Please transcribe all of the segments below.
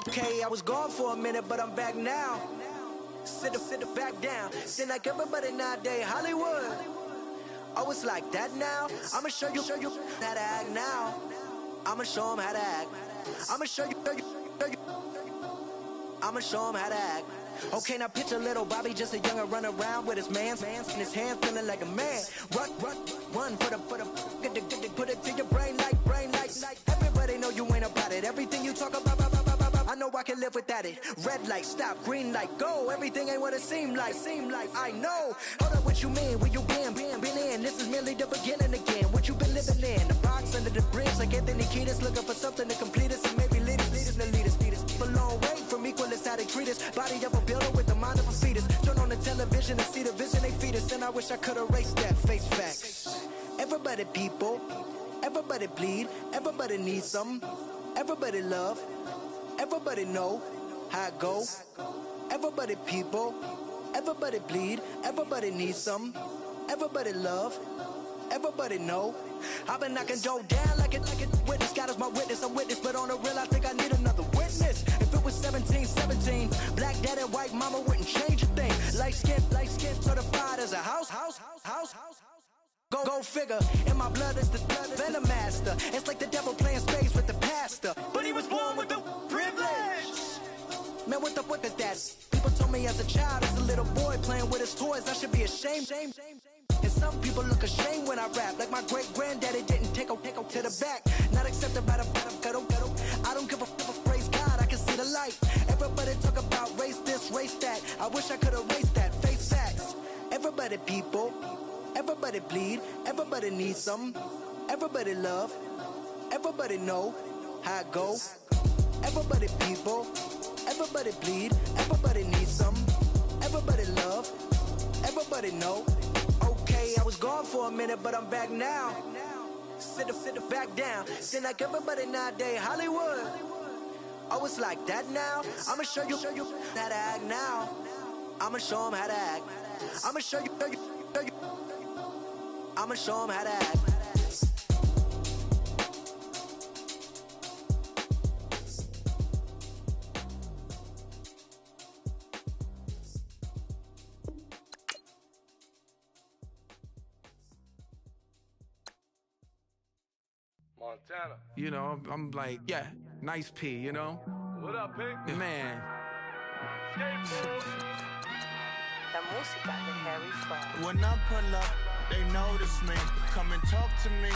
Okay, I was gone for a minute, but I'm back now. Sit back down. Seem like everybody nowadays, Hollywood. Oh, it's like that now? I'ma show you how to act now. I'ma show them how to act. I'ma show you. I'ma show him how to act. Okay, now picture little Bobby, just a youngin' run around with his man's in his hand, feeling like a man. Run for the put it to your brain like. Everybody know you ain't about it. Everything you talk about, I know I can live without it. Red light, stop, green light, go. Everything ain't what it seem like. I know. Hold up, what you mean? Where you been in? This is merely the beginning again. What you been living in? The box under the bridge, like Anthony Kiedis, looking for something to complete us and maybe lead us. A long way from equal is how they treat us. Body of a builder with the mind of a fetus. Turn on the television and see the vision they feed us. And I wish I could erase that. Face facts. Everybody people, everybody bleed, everybody needs some, everybody love, everybody know how it go. Everybody people, everybody bleed, everybody needs some, everybody love, everybody know. I've been knocking Joe down like it witness. God is my witness, I'm witness, but on the real I think I need another witness. If it was 17, black dad and white mama wouldn't change a thing. Light skin, certified as a house. Go figure, in my blood is the venom master. It's like the devil playing space with the pastor, but he was born with the privilege. Man, what is that? People told me as a child, as a little boy playing with his toys, I should be ashamed. And some people look ashamed when I rap, like my great-granddaddy didn't take to the back. Not accepted by the ghetto. I don't give a praise God, I can see the light. Everybody talk about race this, race that. I wish I could erase that, face facts. Everybody people, everybody bleed, everybody needs some, everybody love, everybody know how it go. Everybody people, everybody bleed, everybody needs some, everybody love, everybody know. Okay, I was gone for a minute, but I'm back now. Sit back down. Seem like everybody nowadays, Hollywood. Oh, it's like that now? I'ma show you how to act now. I'ma show them how to act. I'ma show you. I'ma show them how to act. Montana. You know, I'm like, yeah, nice P, you know? What up, Pink? Man. La música de Harry Fraud. When I pull up, they notice me. Come and talk to me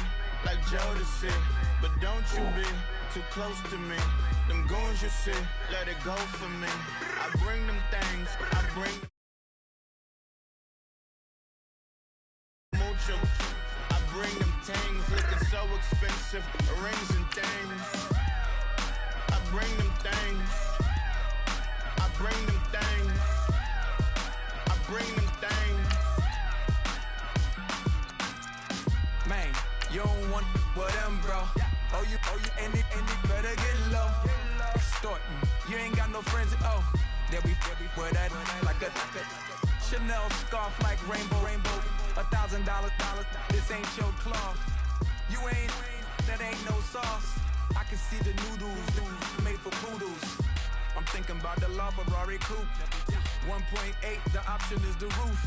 like Jodeci. But don't you be too close to me. Them goons you see, let it go for me. I bring them things, I bring mucho. I bring them things, looking so expensive, rings and things. I bring them things. I bring them things. I bring them things. Man, you don't want with them, bro. Oh, you, and it better get low. Extorting, you ain't got no friends. Oh, they'll be for that like a Chanel scarf like rainbow. $1,000, this ain't your cloth. You ain't, that ain't no sauce. I can see the noodles made for poodles. I'm thinking about the LaFerrari coupe. 1.8, the option is the roof.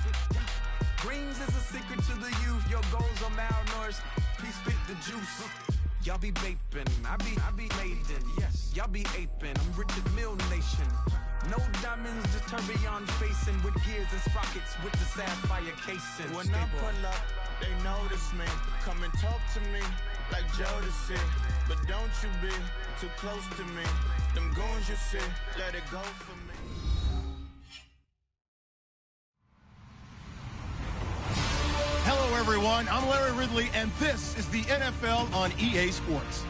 Greens is a secret to the youth. Your goals are malnourished. Please spit the juice. Y'all be vaping, I be laden. Yes, y'all be aping. I'm Richard Mill Nation. No diamonds, just tourbillon facing with gears and sprockets with the sapphire casing. When I pull up, they notice me. Come and talk to me like Jodeci. But don't you be too close to me. Them goons you see, let it go for me. Hello, everyone. I'm Larry Ridley, and this is the NFL on EA Sports.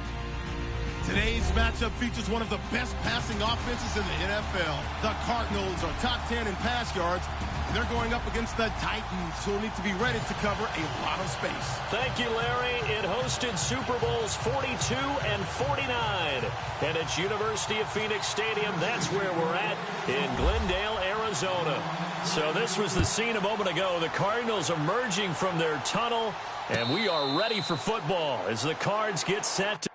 Today's matchup features one of the best passing offenses in the NFL. The Cardinals are top 10 in pass yards, and they're going up against the Titans, who will need to be ready to cover a lot of space. Thank you, Larry. It hosted Super Bowls 42 and 49. And it's University of Phoenix Stadium. That's where we're at in Glendale, Arizona. So this was the scene a moment ago. The Cardinals emerging from their tunnel, and we are ready for football as the Cards get set to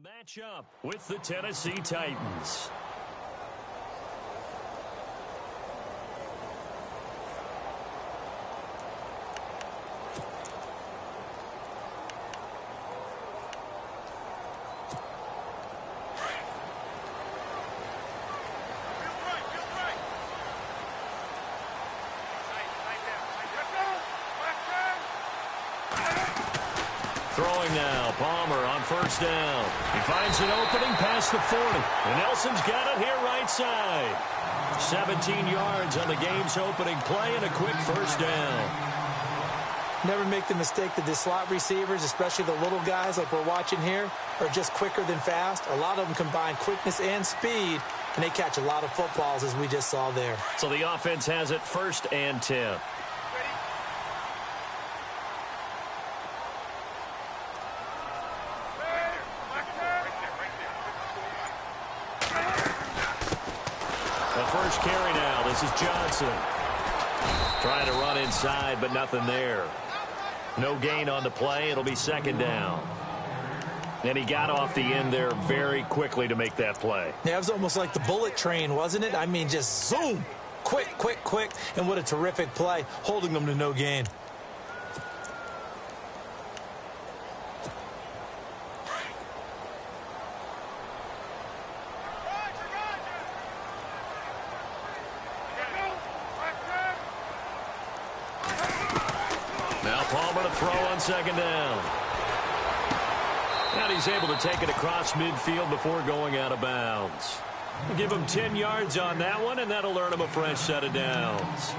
Matchup with the Tennessee Titans. Throwing now, Palmer on first down. He finds an opening past the 40. And Nelson's got it here right side. 17 yards on the game's opening play and a quick first down. Never make the mistake that the slot receivers, especially the little guys like we're watching here, are just quicker than fast. A lot of them combine quickness and speed, and they catch a lot of footballs as we just saw there. So the offense has it 1st and 10. First carry now. This is Johnson. Trying to run inside, but nothing there. No gain on the play. It'll be 2nd down. And he got off the end there very quickly to make that play. Yeah, it was almost like the bullet train, wasn't it? I mean, just zoom. Quick, quick, quick. And what a terrific play, holding them to no gain. Now Palmer to throw on 2nd down. And he's able to take it across midfield before going out of bounds. Give him 10 yards on that one, and that'll earn him a fresh set of downs.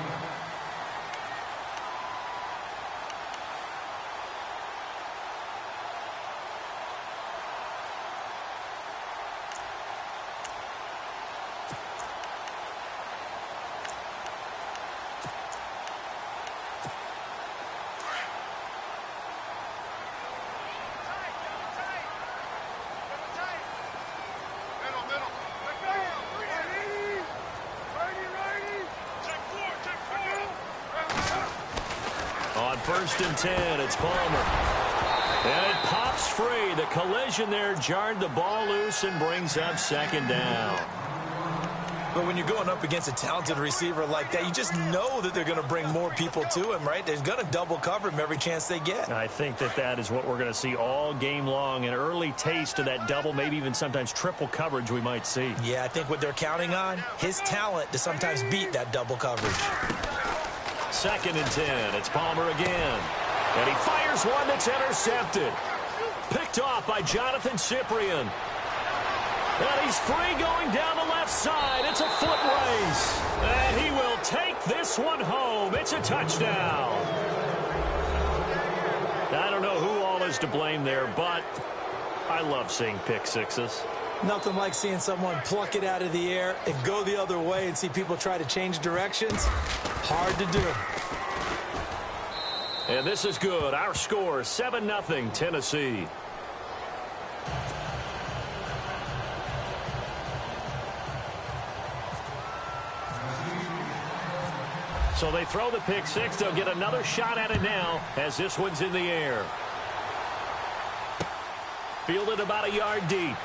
On 1st and 10, it's Palmer. And it pops free. The collision there jarred the ball loose and brings up 2nd down. But when you're going up against a talented receiver like that, you just know that they're going to bring more people to him, right? They're going to double cover him every chance they get. I think that is what we're going to see all game long. An early taste of that double, maybe even sometimes triple coverage we might see. Yeah, I think what they're counting on, his talent to sometimes beat that double coverage. 2nd and 10. It's Palmer again. And he fires one that's intercepted. Picked off by Jonathan Cyprien. And he's free going down the left side. It's a foot race. And he will take this one home. It's a touchdown. I don't know who all is to blame there, but I love seeing pick sixes. Nothing like seeing someone pluck it out of the air and go the other way and see people try to change directions. Hard to do. And this is good. Our score, 7-0 Tennessee. So they throw the pick six. They'll get another shot at it now as this one's in the air. Fielded about a yard deep.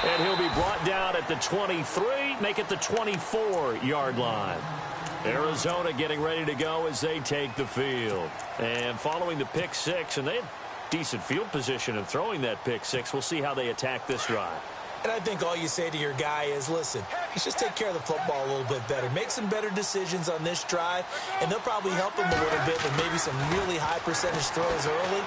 And he'll be brought down at the 23, make it the 24-yard line. Arizona getting ready to go as they take the field. And following the pick six, and they have decent field position in throwing that pick six. We'll see how they attack this drive. And I think all you say to your guy is, listen, let's just take care of the football a little bit better. Make some better decisions on this drive, and they'll probably help him a little bit with maybe some really high percentage throws early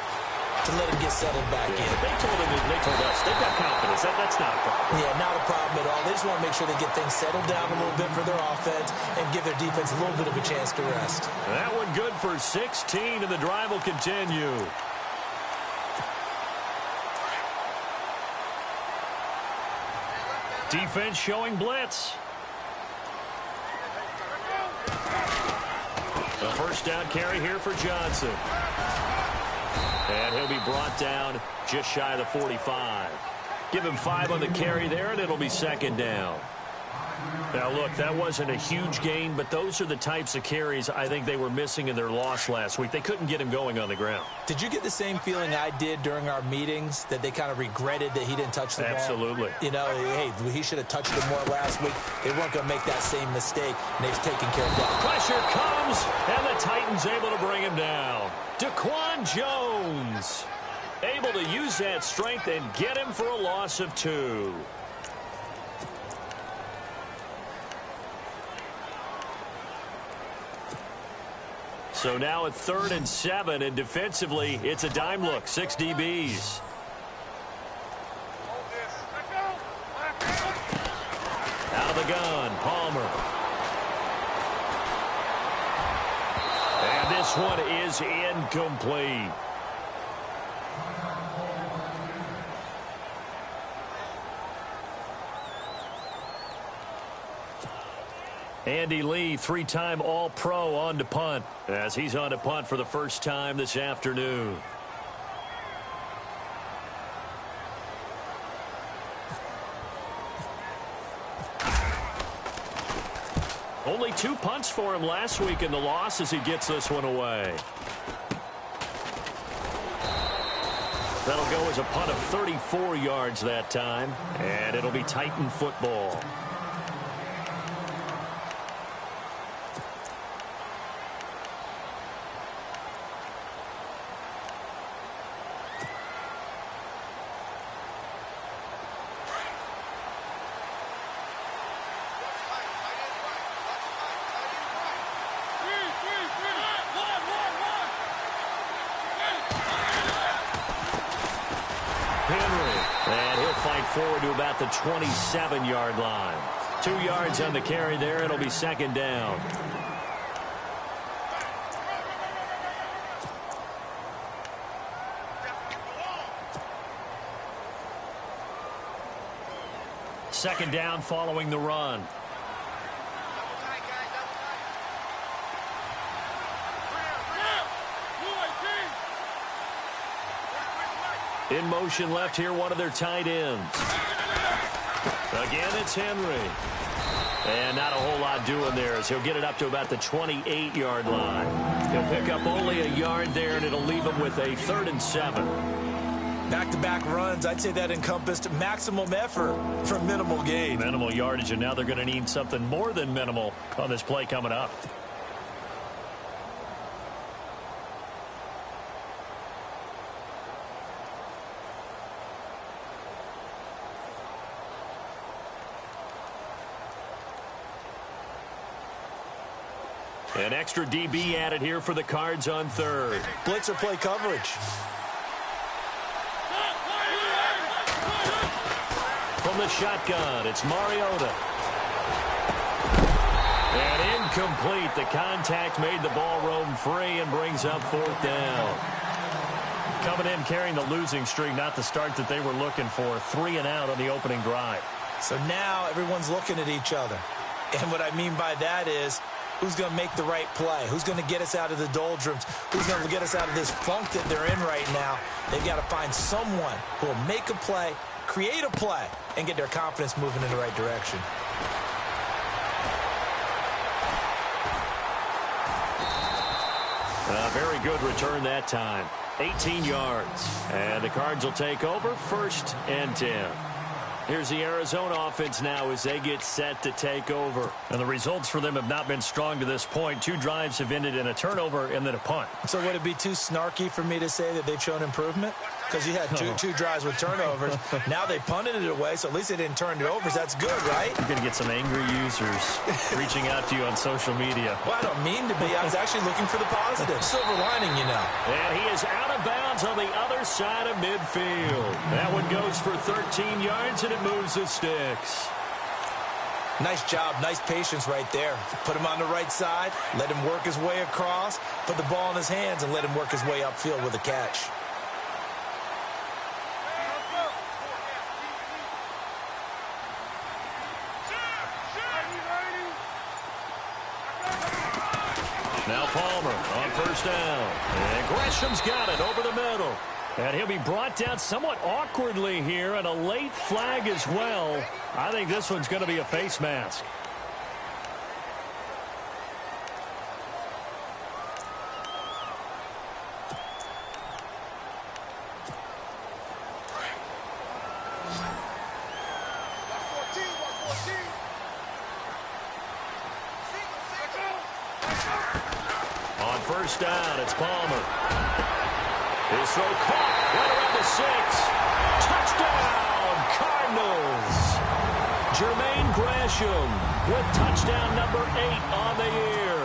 to let him get settled back in. They told us they've got confidence. That's not a problem. Yeah, not a problem at all. They just want to make sure they get things settled down a little bit for their offense and give their defense a little bit of a chance to rest. That one good for 16, and the drive will continue. Defense showing blitz. The first down carry here for Johnson. And he'll be brought down just shy of the 45. Give him 5 on the carry there, and it'll be 2nd down. Now, look, that wasn't a huge gain, but those are the types of carries I think they were missing in their loss last week. They couldn't get him going on the ground. Did you get the same feeling I did during our meetings, that they kind of regretted that he didn't touch the ball? Absolutely. You know, hey, he should have touched it more last week. They weren't going to make that same mistake, and they've taken care of that. Pressure comes, and the Titans able to bring him down. Daquan Jones able to use that strength and get him for a loss of 2. So now at 3rd and 7, and defensively, it's a dime look, 6 DBs. Out of the gun, Palmer. And this one is incomplete. Andy Lee, 3-time All-Pro on to punt, as he's on to punt for the first time this afternoon. Only 2 punts for him last week in the loss as he gets this one away. That'll go as a punt of 34 yards that time, and it'll be Titan football. Forward to about the 27-yard line. 2 yards on the carry there. It'll be 2nd down. Second down following the run. In motion left here, one of their tight ends. Again, it's Henry. And not a whole lot doing there as he'll get it up to about the 28-yard line. He'll pick up only a yard there, and it'll leave him with a 3rd and 7. Back-to-back runs, I'd say that encompassed maximum effort for minimal gain. Minimal yardage, and now they're going to need something more than minimal on this play coming up. An extra DB added here for the Cards on 3rd. Blitzer play coverage. From the shotgun, it's Mariota. And incomplete. The contact made the ball roam free and brings up 4th down. Coming in carrying the losing streak, not the start that they were looking for. 3 and out on the opening drive. So now everyone's looking at each other. And what I mean by that is, who's going to make the right play? Who's going to get us out of the doldrums? Who's going to get us out of this funk that they're in right now? They've got to find someone who will make a play, create a play, and get their confidence moving in the right direction. A very good return that time. 18 yards. And the Cards will take over 1st and 10. Here's the Arizona offense now as they get set to take over. And the results for them have not been strong to this point. 2 drives have ended in a turnover and then a punt. So would it be too snarky for me to say that they've shown improvement? Because you had two drives with turnovers. Now they punted it away, so at least they didn't turn it over. So that's good, right? You're going to get some angry users reaching out to you on social media. Well, I don't mean to be. I was actually looking for the positive. Silver lining, you know. And he is out of bounds on the other side of midfield. That one goes for 13 yards, and it moves the sticks. Nice job, nice patience right there. Put him on the right side, let him work his way across, put the ball in his hands, and let him work his way upfield with a catch. Now Palmer on 1st down. And Gresham's got it over the middle. And he'll be brought down somewhat awkwardly here, and a late flag as well. I think this one's going to be a face mask. On first down, it's Palmer. His throw caught right around the 6. Touchdown, Cardinals. Jermaine Gresham with touchdown number 8 on the year.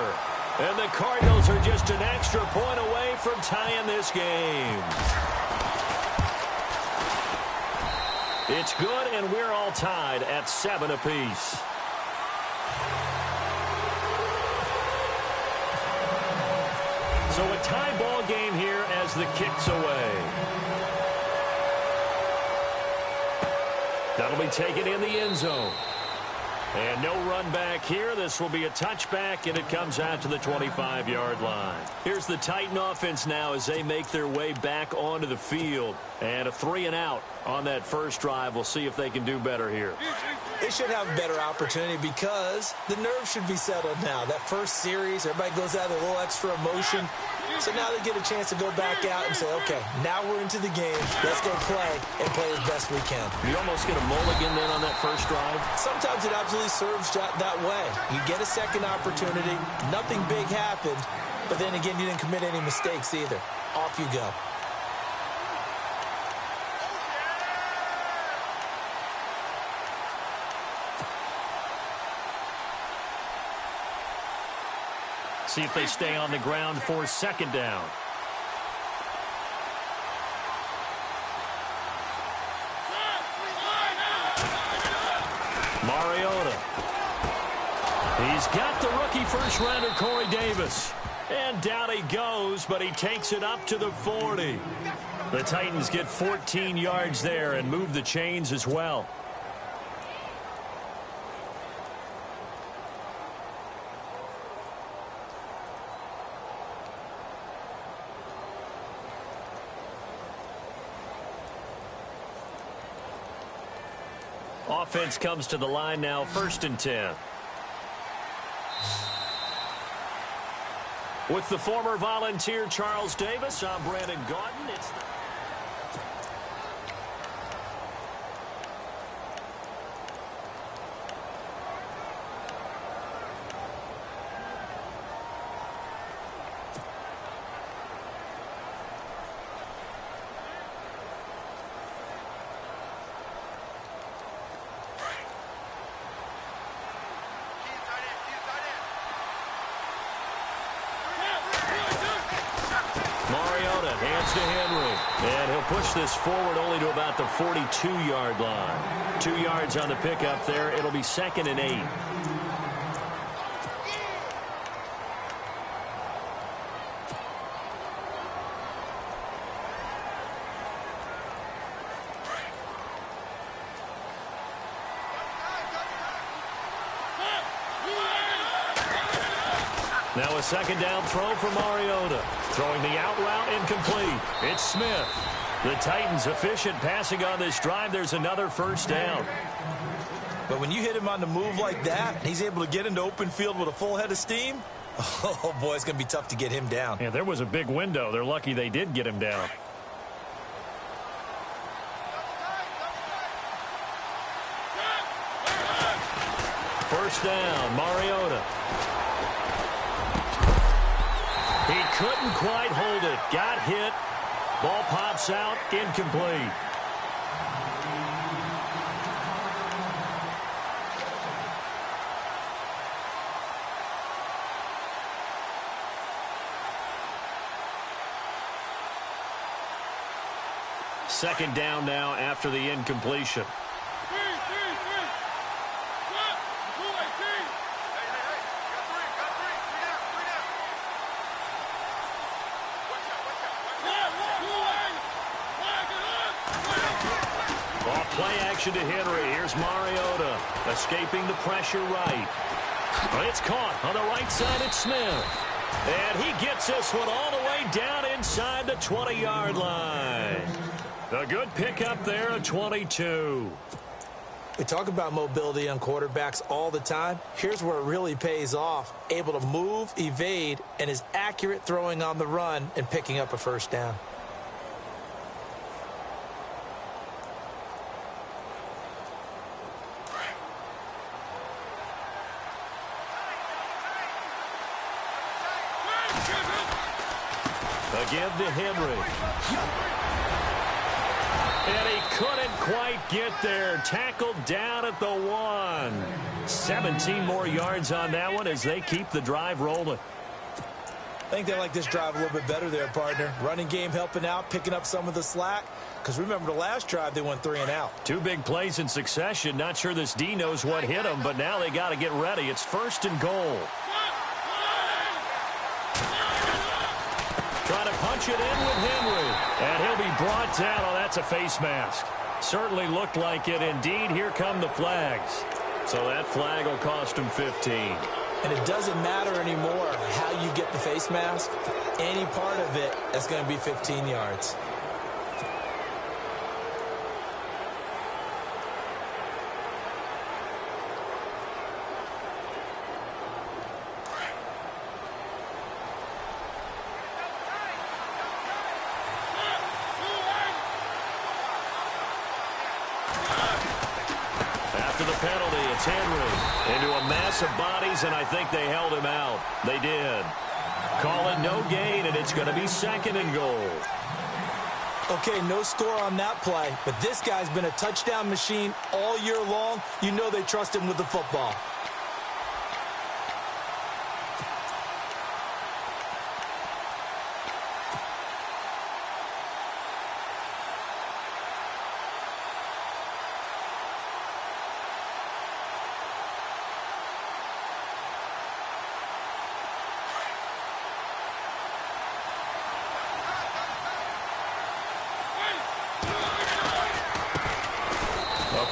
And the Cardinals are just an extra point away from tying this game. It's good, and we're all tied at 7 apiece. So a tie ball game here as the kick's away. That'll be taken in the end zone. And no run back here. This will be a touchback, and it comes out to the 25-yard line. Here's the Titan offense now as they make their way back onto the field. And a 3-and-out on that first drive. We'll see if they can do better here. They should have a better opportunity because the nerves should be settled now. That first series, everybody goes out with a little extra emotion. So now they get a chance to go back out and say, okay, now we're into the game. Let's go play and play as best we can. You almost get a mulligan then on that first drive? Sometimes it absolutely serves that way. You get a second opportunity. Nothing big happened. But then again, you didn't commit any mistakes either. Off you go. See if they stay on the ground for second down. Mariota. He's got the rookie first-rounder Corey Davis. And down he goes, but he takes it up to the 40. The Titans get 14 yards there and move the chains as well. Offense comes to the line now, 1st and 10. With the former Volunteer Charles Davis, I'm Brandon Gaudin. It's the to Henry, and he'll push this forward only to about the 42-yard line. 2 yards on the pickup there. It'll be 2nd and 8. Now a second down throw for Mariota. Throwing the out route incomplete. It's Smith. The Titans efficient passing on this drive. There's another first down. But when you hit him on the move like that, he's able to get into open field with a full head of steam. Oh, boy, it's going to be tough to get him down. Yeah, there was a big window. They're lucky they did get him down. First down, Mariota. He couldn't quite hold it. Got hit. Ball pops out. Incomplete. Second down now after the incompletion. Play action to Henry. Here's Mariota escaping the pressure right. But it's caught on the right side. It's Smith. And he gets this one all the way down inside the 20-yard line. A good pickup there at 22. We talk about mobility on quarterbacks all the time. Here's where it really pays off. Able to move, evade, and is accurate throwing on the run and picking up a first down. Again to Henry. And he couldn't quite get there. Tackled down at the 1. 17 more yards on that one as they keep the drive rolling. I think they like this drive a little bit better there, partner. Running game helping out, picking up some of the slack. Because remember, the last drive, they went 3 and out. 2 big plays in succession. Not sure this D knows what hit him, but now they got to get ready. It's 1st and goal. Trying to punch it in with Henry. And he'll be brought down. Oh, that's a face mask. Certainly looked like it. Indeed, here come the flags. So that flag will cost him 15. And it doesn't matter anymore how you get the face mask. Any part of it, that's going to be 15 yards. Henry into a mass of bodies, and I think they held him out. They did. Call it no gain, and it's going to be 2nd and goal. Okay, no score on that play, but this guy's been a touchdown machine all year long. You know they trust him with the football.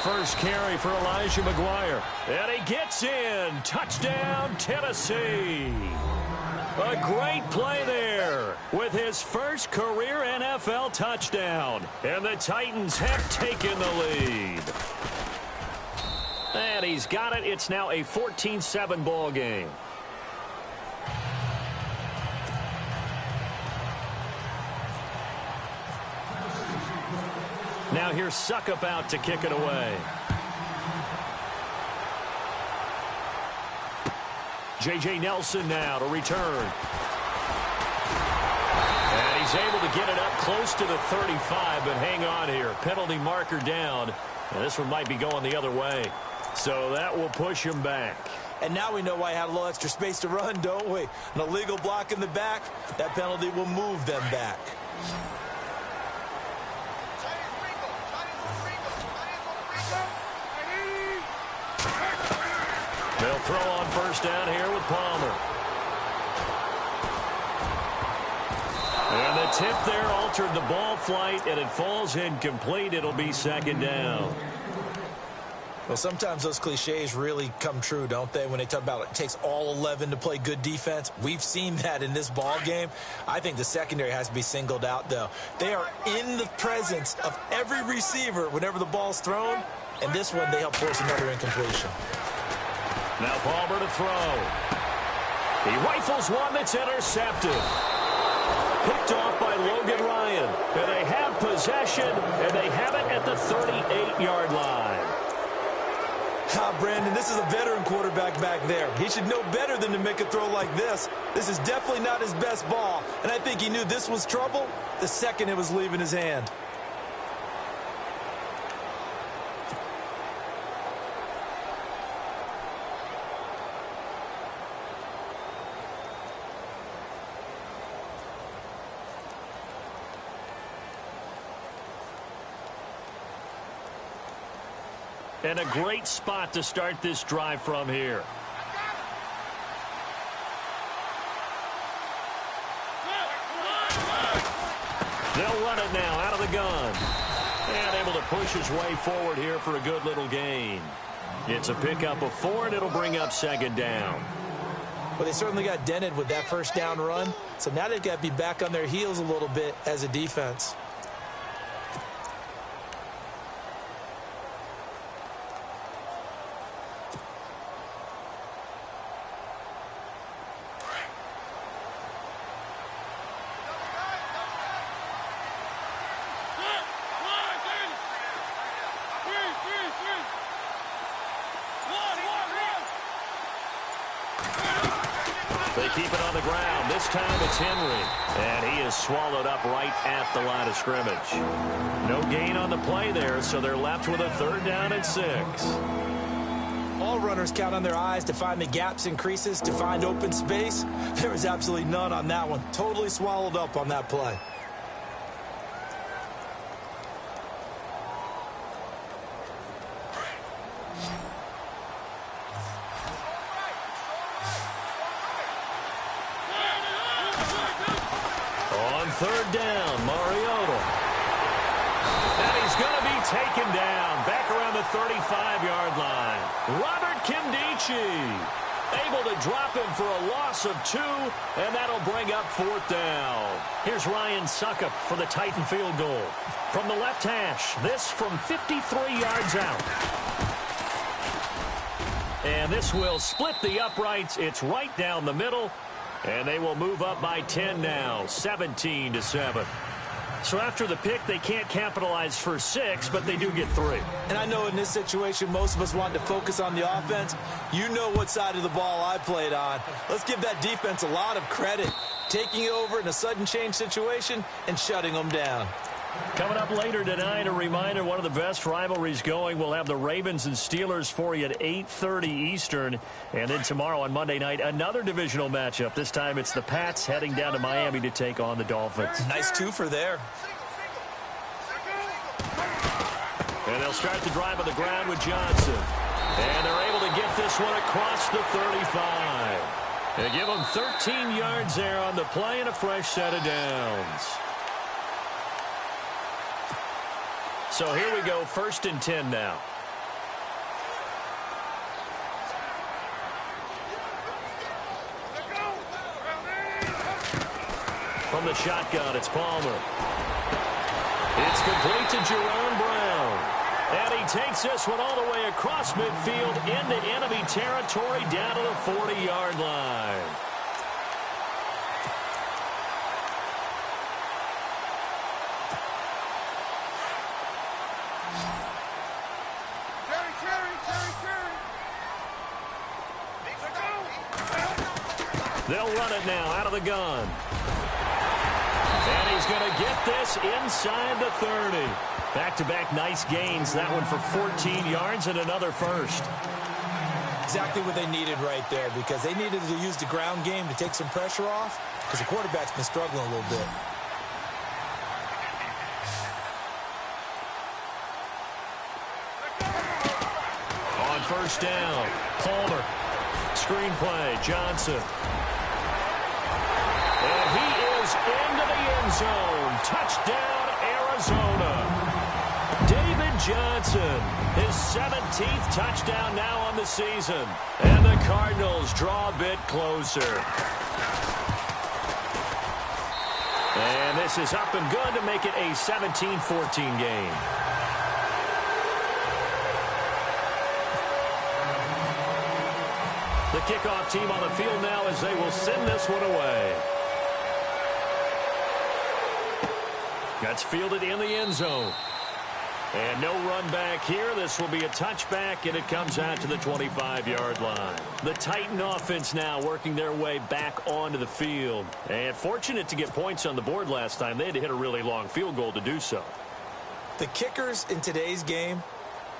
First carry for Elijah McGuire. And he gets in. Touchdown, Tennessee. A great play there with his first career NFL touchdown. And the Titans have taken the lead. And he's got it. It's now a 14-7 ball game. Now here's Suckup out to kick it away. J.J. Nelson now to return. And he's able to get it up close to the 35, but hang on here. Penalty marker down. And this one might be going the other way. So that will push him back. And now we know why he had a little extra space to run, don't we? An illegal block in the back. That penalty will move them back. They'll throw on first down here with Palmer. And the tip there altered the ball flight, and it falls incomplete. It'll be 2nd down. Well, sometimes those cliches really come true, don't they, when they talk about it takes all 11 to play good defense. We've seen that in this ball game. I think the secondary has to be singled out, though. They are in the presence of every receiver whenever the ball's thrown, and this one they help force another incompletion. Now Palmer to throw. He rifles one that's intercepted. Picked off by Logan Ryan. And they have possession, and they have it at the 38-yard line. Brandon, this is a veteran quarterback back there. He should know better than to make a throw like this. This is definitely not his best ball, and I think he knew this was trouble the second it was leaving his hand. And a great spot to start this drive from here. They'll run it now out of the gun. And able to push his way forward here for a good little gain. It's a pickup of 4, and it'll bring up 2nd down. Well, they certainly got dented with that first down run, so now they've got to be back on their heels a little bit as a defense. They keep it on the ground. This time it's Henry. And he is swallowed up right at the line of scrimmage. No gain on the play there, so they're left with a 3rd down and 6. All runners count on their eyes to find the gaps and creases, to find open space. There was absolutely none on that one. Totally swallowed up on that play. On 3rd down, Mariota. And he's going to be taken down back around the 35-yard line. Robert Kimdichie able to drop him for a loss of 2, and that'll bring up 4th down. Here's Ryan Suckup for the Titan field goal. From the left hash, this from 53 yards out. And this will split the uprights. It's right down the middle. And they will move up by 10 now, 17-7. So after the pick, they can't capitalize for 6, but they do get 3. And I know in this situation, most of us want to focus on the offense. You know what side of the ball I played on. Let's give that defense a lot of credit. Taking over in a sudden change situation and shutting them down. Coming up later tonight, a reminder, one of the best rivalries going. We'll have the Ravens and Steelers for you at 8:30 Eastern. And then tomorrow on Monday night, another divisional matchup. This time it's the Pats heading down to Miami to take on the Dolphins. Nice 2 there. And they'll start the drive on the ground with Johnson. And they're able to get this one across the 35. They give them 13 yards there on the play and a fresh set of downs. So here we go, 1st and 10 now. From the shotgun, it's Palmer. It's complete to Jerome Brown. And he takes this one all the way across midfield into enemy territory down to the 40-yard line. They'll run it now out of the gun. And he's going to get this inside the 30. Back-to-back nice gains. That one for 14 yards and another first. Exactly what they needed right there, because they needed to use the ground game to take some pressure off, because the quarterback's been struggling a little bit. On 1st down, Palmer. Screenplay, Johnson. And he is into the end zone. Touchdown, Arizona. David Johnson, his 17th touchdown now on the season. And the Cardinals draw a bit closer. And this is up and good to make it a 17-14 game. The kickoff team on the field now as they will send this one away. That's fielded in the end zone. And no run back here. This will be a touchback, and it comes out to the 25-yard line. The Titan offense now working their way back onto the field. And fortunate to get points on the board last time. They had to hit a really long field goal to do so. The kickers in today's game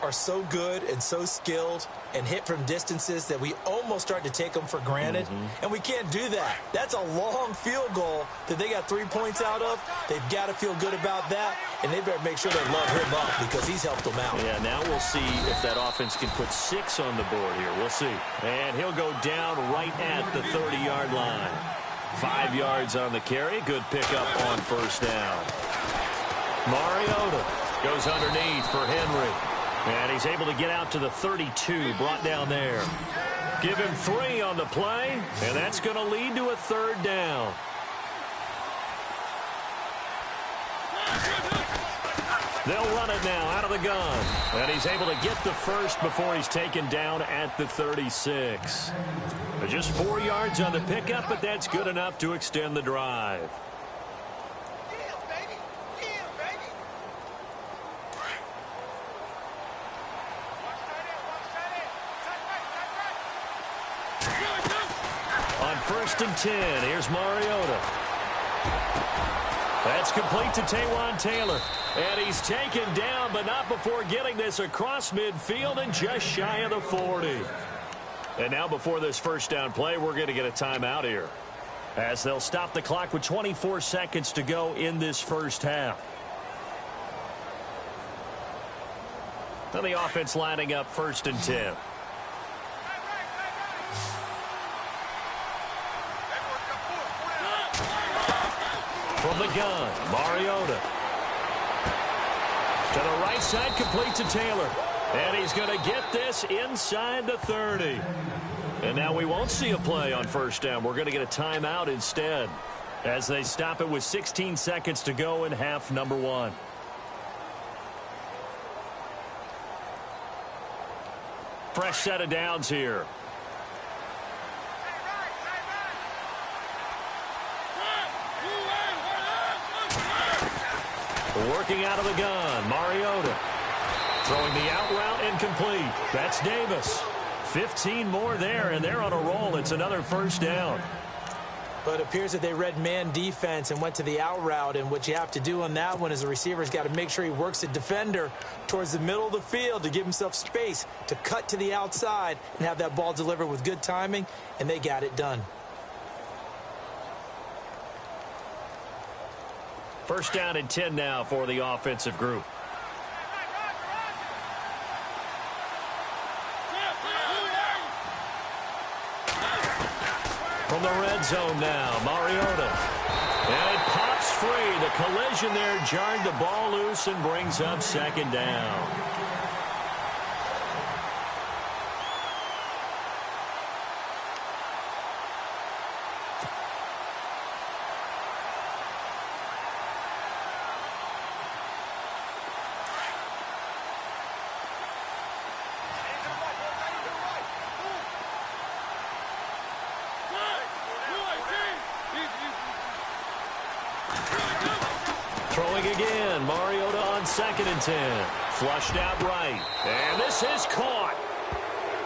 are so good and so skilled and hit from distances that we almost start to take them for granted. And we can't do that. That's a long field goal that they got 3 points out of. They've got to feel good about that, and they better make sure they love him up because he's helped them out. Yeah, now we'll see if that offense can put 6 on the board here. We'll see. And he'll go down right at the 30-yard line. 5 yards on the carry. Good pickup on 1st down. Mariota goes underneath for Henry. And he's able to get out to the 32, brought down there. Give him 3 on the play, and that's going to lead to a 3rd down. They'll run it now out of the gun. And he's able to get the first before he's taken down at the 36. Just 4 yards on the pickup, but that's good enough to extend the drive. On 1st and 10, here's Mariota. That's complete to Taywan Taylor. And he's taken down, but not before getting this across midfield and just shy of the 40. And now before this first down play, we're going to get a timeout here, as they'll stop the clock with 24 seconds to go in this first half. Now the offense lining up 1st and 10. From the gun, Mariota. To the right side, complete to Taylor. And he's going to get this inside the 30. And now we won't see a play on 1st down. We're going to get a timeout instead, as they stop it with 16 seconds to go in half number 1. Fresh set of downs here. Working out of the gun, Mariota. Throwing the out route incomplete. That's Davis. 15 more there, and they're on a roll. It's another 1st down. But it appears that they read man defense and went to the out route, and what you have to do on that one is the receiver's got to make sure he works the defender towards the middle of the field to give himself space to cut to the outside and have that ball delivered with good timing, and they got it done. 1st down and 10 now for the offensive group. From the red zone now, Mariota. And it pops free. The collision there jarred the ball loose and brings up 2nd down. Throwing again, Mariota on 2nd and 10. Flushed out right. And this is caught.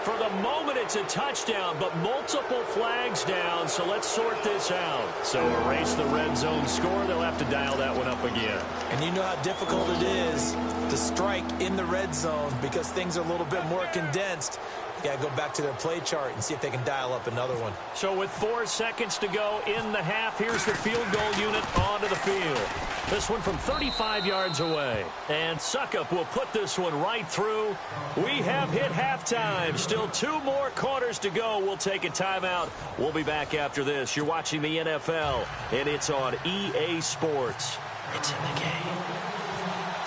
For the moment, it's a touchdown, but multiple flags down, so let's sort this out. So erase the red zone score. They'll have to dial that one up again. And you know how difficult it is to strike in the red zone because things are a little bit more condensed. You got to go back to their play chart and see if they can dial up another one. So with 4 seconds to go in the half, here's the field goal unit onto the field. This one from 35 yards away. And Suckup will put this one right through. We have hit halftime. Still 2 more quarters to go. We'll take a timeout. We'll be back after this. You're watching the NFL, and it's on EA Sports. It's in the game.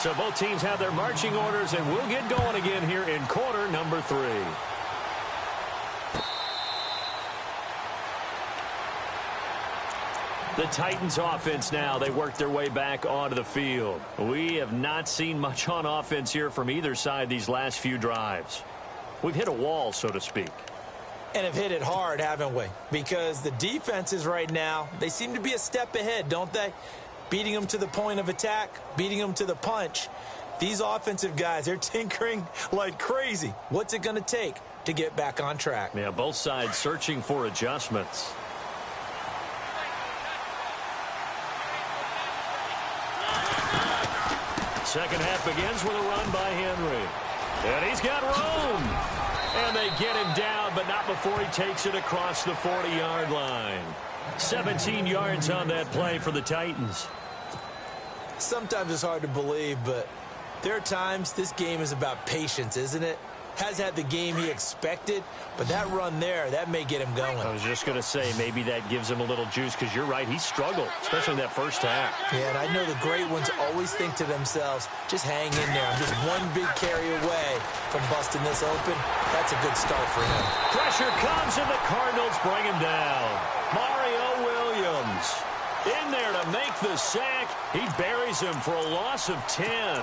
So both teams have their marching orders, and we'll get going again here in quarter number 3. The Titans offense now, they work their way back onto the field. We have not seen much on offense here from either side these last few drives. We've hit a wall, so to speak. And have hit it hard, haven't we? Because the defenses right now, they seem to be a step ahead, don't they? Beating them to the point of attack, beating them to the punch. These offensive guys, they're tinkering like crazy. What's it going to take to get back on track? Yeah, both sides searching for adjustments. Second half begins with a run by Henry. And he's got room. And they get him down, but not before he takes it across the 40-yard line. 17 yards on that play for the Titans. Sometimes it's hard to believe, but there are times this game is about patience, isn't it? has had the game he expected, but that run there, that may get him going. I was just going to say, maybe that gives him a little juice, because you're right, he struggled, especially in that first half. Yeah, and I know the great ones always think to themselves, just hang in there. I'm just one big carry away from busting this open. That's a good start for him. Pressure comes, and the Cardinals bring him down. Mario Williams in there to make the sack. He buries him for a loss of 10.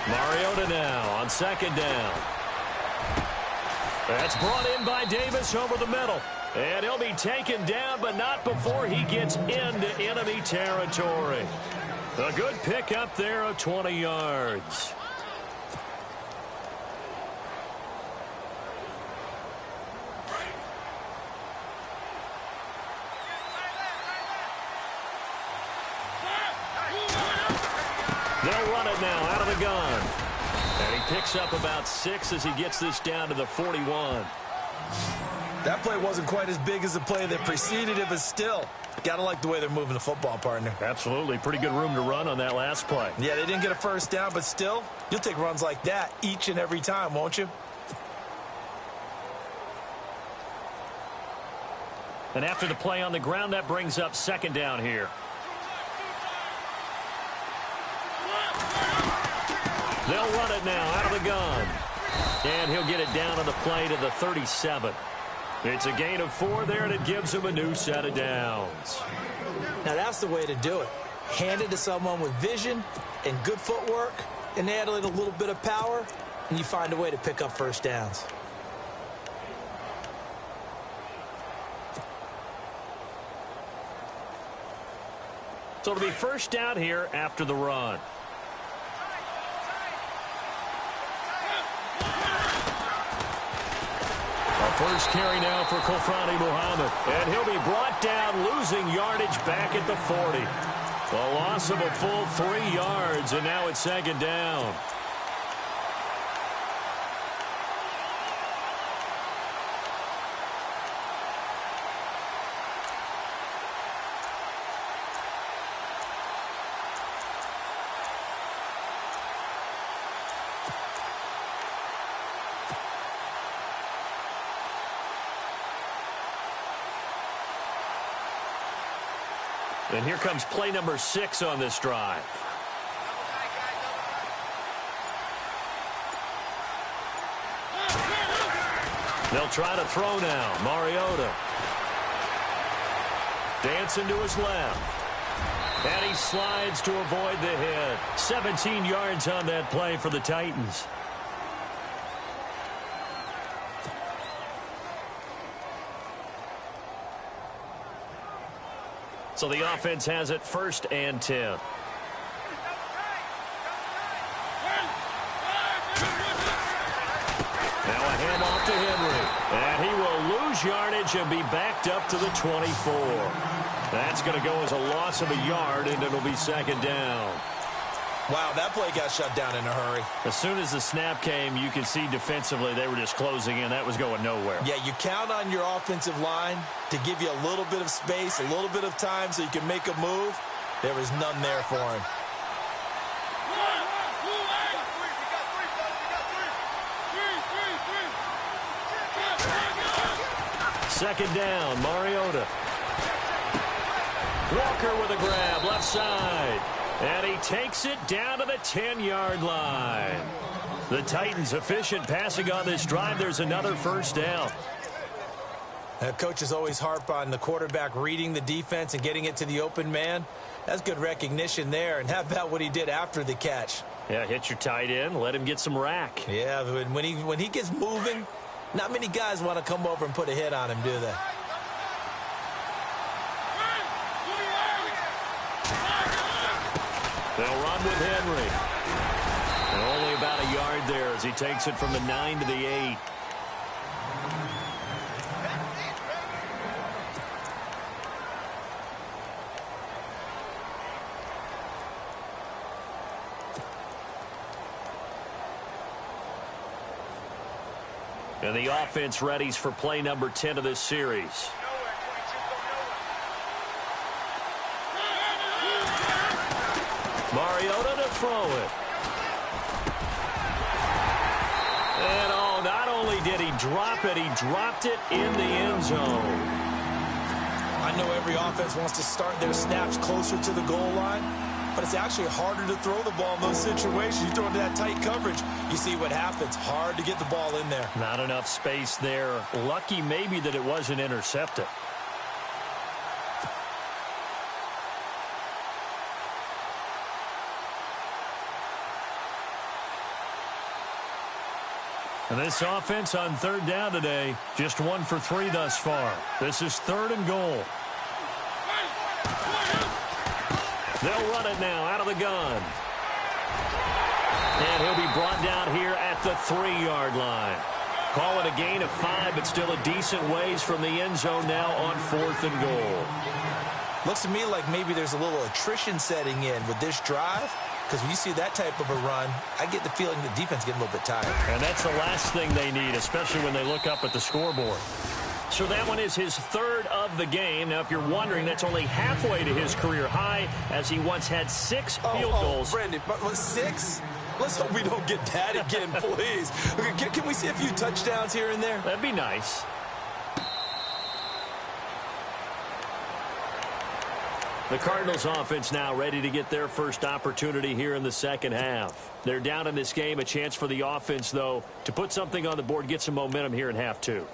Mariota now on second down. That's brought in by Davis over the middle. And he'll be taken down, but not before he gets into enemy territory. A good pickup there of 20 yards. They'll run it now out of the gun. And he picks up about 6 as he gets this down to the 41. That play wasn't quite as big as the play that preceded it, but still, got to like the way they're moving the football, partner. Absolutely. Pretty good room to run on that last play. Yeah, they didn't get a first down, but still, you'll take runs like that each and every time, won't you? And after the play on the ground, that brings up second down here. They'll run it now out of the gun. And he'll get it down on the play to the 37. It's a gain of 4 there, and it gives him a new set of downs. Now, that's the way to do it. Hand it to someone with vision and good footwork, and add in a little bit of power, and you find a way to pick up first downs. So it'll be first down here after the run. First carry now for Kofrani Muhammad. And he'll be brought down, losing yardage back at the 40. A loss of a full 3 yards, and now it's second down. And here comes play number 6 on this drive. They'll try to throw now. Mariota. Dancing to his left. And he slides to avoid the hit. 17 yards on that play for the Titans. So the offense has it first and 10. Now a handoff to Henry. And he will lose yardage and be backed up to the 24. That's going to go as a loss of a yard, and it'll be second down. Wow, that play got shut down in a hurry. As soon as the snap came, you can see defensively they were just closing in. That was going nowhere. Yeah, you count on your offensive line to give you a little bit of space, a little bit of time so you can make a move. There was none there for him. Second down, Mariota. Walker with a grab, left side. And he takes it down to the 10-yard line. The Titans efficient passing on this drive. There's another first down. Coaches always harp on the quarterback reading the defense and getting it to the open man. That's good recognition there. And how about what he did after the catch? Yeah, hit your tight end, let him get some rack. Yeah, when he gets moving, not many guys want to come over and put a hit on him, do they? They'll run with Henry. And only about a yard there as he takes it from the 9 to the 8. And the offense readies for play number 10 of this series. Mariota to throw it. And not only did he drop it, he dropped it in the end zone. I know every offense wants to start their snaps closer to the goal line, but it's actually harder to throw the ball in those situations. You throw into that tight coverage, you see what happens. Hard to get the ball in there. Not enough space there. Lucky maybe that it wasn't intercepted. And this offense on third down today, just 1 for 3 thus far. This is 3rd and goal. They'll run it now out of the gun. And he'll be brought down here at the 3-yard line. Call it a gain of 5, but still a decent ways from the end zone now on 4th and goal. Looks to me like maybe there's a little attrition setting in with this drive. Because when you see that type of a run, I get the feeling the defense getting a little bit tired. And that's the last thing they need, especially when they look up at the scoreboard. So that one is his 3rd of the game. Now, if you're wondering, that's only halfway to his career high, as he once had 6 field goals. Brandon, but 6? Let's hope we don't get that again, please. Can we see a few touchdowns here and there? That'd be nice. The Cardinals offense now ready to get their first opportunity here in the second half. They're down in this game. A chance for the offense, though, to put something on the board, get some momentum here in half 2.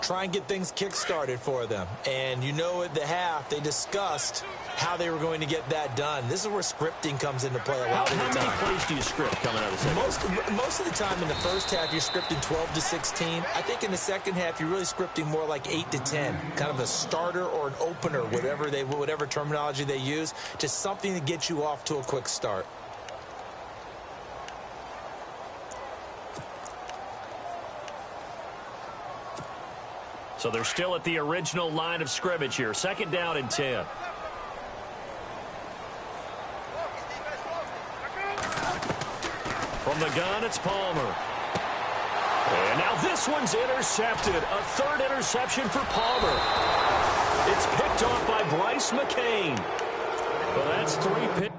Try and get things kick-started for them. And you know at the half, they discussed how they were going to get that done. This is where scripting comes into play a lot of the time. How many plays do you script coming out of the second half? Most of the time in the first half, you're scripting 12 to 16. I think in the second half, you're really scripting more like 8 to 10. Kind of a starter or an opener, whatever terminology they use. Just something to get you off to a quick start. So they're still at the original line of scrimmage here. 2nd down and 10. From the gun, it's Palmer. And now this one's intercepted. A 3rd interception for Palmer. It's picked off by Bryce McCain. Well, that's 3 picks.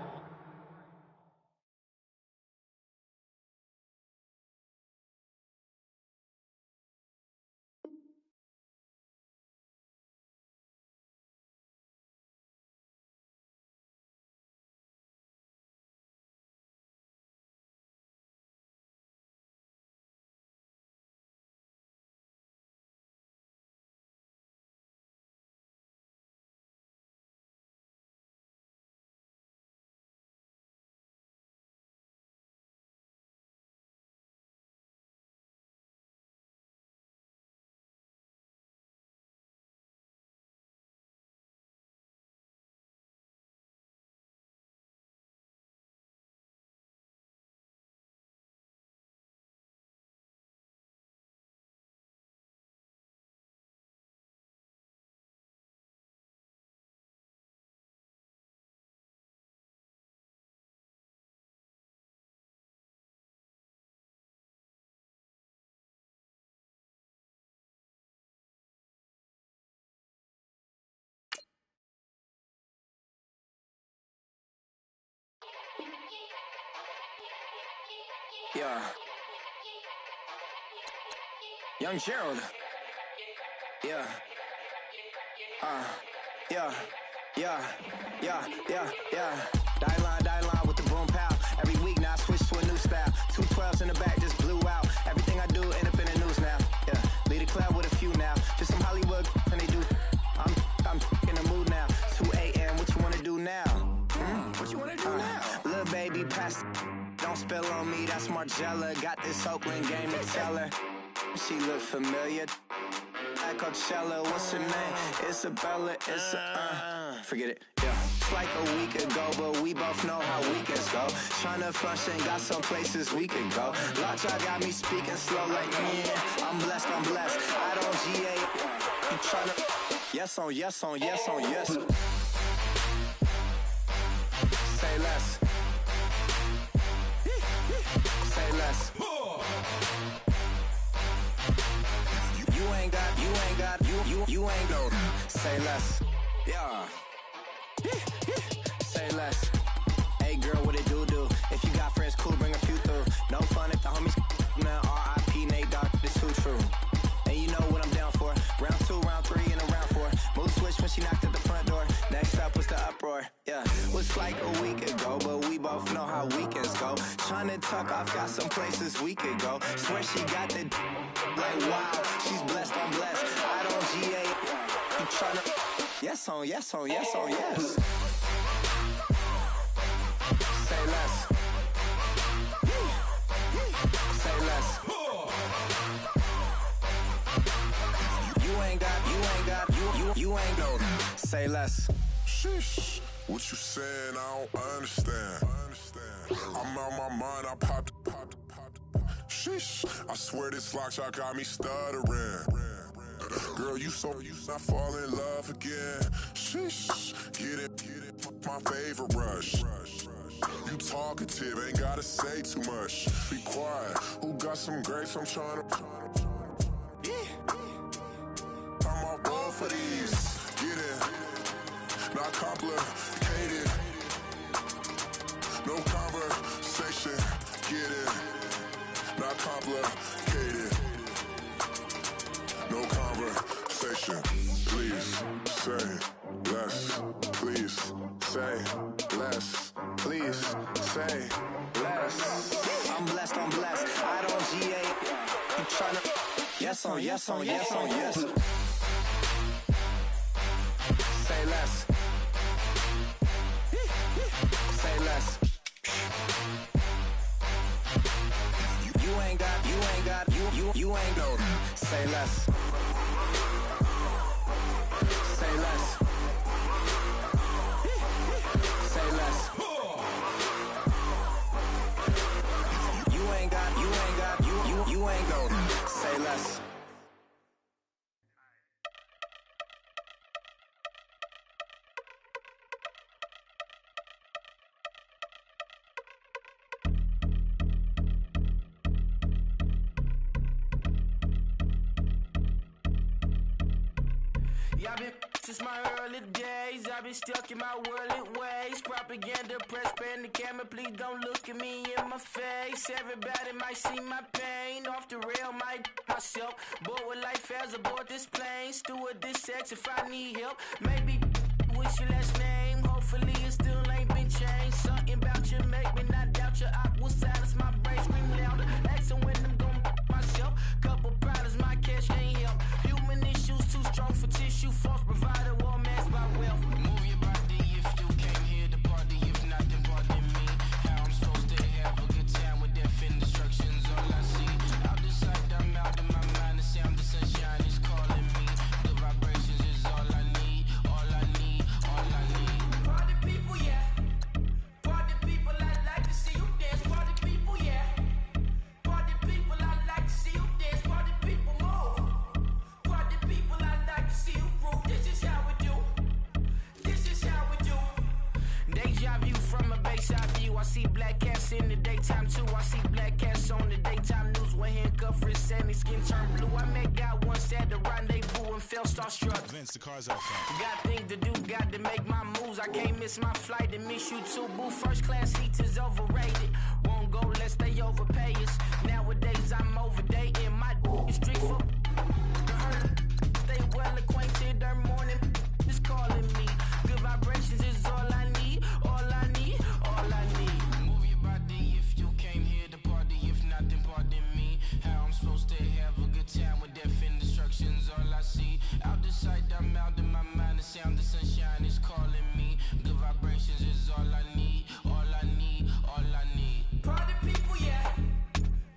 Yeah. Young Gerald. Yeah. Yeah. Die line with the boom pow. Every week now I switch to a new style. 2 12s in the back just blew out. Everything I do end up in the news now. Yeah. Lead a club with a few now. Just some Hollywood and they do. I'm in the mood now. 2 a.m. What you wanna do now? What you wanna do now? Little baby pass. Don't spill on me, that's Margella. Got this Oakland game to tell her. She look familiar. At Coachella, what's her name? Isabella, forget it, yeah. It's like a week ago, but we both know how weekends go. Tryna function, got some places we could go. Lot y'all got me speaking slow like, yeah, I'm blessed. I don't GA. You tryna, yes on yes. Say less. Say less. Say less. Yeah. Say less. Hey girl, what it do? If you got friends, cool, bring a few through. No fun if the homies man. R.I.P. Nate Dogg, this too true. And you know what I'm down for. Round 2, round 3, and a round 4. Mood switch when she knocked at the front door. Next up was the uproar. Yeah, was like a week ago, but we both know how weekends go. Tryna tuck off, got some places we could go. Swear she got the like wow, she's blessed, I'm blessed. I don't GA. You tryna? Yes on, yes on, yes on, yes. Say less. Say less. You ain't no. Say less. Sheesh. What you saying? I don't understand. I'm out my mind. I popped. Sheesh. I swear this lock shot got me stuttering. Girl, you not fall in love again. Sheesh. Get it. My favorite rush. You talkative, ain't gotta say too much. Be quiet. Who got some grapes? I'm trying to. I'm all ball for these. Get it. Not complicated. No conversation. Get it. Not complicated. No conversation. Please say less. Please say less. Please say less. I'm blessed, I'm blessed. I don't GA. You tryna? Yes on, yes on, yes on, yes. Say less. Say less. You ain't got, you ain't no. Say less. Say less. Say less. You ain't got, you ain't no. Say less. Since my early days, I've been stuck in my worldly ways. Propaganda, press, pan the camera, please don't look at me in my face. Everybody might see my pain, off the rail, might myself. Bored with life as aboard this plane. Steward this sex if I need help. Maybe what's your last name? Hopefully it still ain't been changed. Something about you make me not doubt you. I will silence my brain, scream louder. Asking when I'm gon' myself. Couple problems, my cash ain't help. Human issues too strong for tissue. False provider, war mask by wealth. Move your body if you came here to party. If not, then pardon me. How I'm supposed to have a good time with death and destruction's all I see. Out the sight, I'm out of my mind. The sound, the sunshine is calling me. The vibrations is all I need. All I need, all I need. Party people, yeah. Party people, I like to see you dance. Party people, yeah. Party people, I like to see you dance. Party people, move. Party people, I like to see you groove. This is how we do. This is how we do. Deja view from a bayside view. I see black cats in the daytime too. I see black cats on the daytime news. When handcuffed, wrist and his skin turned blue. I met God once at the rendezvous and felt starstruck. Vince, the car's out front. Got things to do, got to make my moves. I can't miss my flight and miss you too. Boo, first class seats is overrated. Won't go less they overpay us. Nowadays I'm overdating. My street for the hurt. Stay well acquainted. Their morning is calling me. Good vibrations is all I need. All I need. All I need. Move your body if you came here to party. If not, then pardon me. How I'm supposed to have a good time with death and destruction's all I see. Out the sight, I'm out of my mind. The sound, the sunshine is calling me. Good vibrations is all I need. All I need. All I need. Party people, yeah.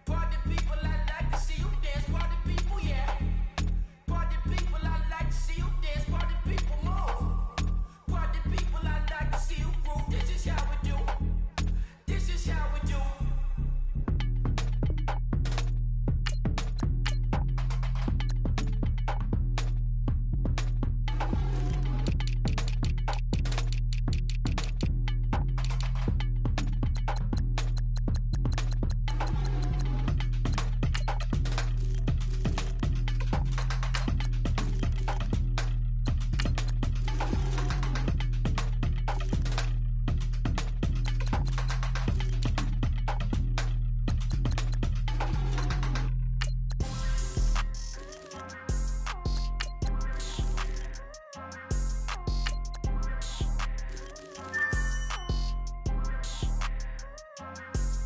Party people, I like to see you dance. Party people, yeah.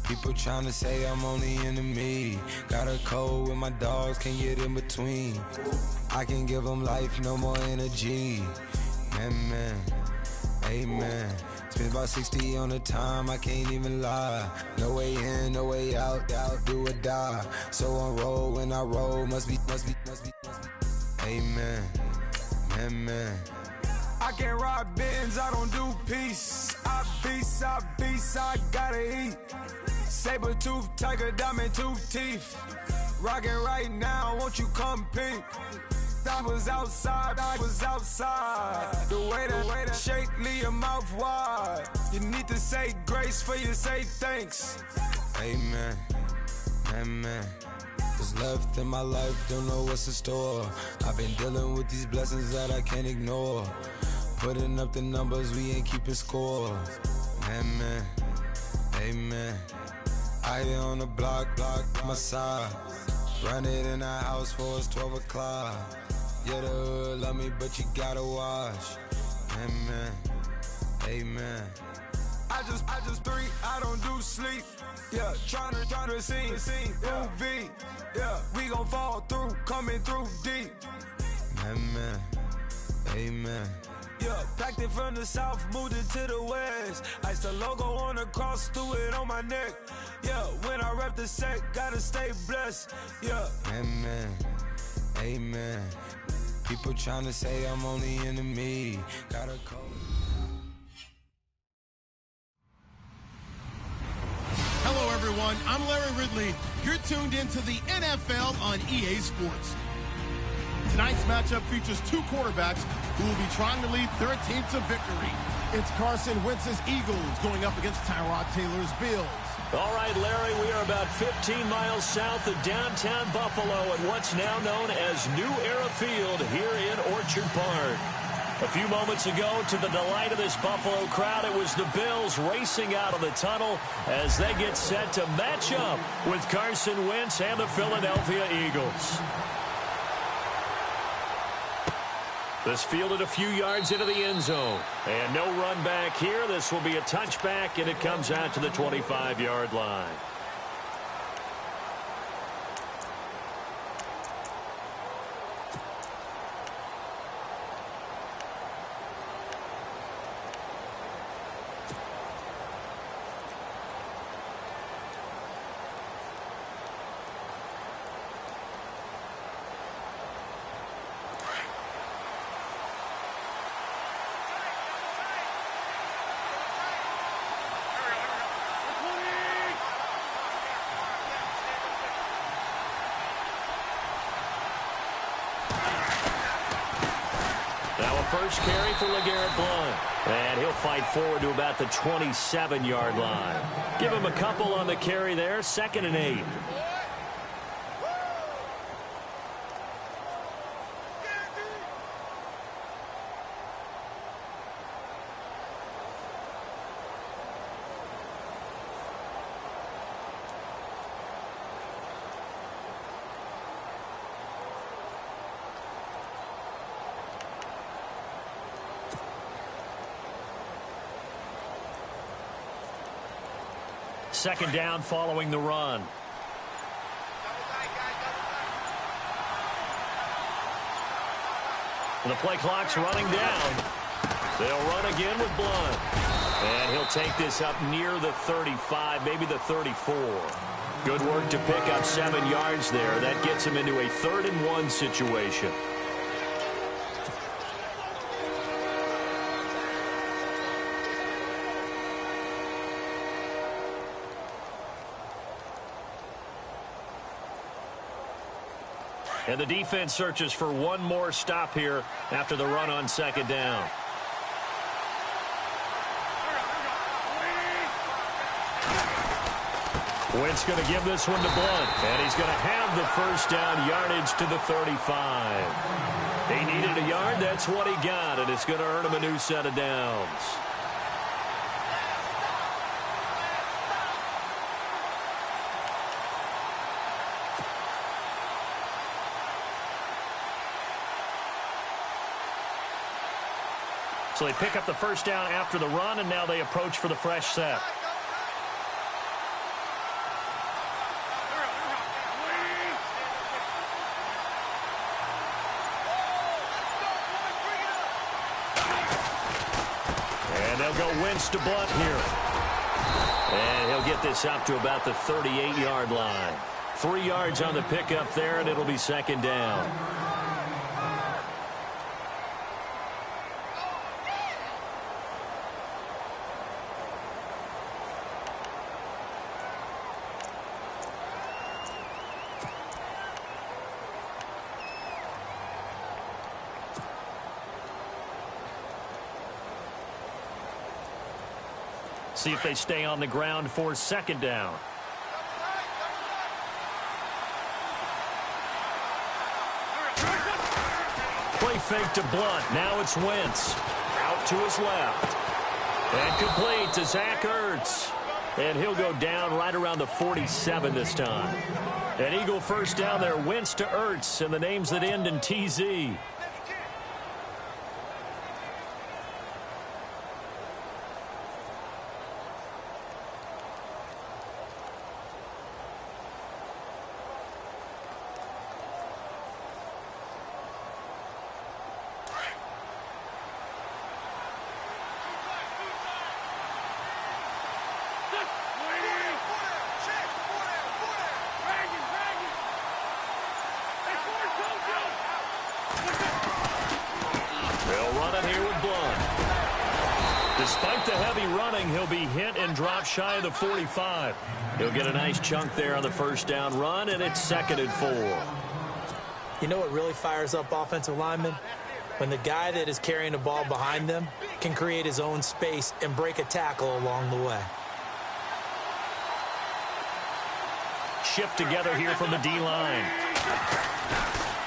People trying to say I'm on the enemy. Got a code with my dogs, can't get in between. I can give them life, no more energy. Man, amen. Spent about 60 on the time, I can't even lie. No way in, no way out, do or die. So on roll, when I roll, must be. Amen, man. I can't ride Benz, I don't do peace. I beast, I gotta eat. Saber tooth, tiger, diamond tooth teeth. Rockin' right now, won't you come peep? I was outside. The way that shake, leave your mouth wide. You need to say grace for you say thanks. Amen, amen. What's left in my life, don't know what's in store. I've been dealing with these blessings that I can't ignore. Putting up the numbers, we ain't keeping score. Amen, amen. I here on the block, my side. Run it in the house for us 12 o'clock. Yeah, the hood love me, but you gotta watch. Amen, amen. I just three, I don't do sleep. Yeah, tryna see movie. Yeah, we gon' fall through, coming through deep. Amen, amen. Yeah, packed it from the south, moved it to the west. Iced the logo on the cross, threw it on my neck. Yeah, when I rep the set, gotta stay blessed. Yeah, amen, amen. People trying to say I'm on the enemy. Gotta call. Hello, everyone. I'm Larry Ridley. You're tuned into the NFL on EA Sports. Tonight's matchup features two quarterbacks who will be trying to lead their team to victory. It's Carson Wentz's Eagles going up against Tyrod Taylor's Bills. All right, Larry, we are about 15 miles south of downtown Buffalo at what's now known as New Era Field here in Orchard Park. A few moments ago, to the delight of this Buffalo crowd, it was the Bills racing out of the tunnel as they get set to match up with Carson Wentz and the Philadelphia Eagles. This fielded a few yards into the end zone. And no run back here. This will be a touchback, and it comes out to the 25-yard line. First carry for LeGarrette Blount. And he'll fight forward to about the 27-yard line. Give him a couple on the carry there. 2nd and 8. Second down following the run. The play clock's running down. They'll run again with Blount. And he'll take this up near the 35, maybe the 34. Good work to pick up 7 yards there. That gets him into a 3rd and 1 situation. And the defense searches for one more stop here after the run on 2nd down. Wentz going to give this one to Blount, and he's going to have the first down yardage to the 35. He needed a yard, that's what he got, and it's going to earn him a new set of downs. So they pick up the first down after the run, and now they approach for the fresh set. They'll go Wentz to Blunt here. And he'll get this up to about the 38-yard line. 3 yards on the pickup there, and it'll be second down. See if they stay on the ground for second down. Play fake to Blunt. Now it's Wentz. Out to his left. And complete to Zach Ertz. And he'll go down right around the 47 this time. An Eagle first down there. Wentz to Ertz. And the names that end in TZ. Despite the heavy running, he'll be hit and drop shy of the 45. He'll get a nice chunk there on the first down run, and it's 2nd and 4. You know what really fires up offensive linemen? When the guy that is carrying the ball behind them can create his own space and break a tackle along the way. Shift together here from the D-line.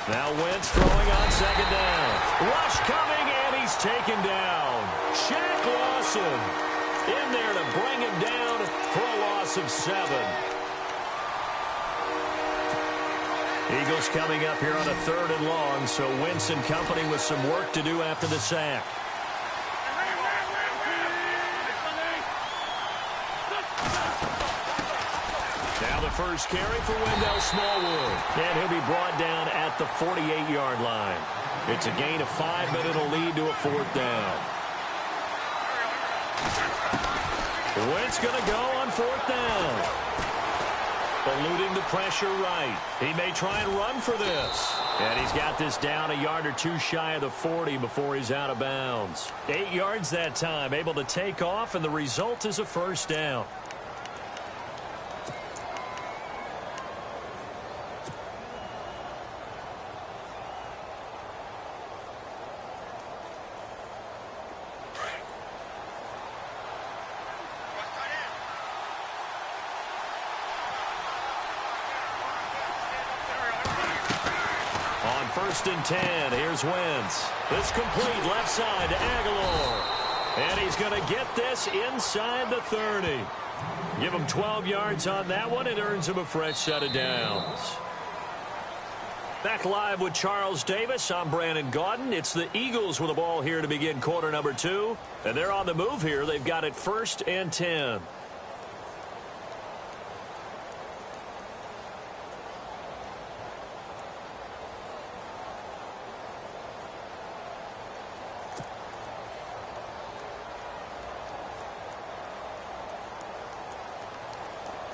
Now Wentz throwing on second down. Rush coming, and he's taken down. Shaq Lawson in there to bring him down for a loss of 7. Eagles coming up here on a 3rd and long, so Wentz and company with some work to do after the sack. Now the first carry for Wendell Smallwood, and he'll be brought down at the 48-yard line. It's a gain of 5, but it'll lead to a 4th down. Wentz going to go on 4th down. Eluding the pressure right. He may try and run for this. And he's got this down a yard or two shy of the 40 before he's out of bounds. 8 yards that time, able to take off, and the result is a first down. First and 10. Here's Wentz. It's complete left side to Aguilar. And he's going to get this inside the 30. Give him 12 yards on that one. It earns him a fresh set of downs. Back live with Charles Davis. I'm Brandon Gaudin. It's the Eagles with the ball here to begin quarter number 2. And they're on the move here. They've got it 1st and 10.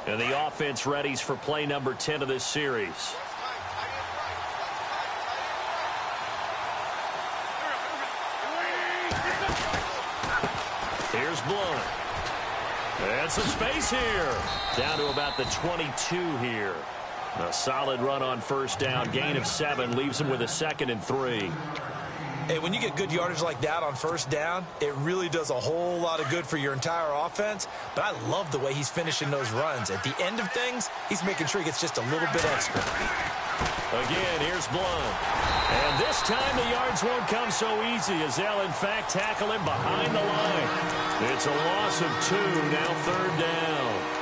And the offense readies for play number 10 of this series. Here's Blunt. And some space here. Down to about the 22 here. A solid run on first down. Gain of 7 leaves him with a 2nd and 3. Hey, when you get good yardage like that on first down, it really does a whole lot of good for your entire offense. But I love the way he's finishing those runs. At the end of things, he's making sure he gets just a little bit extra. Again, here's Blunt. And this time the yards won't come so easy as they'll, in fact, tackle him behind the line. It's a loss of 2, now 3rd down.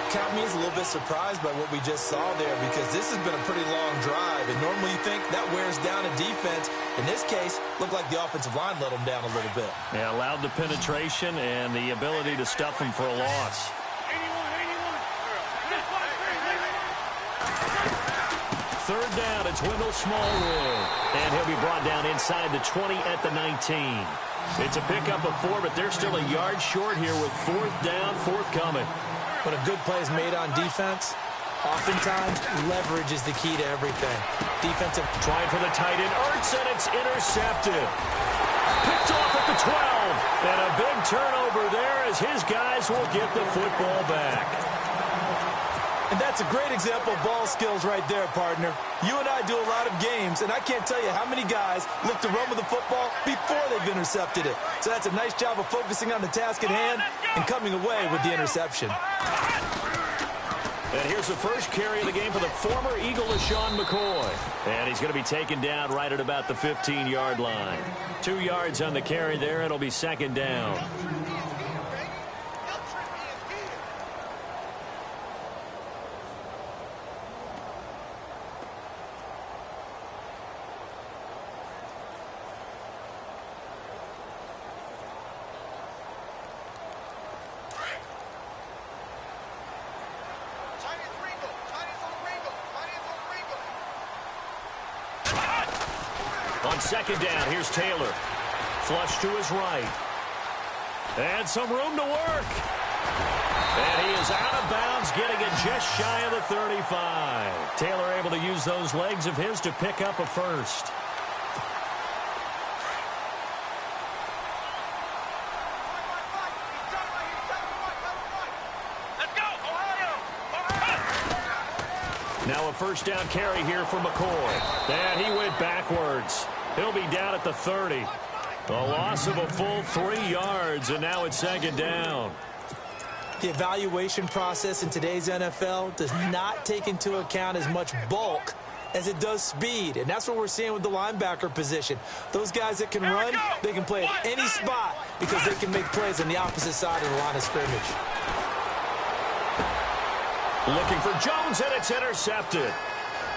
Count me as a little bit surprised by what we just saw there, because this has been a pretty long drive, and normally you think that wears down a defense. In this case, looked like the offensive line let them down a little bit. Yeah, allowed the penetration and the ability to stuff him for a loss. third down. It's Wendell Smallwood. And he'll be brought down inside the 20 at the 19. It's a pickup of 4, but they're still a yard short here with fourth down, forthcoming. When a good play is made on defense, oftentimes leverage is the key to everything. Defensive trying for the tight end, Ertz, and it's intercepted. Picked off at the 12. And a big turnover there as his guys will get the football back. And that's a great example of ball skills right there, partner. You and I do a lot of games, and I can't tell you how many guys look to run with the football before they've intercepted it. So that's a nice job of focusing on the task at hand and coming away with the interception. And here's the first carry of the game for the former Eagle, LaShawn McCoy. And he's going to be taken down right at about the 15-yard line. 2 yards on the carry there. It'll be second down. On second down, here's Taylor. Flush to his right. And some room to work. And he is out of bounds, getting it just shy of the 35. Taylor able to use those legs of his to pick up a first. Now a first down carry here for McCoy. And he went backwards. He'll be down at the 30. A loss of a full 3 yards, and now it's second down. The evaluation process in today's NFL does not take into account as much bulk as it does speed, and that's what we're seeing with the linebacker position. Those guys that can run, they can play at any spot because they can make plays on the opposite side of the line of scrimmage. Looking for Jones, and it's intercepted.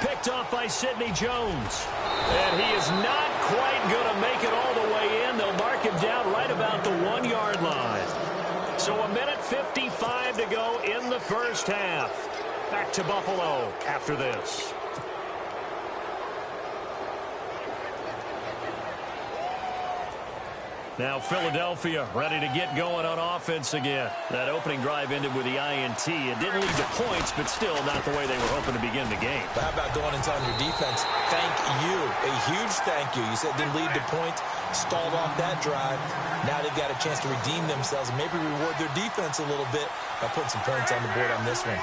Picked off by Sidney Jones. And he is not quite going to make it all the way in. They'll mark him down right about the 1 yard line. So a minute 55 to go in the first half. Back to Buffalo after this. Now Philadelphia ready to get going on offense again. That opening drive ended with the INT. It didn't lead to points, but still not the way they were hoping to begin the game. But how about going and telling your defense, thank you, a huge thank you. You said it didn't lead to points, stalled off that drive. Now they've got a chance to redeem themselves and maybe reward their defense a little bit by putting some points on the board on this one.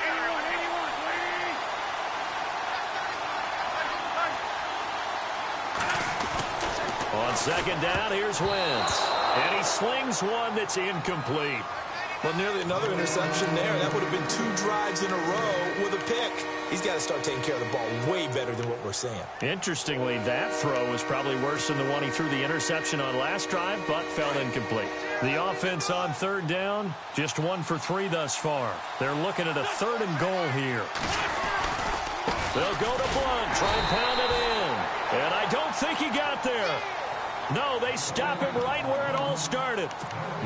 On second down, here's Wentz. And he slings one that's incomplete. Well, nearly another interception there. That would have been 2 drives in a row with a pick. He's got to start taking care of the ball way better than what we're seeing. Interestingly, that throw was probably worse than the one he threw the interception on last drive, but fell incomplete. The offense on third down, just 1 for 3 thus far. They're looking at a 3rd and goal here. They'll go to Blunt, try and pound it in. And I don't think he got there. No, they stop him right where it all started.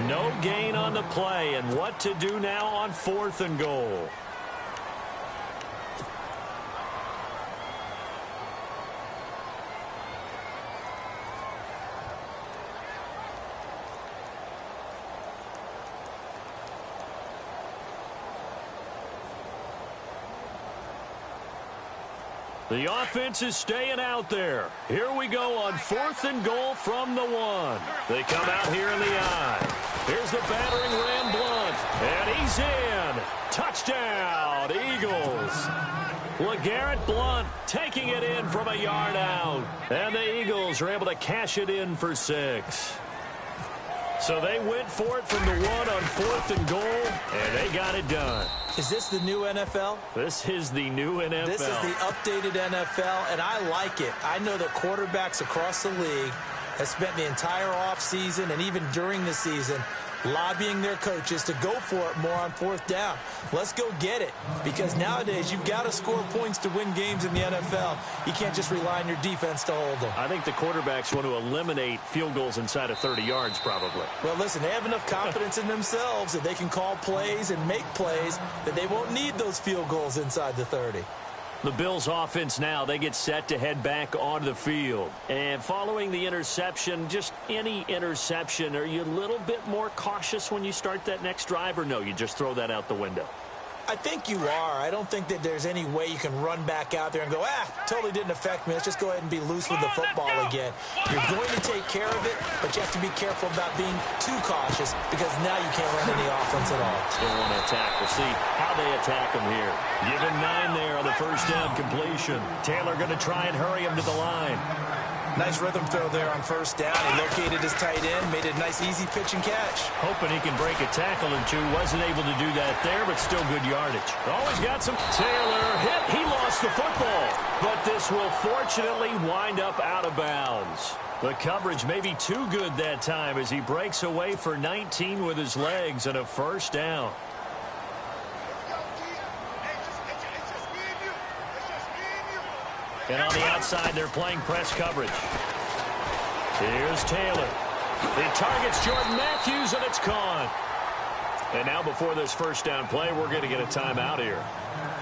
No gain on the play, and what to do now on 4th and goal. The offense is staying out there. Here we go on 4th and goal from the 1. They come out here in the I. Here's the battering ram Blunt. And he's in. Touchdown, Eagles. LeGarrette Blunt taking it in from a yard out. And the Eagles are able to cash it in for 6. So they went for it from the 1 on 4th and goal, and they got it done. Is this the new NFL? This is the new NFL. This is the updated NFL, and I like it. I know that quarterbacks across the league have spent the entire offseason and even during the season lobbying their coaches to go for it more on 4th down. Let's go get it, because nowadays you've got to score points to win games in the NFL. You can't just rely on your defense to hold them. I think the quarterbacks want to eliminate field goals inside of 30 yards probably. Well, listen, they have enough confidence in themselves that they can call plays and make plays that they won't need those field goals inside the 30. The Bills offense now, they get set to head back onto the field. And following the interception, just any interception, are you a little bit more cautious when you start that next drive, or no, you just throw that out the window? I think you are. I don't think that there's any way you can run back out there and go, totally didn't affect me. Let's just go ahead and be loose with the football again. You're going to take care of it, but you have to be careful about being too cautious because now you can't run any offense at all. Still want to attack. We'll see how they attack him here. Give him 9 there on the first down completion. Taylor going to try and hurry him to the line. Nice rhythm throw there on first down. He located his tight end, made a nice easy pitch and catch. Hoping he can break a tackle or two. Wasn't able to do that there, but still good yardage. Always got some. Taylor hit. He lost the football. But this will fortunately wind up out of bounds. The coverage may be too good that time as he breaks away for 19 with his legs and a first down. And on the outside, they're playing press coverage. Here's Taylor. He targets Jordan Matthews, and it's gone. And now before this first down play, we're going to get a timeout here,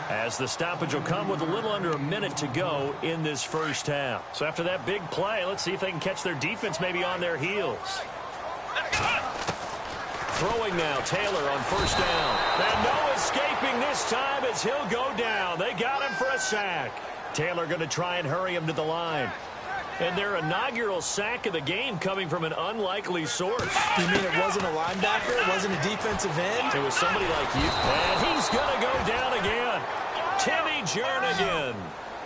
as the stoppage will come with a little under a minute to go in this first half. So after that big play, let's see if they can catch their defense maybe on their heels. Throwing now, Taylor on first down. And no escaping this time as he'll go down. They got him for a sack. Taylor going to try and hurry him to the line. And their inaugural sack of the game coming from an unlikely source. You mean it wasn't a linebacker? It wasn't a defensive end? It was somebody like you. And he's going to go down again. Timmy Jernigan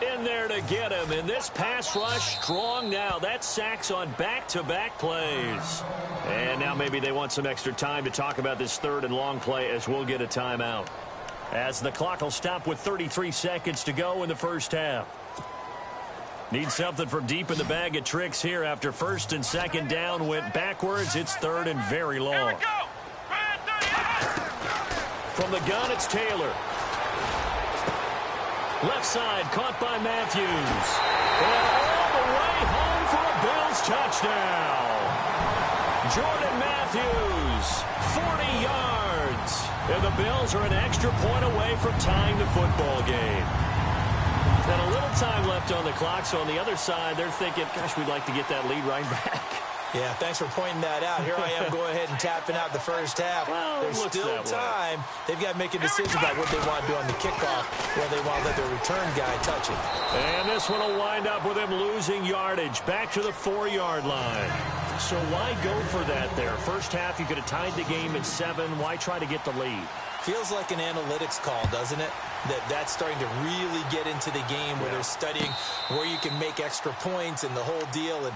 in there to get him. And this pass rush strong now. That sack's on back-to-back plays. And now maybe they want some extra time to talk about this third and long play as we'll get a timeout, as the clock will stop with 33 seconds to go in the first half. Need something from deep in the bag of tricks here after first and second down went backwards. It's third and very long. From the gun, it's Taylor. Left side, caught by Matthews. And all the way home for a Bills touchdown. Jordan Matthews, 40 yards. And the Bills are an extra point away from tying the football game. And a little time left on the clock, so on the other side, they're thinking, gosh, we'd like to get that lead right back. Yeah, thanks for pointing that out. Here I am going ahead and tapping out the first half. Well, there's still time. They've got to make a decision about what they want to do on the kickoff, where they want to let their return guy touch it. And this one will wind up with him losing yardage back to the 4-yard line. So why go for that there? First half, you could have tied the game at 7. Why try to get the lead? Feels like an analytics call, doesn't it? That's starting to really get into the game where they're studying where you can make extra points and the whole deal and,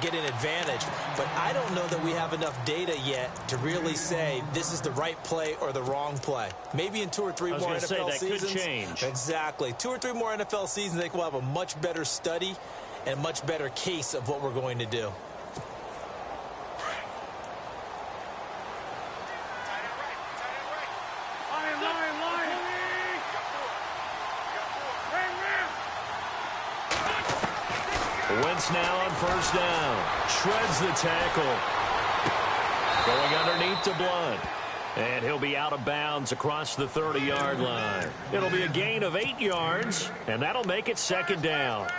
get an advantage. But I don't know that we have enough data yet to really say this is the right play or the wrong play. Maybe in 2 or 3 more NFL seasons. Could change. Exactly. 2 or 3 more NFL seasons, I think we'll have a much better study and a much better case of what we're going to do. Wentz now on first down. Shreds the tackle. Going underneath to Blunt. And he'll be out of bounds across the 30-yard line. It'll be a gain of 8 yards, and that'll make it second down.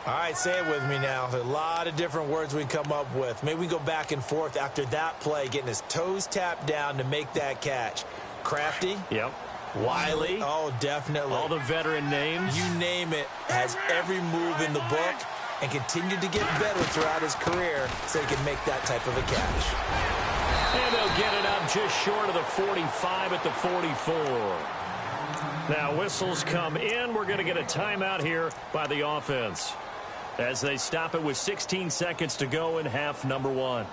All right, say it with me now. A lot of different words we come up with. Maybe we go back and forth after that play, getting his toes tapped down to make that catch. Crafty. Yep. Wiley. Oh, definitely. All the veteran names. You name it. Has every move in the book and continued to get better throughout his career so he can make that type of a catch. And they'll get it up just short of the 45 at the 44. Now whistles come in. We're going to get a timeout here by the offense as they stop it with 16 seconds to go in half number 1.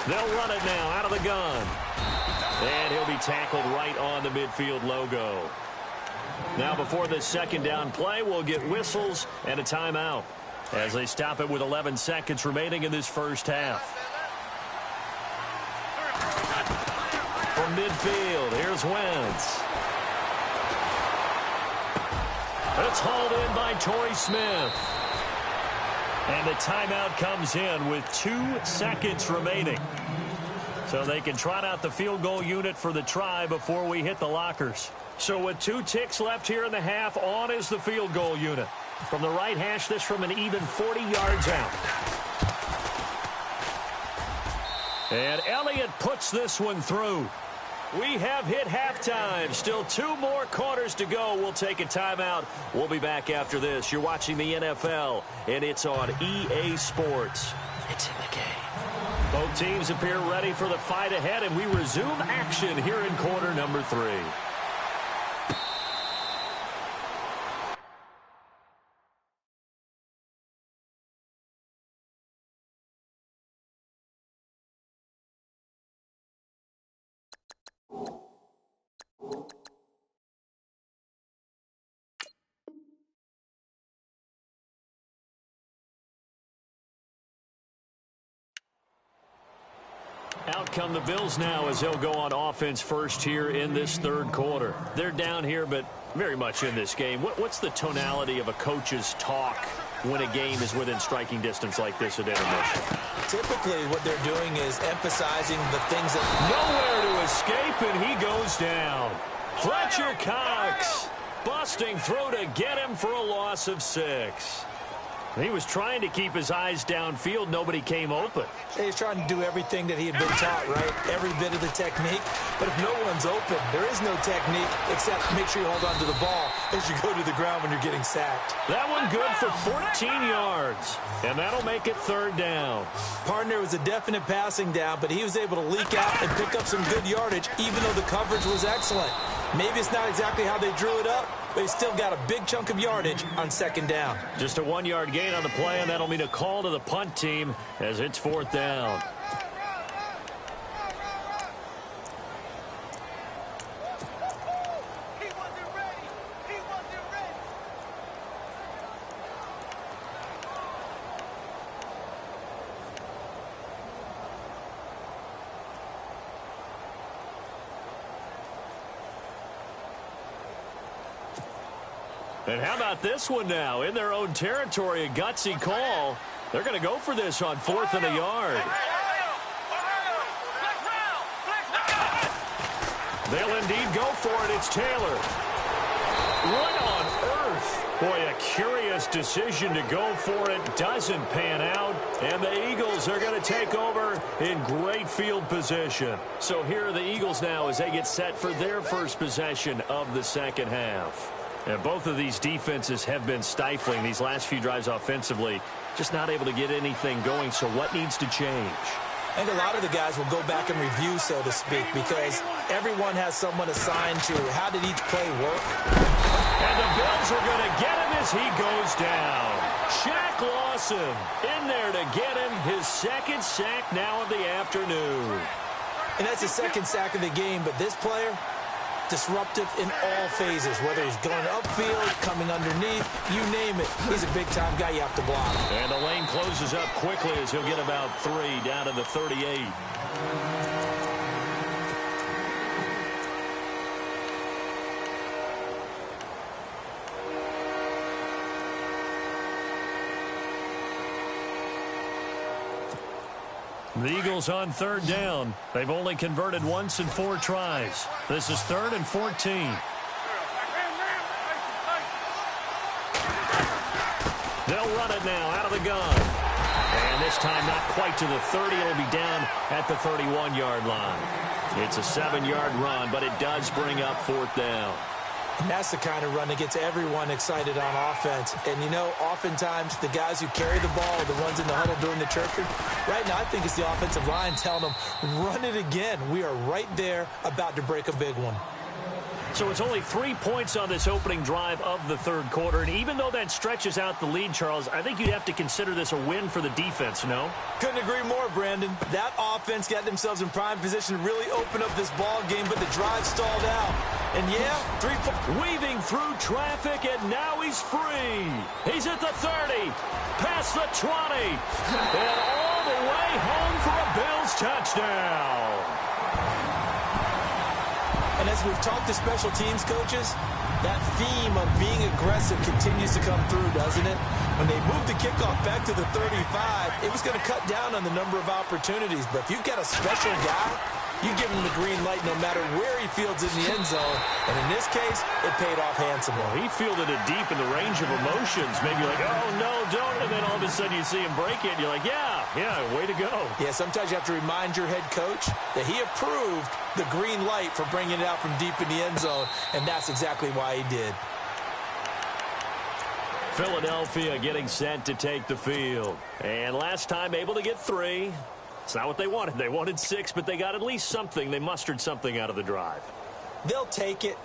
They'll run it now out of the gun. And he'll be tackled right on the midfield logo. Now before this second down play, we'll get whistles and a timeout as they stop it with 11 seconds remaining in this first half. From midfield, here's Wentz. It's hauled in by Torrey Smith. And the timeout comes in with 2 seconds remaining. So they can trot out the field goal unit for the try before we hit the lockers. So with 2 ticks left here in the half, on is the field goal unit. From the right hash, this from an even 40 yards out. And Elliott puts this one through. We have hit halftime. Still 2 more quarters to go. We'll take a timeout. We'll be back after this. You're watching the NFL, and it's on EA Sports. It's in the game. Both teams appear ready for the fight ahead, and we resume action here in quarter number 3. Out come the Bills now as they'll go on offense first here in this third quarter. They're down here, but very much in this game. What's the tonality of a coach's talk when a game is within striking distance like this at intermission? Typically, what they're doing is emphasizing the things that... Nowhere to escape, and he goes down. Fletcher Cox busting through to get him for a loss of 6. He was trying to keep his eyes downfield. Nobody came open. He's trying to do everything that he had been taught, right? Every bit of the technique. But if no one's open, there is no technique except make sure you hold on to the ball as you go to the ground when you're getting sacked. That one good for 14 yards. And that'll make it third down. Partner was a definite passing down, but he was able to leak out and pick up some good yardage, even though the coverage was excellent. Maybe it's not exactly how they drew it up, but he still got a big chunk of yardage on second down. Just a 1-yard gain on the play, and that'll mean a call to the punt team as it's fourth down. And how about this one now? In their own territory, a gutsy call. They're going to go for this on 4th and a yard. They'll indeed go for it. It's Taylor. What on earth? Boy, a curious decision to go for it. Doesn't pan out. And the Eagles are going to take over in great field position. So here are the Eagles now as they get set for their first possession of the second half. And both of these defenses have been stifling these last few drives offensively. Just not able to get anything going. So what needs to change? I think a lot of the guys will go back and review, so to speak, because everyone has someone assigned to how did each play work. And the Bills are going to get him as he goes down. Shaq Lawson in there to get him his second sack now of the afternoon. And that's his second sack of the game, but this player, disruptive in all phases, whether he's going upfield, coming underneath, you name it. He's a big-time guy you have to block. And the lane closes up quickly as he'll get about 3 down to the 38. The Eagles on third down. They've only converted once in 4 tries. This is 3rd and 14. They'll run it now out of the gun. And this time not quite to the 30. It'll be down at the 31-yard line. It's a 7-yard run, but it does bring up 4th down. And that's the kind of run that gets everyone excited on offense. And, you know, oftentimes the guys who carry the ball are the ones in the huddle doing the chirping. Right now, I think it's the offensive line telling them, run it again. We are right there about to break a big one. So it's only 3 points on this opening drive of the third quarter. And even though that stretches out the lead, Charles, I think you'd have to consider this a win for the defense, no? Couldn't agree more, Brandon. That offense got themselves in prime position to really open up this ball game, but the drive stalled out. And, yeah, 3 points. Weaving through traffic, and now he's free. He's at the 30, past the 20, and all the way home for a Bills touchdown. And as we've talked to special teams coaches, That theme of being aggressive continues to come through, doesn't it? When they moved the kickoff back to the 35, it was going to cut down on the number of opportunities. But if you've got a special guy, you give him the green light no matter where he fields in the end zone. And in this case, it paid off handsomely. He fielded it deep in the range of emotions. Maybe like, oh, no, don't. And then all of a sudden you see him break it. And you're like, yeah, way to go. Yeah, sometimes you have to remind your head coach that he approved the green light for bringing it out from deep in the end zone. And that's exactly why he did. Philadelphia getting set to take the field. And last time able to get 3. It's not what they wanted. They wanted 6, but they got at least something. They mustered something out of the drive. They'll take it.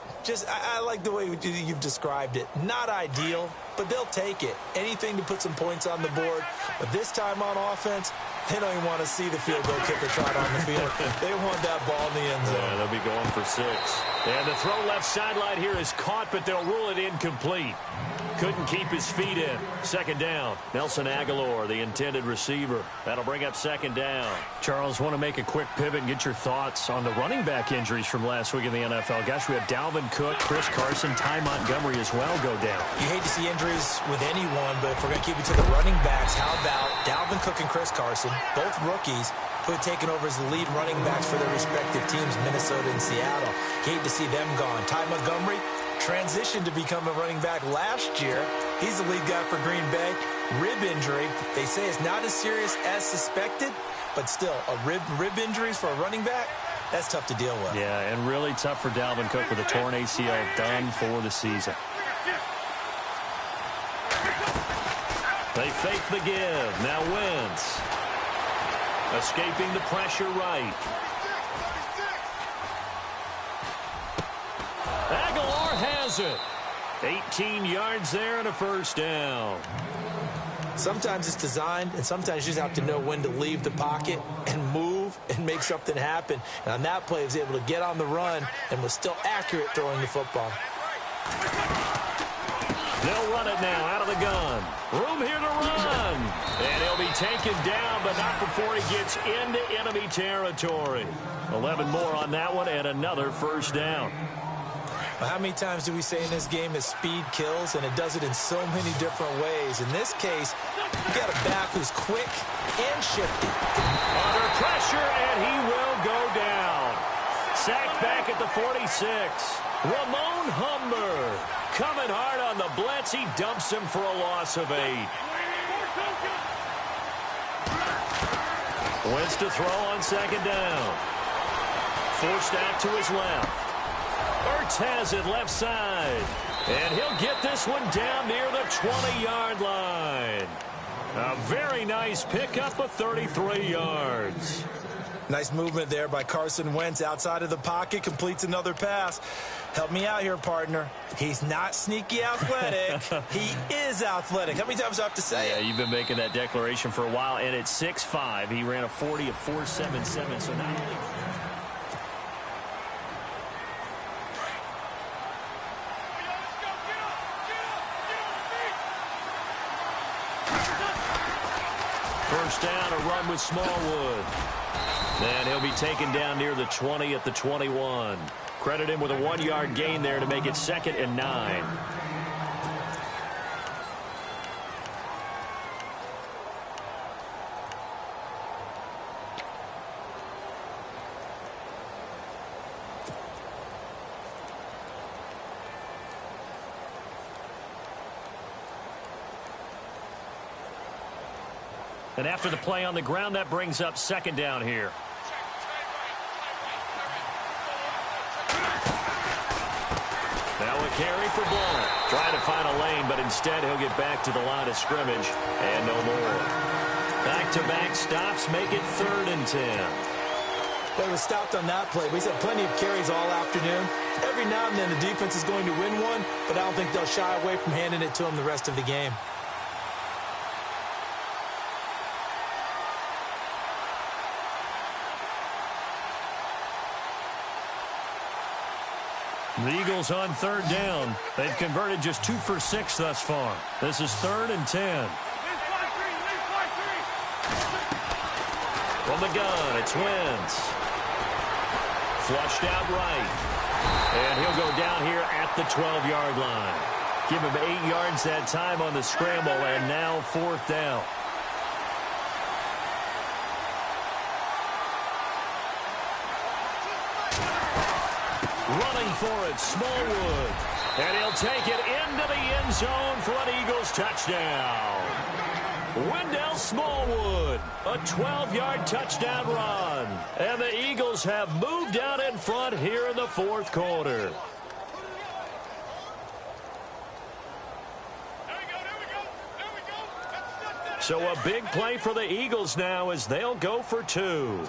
I like the way you've described it. Not ideal, but they'll take it. Anything to put some points on the board. But this time on offense, they don't even want to see the field goal kicker trot on the field. They want that ball in the end zone. Yeah, they'll be going for 6. And the throw left sideline here is caught, but they'll rule it incomplete. Couldn't keep his feet in. 2nd down. Nelson Aguilar, the intended receiver. That'll bring up 2nd down. Charles, want to make a quick pivot and get your thoughts on the running back injuries from last week in the NFL. Gosh, we had Dalvin Cook, Chris Carson, Ty Montgomery as well go down. You hate to see injuries with anyone, but if we're going to keep it to the running backs, how about Dalvin Cook and Chris Carson, both rookies, who had taken over as the lead running backs for their respective teams, Minnesota and Seattle. Hate to see them gone. Ty Montgomery transitioned to become a running back last year. He's the lead guy for Green Bay. Rib injury. They say it's not as serious as suspected, but still, a rib injuries for a running back, that's tough to deal with. Yeah, and really tough for Dalvin Cook with a torn ACL done for the season. They fake the give. Now Wentz. Escaping the pressure right. Aguilar has it. 18 yards there and a 1st down. Sometimes it's designed, and sometimes you just have to know when to leave the pocket and move and make something happen. And on that play, he was able to get on the run and was still accurate throwing the football. They'll run it now out of the gun. Room here to run. And he'll be taken down, but not before he gets into enemy territory. 11 more on that one and another 1st down. Well, how many times do we say in this game that speed kills, and it does it in so many different ways? In this case, you got a back who's quick and shifty. Under pressure, and he will go down. Sacked back at the 46. Ramon Humber coming hard on the blitz. He dumps him for a loss of 8. Wentz to throw on 2nd down. Forced out to his left. Ertz has it left side. And he'll get this one down near the 20-yard line. A very nice pickup of 33 yards. Nice movement there by Carson Wentz outside of the pocket, completes another pass. Help me out here, partner. He's not sneaky athletic. He is athletic. How many times do I have to say it? Yeah, you've been making that declaration for a while, and at 6'5", he ran a 40 of 4.77, so not only... First down, a run with Smallwood. And he'll be taken down near the 20 at the 21. Credit him with a 1-yard gain there to make it 2nd and 9. And after the play on the ground, that brings up 2nd down here. Now a carry for Blount. Trying to find a lane, but instead he'll get back to the line of scrimmage. And no more. Back-to-back stops make it 3rd and 10. Well, he was stopped on that play, but he's had plenty of carries all afternoon. Every now and then the defense is going to win one, but I don't think they'll shy away from handing it to him the rest of the game. The Eagles on 3rd down. They've converted just 2 for 6 thus far. This is 3rd and 10. From the gun, it's Wentz. Flushed out right. And he'll go down here at the 12-yard line. Give him 8 yards that time on the scramble, and now 4th down. Running for it, Smallwood. And he'll take it into the end zone for an Eagles touchdown. Wendell Smallwood, a 12-yard touchdown run. And the Eagles have moved out in front here in the 4th quarter. So a big play for the Eagles now as they'll go for 2.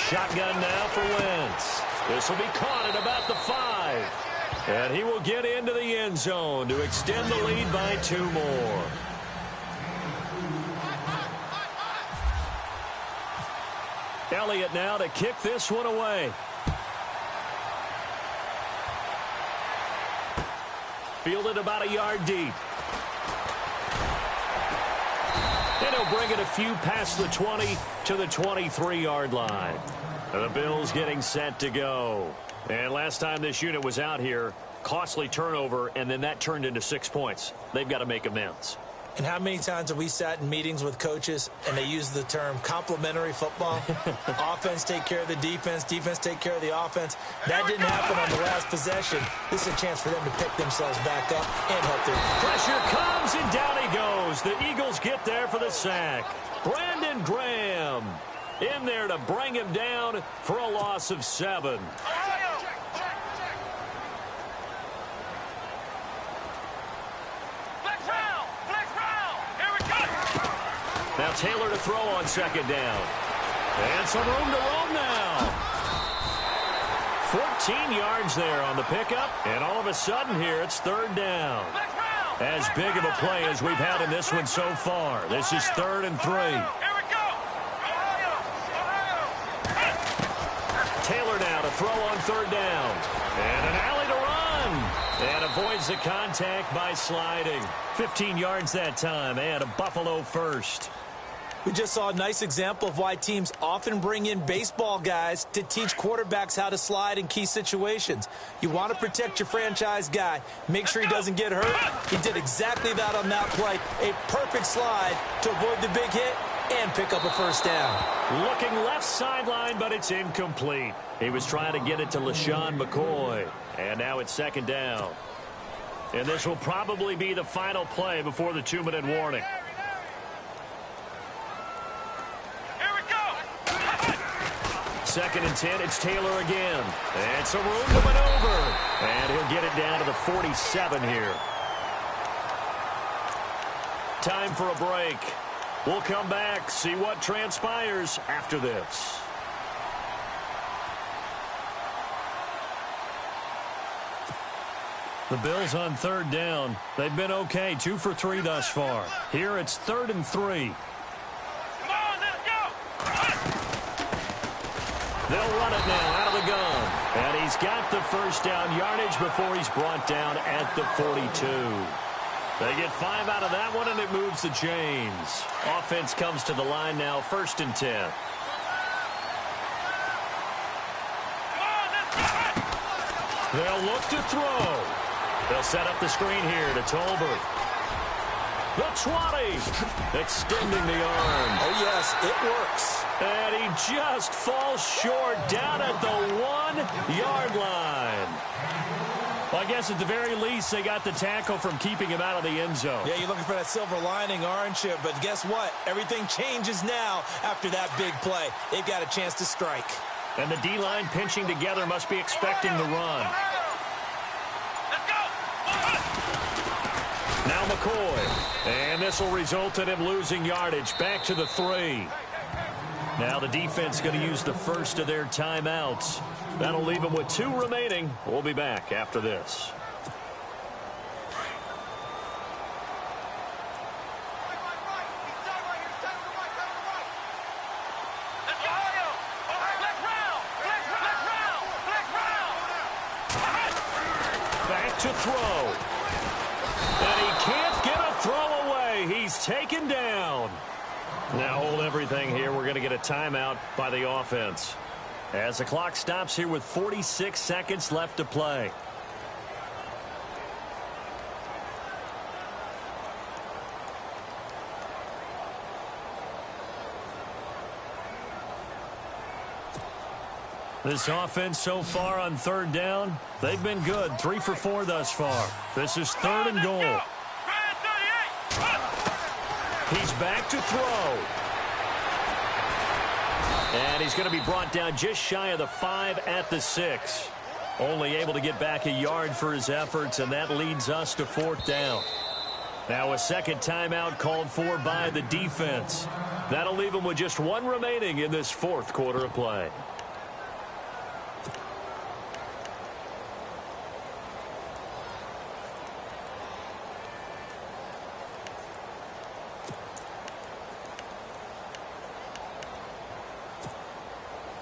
Shotgun now for Wentz. This will be caught at about the 5. And he will get into the end zone to extend the lead by 2 more. Elliott now to kick this one away. Fielded about a yard deep. And he'll bring it a few past the 20 to the 23-yard line. And the Bills getting set to go. And last time this unit was out here, costly turnover, and then that turned into 6 points. They've got to make amends. And how many times have we sat in meetings with coaches and they use the term complementary football? Offense take care of the defense, defense take care of the offense. That didn't happen on the last possession. This is a chance for them to pick themselves back up and help their... Pressure comes and down he goes. The Eagles get there for the sack. Brandon Graham in there to bring him down for a loss of 7. Now Taylor to throw on 2nd down. And some room to roam now. 14 yards there on the pickup. And all of a sudden here, it's 3rd down. As big of a play as we've had in this one so far. This is 3rd and 3. Taylor now to throw on 3rd down. And an alley to run. And avoids the contact by sliding. 15 yards that time. And a Buffalo first. We just saw a nice example of why teams often bring in baseball guys to teach quarterbacks how to slide in key situations. You want to protect your franchise guy. Make sure he doesn't get hurt. He did exactly that on that play. A perfect slide to avoid the big hit and pick up a 1st down. Looking left sideline, but it's incomplete. He was trying to get it to LaShawn McCoy. And now it's 2nd down. And this will probably be the final play before the 2-minute warning. 2nd and 10, it's Taylor again. And some room to maneuver. And he'll get it down to the 47 here. Time for a break. We'll come back, see what transpires after this. The Bills on 3rd down. They've been okay, 2 for 3 thus far. Here it's 3rd and 3. They'll run it now out of the gun. And he's got the 1st down yardage before he's brought down at the 42. They get 5 out of that one, and it moves the chains. Offense comes to the line now, 1st and 10. They'll look to throw. They'll set up the screen here to Tolbert. The 20, extending the arm. Oh, yes, it works. And he just falls short down at the 1-yard line. Well, I guess at the very least, they got the tackle from keeping him out of the end zone. Yeah, you're looking for that silver lining, aren't you? But guess what? Everything changes now after that big play. They've got a chance to strike. And the D-line pinching together must be expecting the run. Now McCoy. And this will result in him losing yardage back to the 3. Now the defense going to use the first of their timeouts. That'll leave them with 2 remaining. We'll be back after this. Back to throw. And he can't get a throw he's taken down. Now hold everything here. We're going to get a timeout by the offense as the clock stops here with 46 seconds left to play. This offense so far on third down, they've been good. 3 for 4 thus far. This is 3rd and goal. He's back to throw. And he's going to be brought down just shy of the 5 at the 6. Only able to get back a yard for his efforts, and that leads us to 4th down. Now a second timeout called for by the defense. That'll leave him with just 1 remaining in this 4th quarter of play.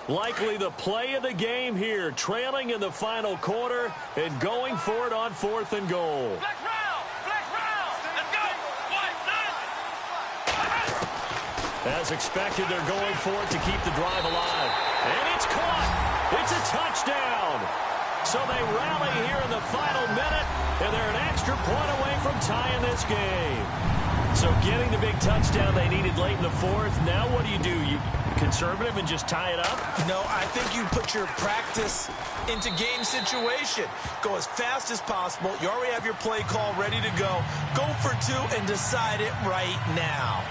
Likely the play of the game here, trailing in the final quarter and going for it on 4th and goal. Flex round, let's go. 1, 9. As expected, they're going for it to keep the drive alive. And it's caught. It's a touchdown. So they rally here in the final minute, and they're an extra point away from tying this game. So getting the big touchdown they needed late in the 4th. Now what do? You conservative and just tie it up? No, I think you put your practice into game situation. Go as fast as possible. You already have your play call ready to go. Go for 2 and decide it right now.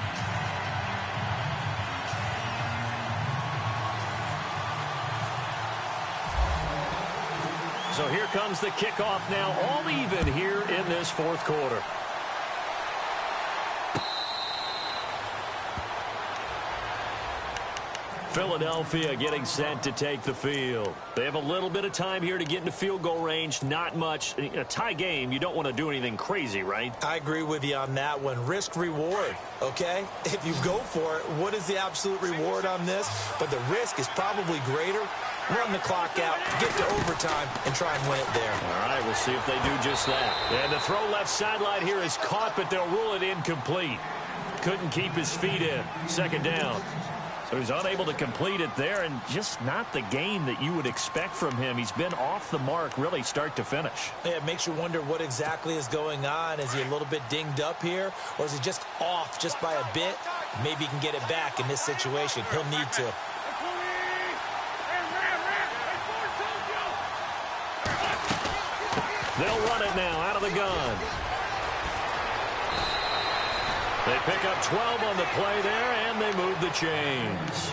So here comes the kickoff now, all even here in this 4th quarter. Philadelphia getting set to take the field. They have a little bit of time here to get into field goal range. Not much. In a tie game, you don't want to do anything crazy, right? I agree with you on that one. Risk reward, okay? If you go for it, what is the absolute reward on this? But the risk is probably greater. Run the clock out, get to overtime, and try and win it there. All right, we'll see if they do just that. And the throw left sideline here is caught, but they'll rule it incomplete. Couldn't keep his feet in. 2nd down. So he's unable to complete it there, and just not the game that you would expect from him. He's been off the mark really start to finish. Yeah, it makes you wonder what exactly is going on. Is he a little bit dinged up here, or is he just off just by a bit? Maybe he can get it back in this situation. He'll need to. They'll run it now out of the gun. They pick up 12 on the play there, and they move the chains.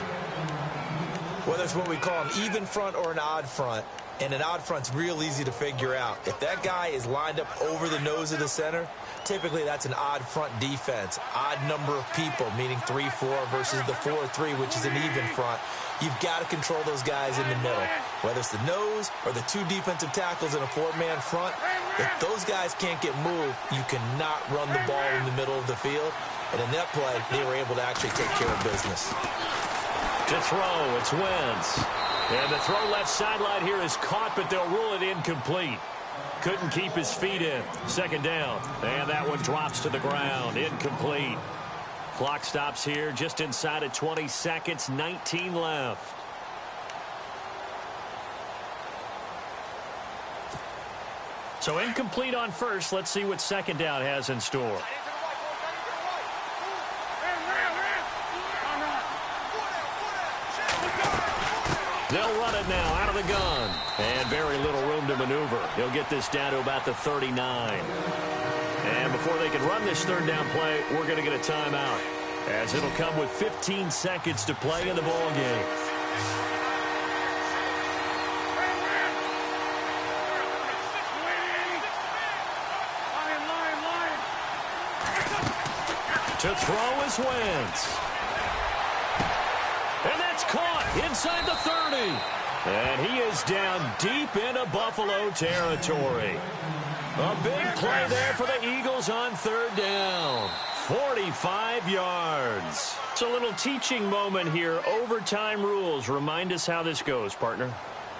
Whether it's what we call an even front or an odd front, and an odd front's real easy to figure out. If that guy is lined up over the nose of the center, typically that's an odd front defense. Odd number of people, meaning 3-4 versus the 4-3, which is an even front. You've got to control those guys in the middle. Whether it's the nose or the 2 defensive tackles in a 4-man front, if those guys can't get moved, you cannot run the ball in the middle of the field. And in that play, they were able to actually take care of business. To throw, it's Wentz. And the throw left sideline here is caught, but they'll rule it incomplete. Couldn't keep his feet in. 2nd down. And that one drops to the ground. Incomplete. Clock stops here just inside of 20 seconds. 19 left. So incomplete on first. Let's see what 2nd down has in store. They'll run it now out of the gun. And very little room to maneuver. He'll get this down to about the 39. And before they can run this 3rd down play, we're going to get a timeout, as it'll come with 15 seconds to play in the ball game. To throw is Wentz. And that's caught inside the 30. And he is down deep into Buffalo territory. A big play there for the Eagles on 3rd down. 45 yards. It's a little teaching moment here. Overtime rules. Remind us how this goes, partner.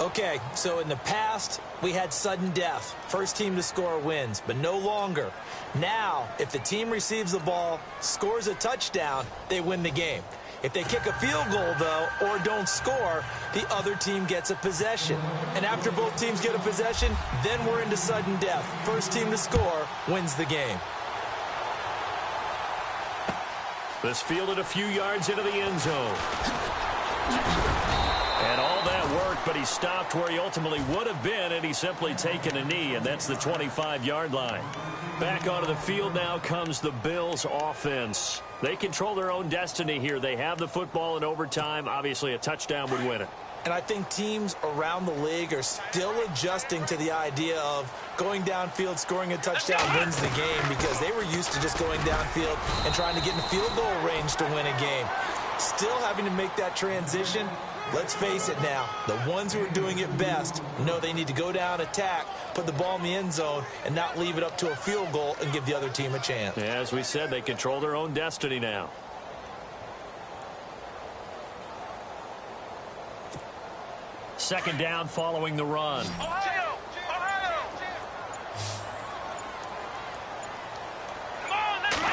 Okay, so in the past, we had sudden death. First team to score wins, but no longer. Now, if the team receives the ball, scores a touchdown, they win the game. If they kick a field goal, though, or don't score, the other team gets a possession. And after both teams get a possession, then we're into sudden death. First team to score wins the game. This fielded a few yards into the end zone. And all that worked, but he stopped where he ultimately would have been, and he's simply taken a knee, and that's the 25-yard line. Back onto the field now comes the Bills offense. They control their own destiny here. They have the football in overtime. Obviously, a touchdown would win it. And I think teams around the league are still adjusting to the idea of going downfield, scoring a touchdown wins the game, because they were used to just going downfield and trying to get in field goal range to win a game. Still having to make that transition. Let's face it now, the ones who are doing it best know they need to go down, attack, put the ball in the end zone, and not leave it up to a field goal and give the other team a chance. Yeah, as we said, they control their own destiny now. Second down following the run. Ohio! Ohio! Come on, let's go!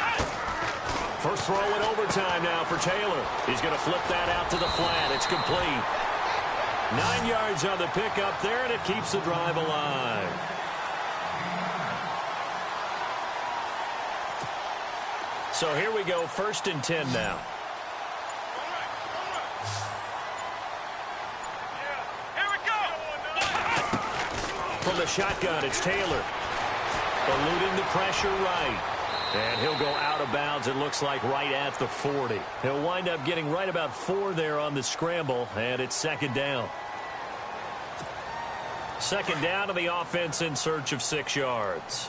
First throw in overtime now for Taylor. He's going to flip that out to the flat. It's complete. 9 yards on the pickup there, and it keeps the drive alive. So here we go, 1st and 10 now. From the shotgun, it's Taylor. Eluding the pressure right. And he'll go out of bounds, it looks like, right at the 40. He'll wind up getting right about 4 there on the scramble, and it's second down. Second down to the offense in search of 6 yards.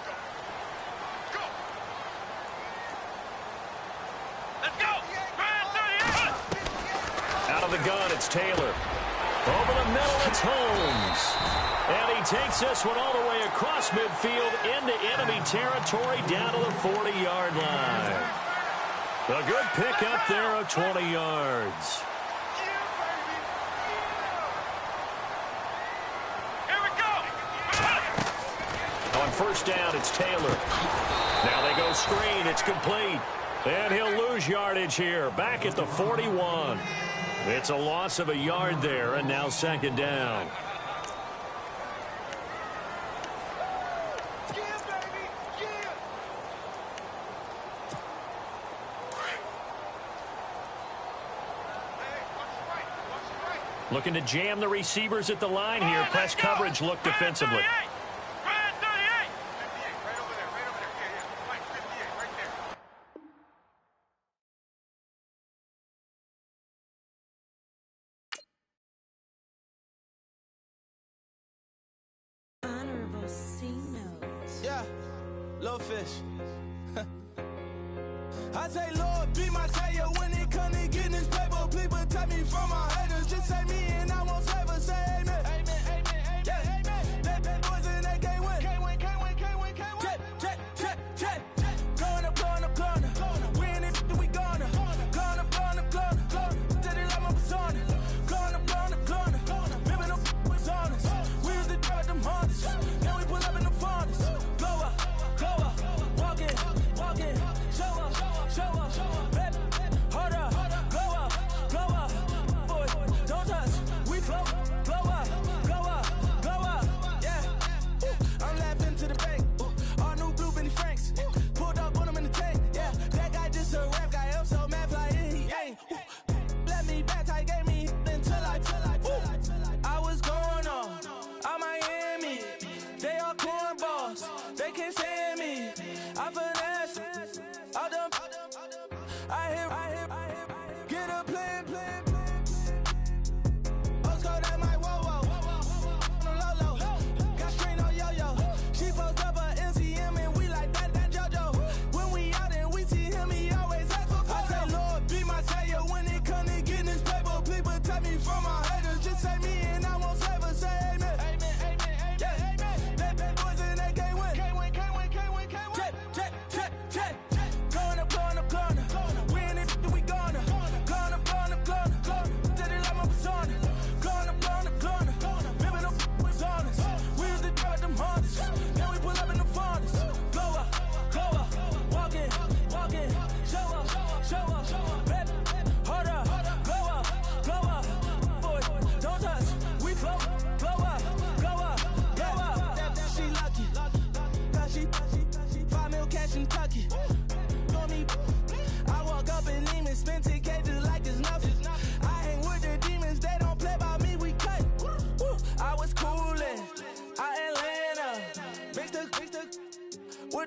Let's go! Out of the gun, it's Taylor. Over the middle, it's Holmes. And he takes this one all the way across midfield into enemy territory down to the 40-yard line. A good pickup there of 20 yards. Here we go! On first down, it's Taylor. Now they go screen. It's complete. And he'll lose yardage here. Back at the 41. It's a loss of a yard there, and now second down. Looking to jam the receivers at the line here. Press coverage look defensively. Yeah, little fish. I say, Lord, be my savior when it comes to getting this paper. Please protect me from my haters. Just say me and I won't favor. Say amen. Amen, amen, amen. Yeah. Amen. That boys and they can't win. Can't win, can't win, can't win, can't win. Jet. Blowing up. We in it, we gonna. Blowing up. Did it like my persona. Blowing up. Ripping up was honest. We used to drive them Hondas. Now we pull up in the Fondas. Glow up. Walk in. Show up. Hold up. Glow up. Boy, don't touch.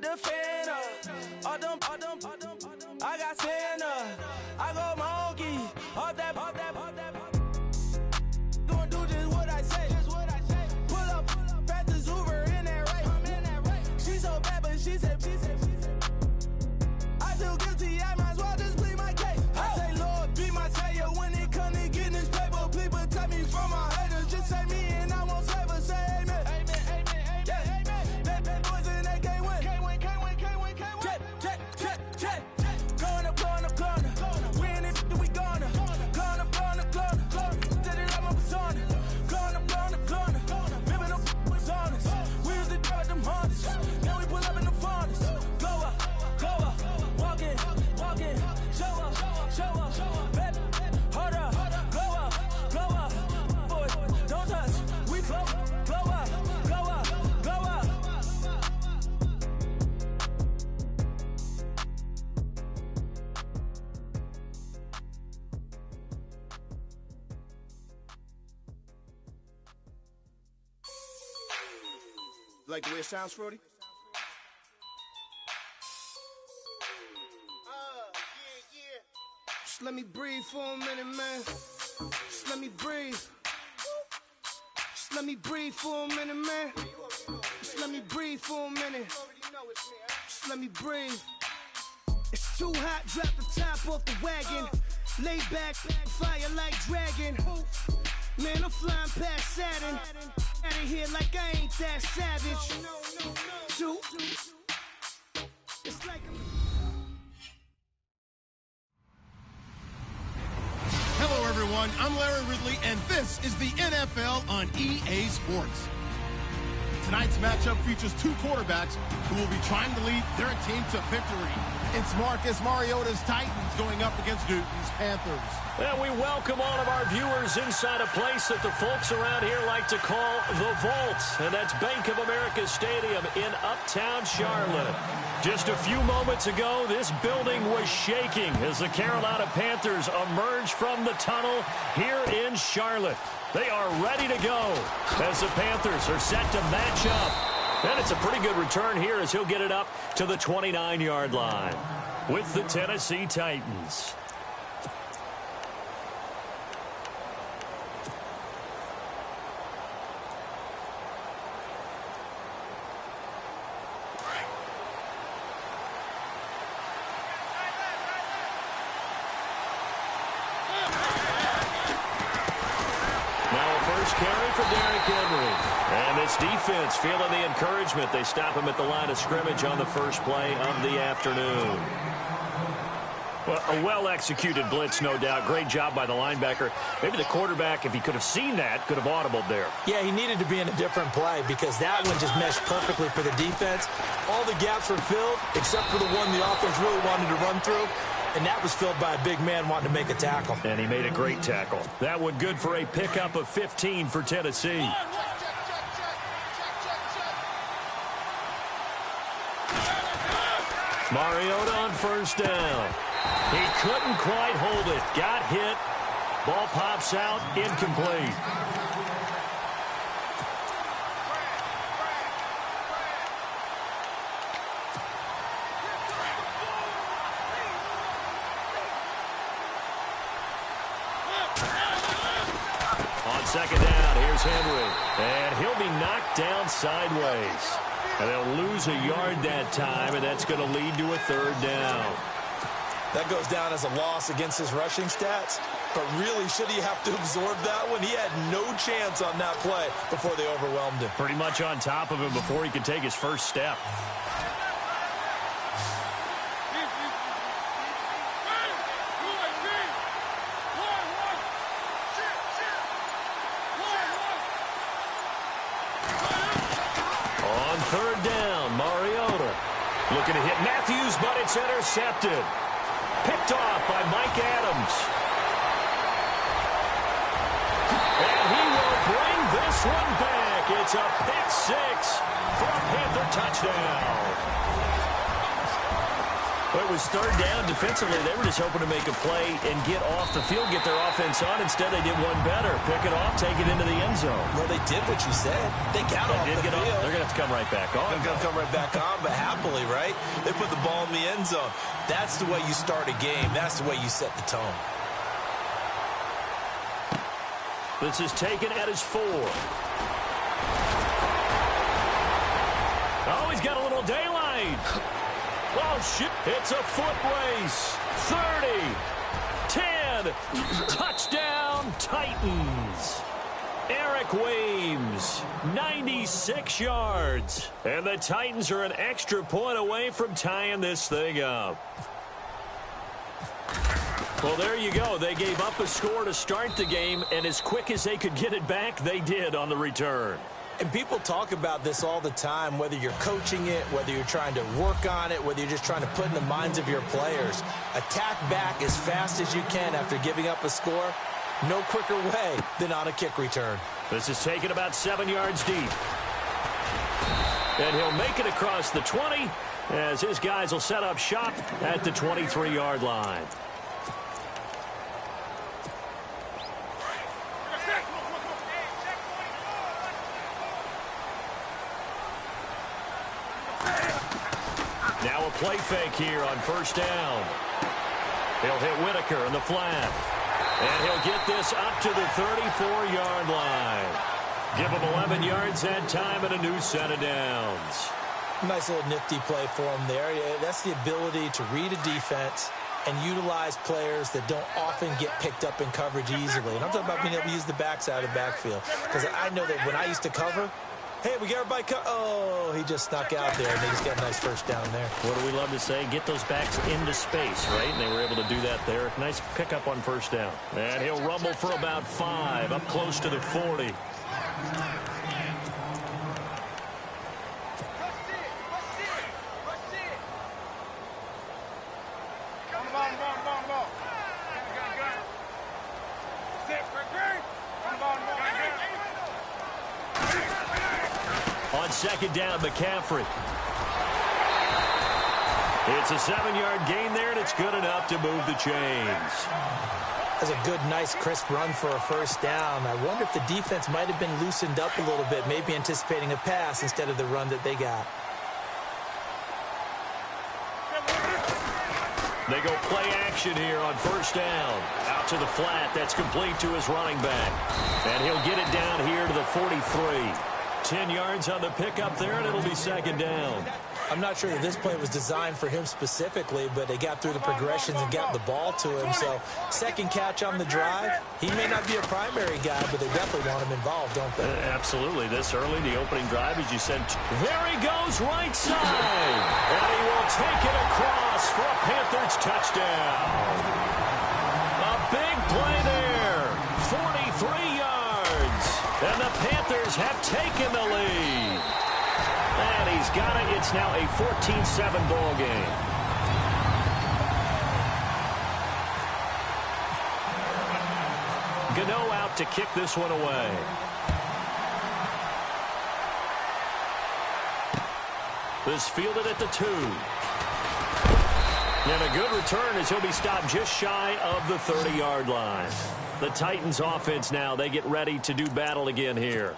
with the fan up. All them, I got Santa. I go monkey. Off that. Gonna do just what I say. Pull up, fast as Uber in that race. She so bad, but she said. I feel guilty, I might as well just plead my case. I say, Lord, be my savior when it comes to getting this paper. People take me from my haters. Just say me and I won't save her. Say amen. Yeah. Bad boys and they can't win. Jet. Going up. We in it, we gonna. Going up. Did it like my persona. Going up. Bibbing up was honest. We used to drug them hunters. Now we pull up in the furnace. Glow up. Walking. Show up. Baby, hold up. Glow up. Boys, don't touch. We flow. Glow up. Like the way it sounds, Frody? Yeah. Just let me breathe for a minute, man. Just let me breathe. Just let me breathe for a minute, man. Just let me breathe for a minute. Just let me breathe. It's too hot, drop the top off the wagon. Lay back, fire like dragon. Man, I'm flying past Saturn. Out of here like I ain't that savage. Two. It's like Hello, everyone. I'm Larry Ridley, and this is the NFL on EA Sports. Tonight's matchup features two quarterbacks who will be trying to lead their team to victory. It's Marcus Mariota's Titans going up against Newton's Panthers. And we welcome all of our viewers inside a place that the folks around here like to call the Vault. And that's Bank of America Stadium in Uptown Charlotte. Just a few moments ago, this building was shaking as the Carolina Panthers emerged from the tunnel here in Charlotte. They are ready to go as the Panthers are set to match up. And it's a pretty good return here as he'll get it up to the 29-yard line with the Tennessee Titans. Carry for Derrick Henry. And this defense feeling the encouragement. They stop him at the line of scrimmage on the first play of the afternoon. Well, a well-executed blitz, no doubt. Great job by the linebacker. Maybe the quarterback, if he could have seen that, could have audibled there. Yeah, he needed to be in a different play because that one just meshed perfectly for the defense. All the gaps were filled except for the one the offense really wanted to run through. And that was filled by a big man wanting to make a tackle. And he made a great tackle. That one good for a pickup of 15 for Tennessee. Mariota on first down. He couldn't quite hold it. Got hit. Ball pops out. Incomplete. Second down, here's Henry. And he'll be knocked down sideways. And they'll lose a yard that time, and that's going to lead to a third down. That goes down as a loss against his rushing stats. But really, should he have to absorb that one? He had no chance on that play before they overwhelmed him. Pretty much on top of him before he could take his first step. Third down, Mariota. Looking to hit Matthews, but it's intercepted. Picked off by Mike Adams. And he will bring this one back. It's a pick six for a Panther touchdown. Well, it was third down. Defensively, they were just hoping to make a play and get off the field, get their offense on. Instead, they did one better. Pick it off, take it into the end zone. Well, they did what you said. They got off the field. They're going to have to come right back on. They're going to come right back on, but happily, right? They put the ball in the end zone. That's the way you start a game. That's the way you set the tone. This is taken at his 4. Oh, he's got a little daylight. Oh, shit. It's a foot race. 30. 10. Touchdown, Titans. Eric Weems, 96 yards. And the Titans are an extra point away from tying this thing up. Well, there you go. They gave up a score to start the game, and as quick as they could get it back, they did on the return. And people talk about this all the time, whether you're coaching it, whether you're trying to work on it, whether you're just trying to put in the minds of your players. Attack back as fast as you can after giving up a score. No quicker way than on a kick return. This is taken about 7 yards deep. And he'll make it across the 20 as his guys will set up shop at the 23-yard line. Now a play fake here on first down. He'll hit Whitaker in the flat. And he'll get this up to the 34-yard line. Give him 11 yards that time and a new set of downs. Nice little nifty play for him there. That's the ability to read a defense and utilize players that don't often get picked up in coverage easily. And I'm talking about being able to use the backside of the backfield. Because I know that when I used to cover, hey, we got everybody oh, he just snuck out there, and they just got a nice first down there. What do we love to say? Get those backs into space, right? And they were able to do that there. Nice pickup on first down. And he'll rumble for about 5, up close to the 40. On second down, McCaffrey. It's a 7-yard gain there, and it's good enough to move the chains. That's a good, nice, crisp run for a first down. I wonder if the defense might have been loosened up a little bit, maybe anticipating a pass instead of the run that they got. They go play action here on first down. Out to the flat. That's complete to his running back. And he'll get it down here to the 43. 10 yards on the pickup there, and it'll be second down. I'm not sure that this play was designed for him specifically, but they got through the progressions and got the ball to him. So second catch on the drive. He may not be a primary guy, but they definitely want him involved, don't they? Absolutely. This early, the opening drive, as you said, there he goes right side. And he will take it across for a Panthers touchdown. A big play there. 43 yards. And the Panthers have taken the lead. And he's got it. It's now a 14-7 ball game. Gano out to kick this one away. This fielded at the 2. And a good return as he'll be stopped just shy of the 30-yard line. The Titans offense now, they get ready to do battle again here.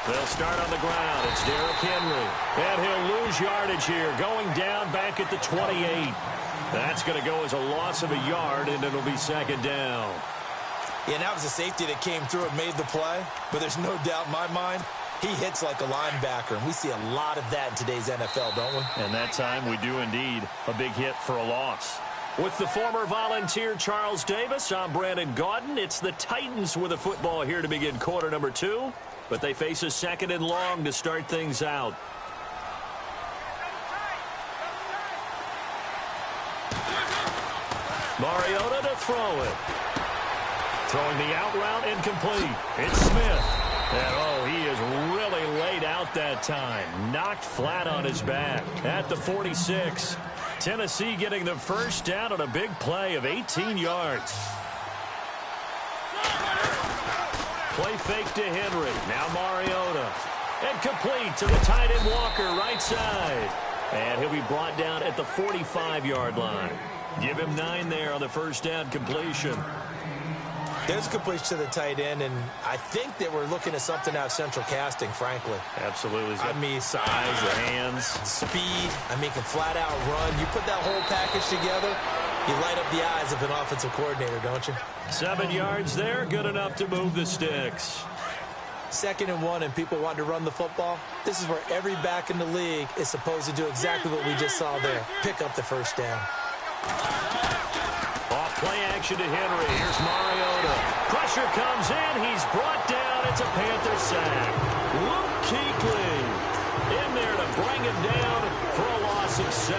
They'll start on the ground. It's Derrick Henry. And he'll lose yardage here, going down back at the 28. That's going to go as a loss of a yard, and it'll be second down. Yeah, and that was a safety that came through and made the play. But there's no doubt in my mind, he hits like a linebacker. And we see a lot of that in today's NFL, don't we? And that time we do indeed. A big hit for a loss. With the former Volunteer Charles Davis, I'm Brandon Gaudin. It's the Titans with a football here to begin quarter number 2. But they face a second and long to start things out. Mariota to throw it. Throwing the out route incomplete. It's Smith. And, oh, he is really laid out that time. Knocked flat on his back at the 46. Tennessee getting the first down on a big play of 18 yards. Play fake to Henry. Now Mariota. And complete to the tight end Walker, right side. And he'll be brought down at the 45-yard line. Give him 9 there on the first down completion. There's a completion to the tight end, and I think that we're looking at something out of central casting, frankly. Absolutely. I mean, size, the hands. Speed. I mean, can flat out run. You put that whole package together, you light up the eyes of an offensive coordinator, don't you? 7 yards there, good enough to move the sticks. 2nd and 1, and people want to run the football. This is where every back in the league is supposed to do exactly what we just saw there. Pick up the first down. Off play action to Henry. Here's Mariota. Pressure comes in. He's brought down. It's a Panther sack. Luke Kuechly in there to bring him down for a loss of 7.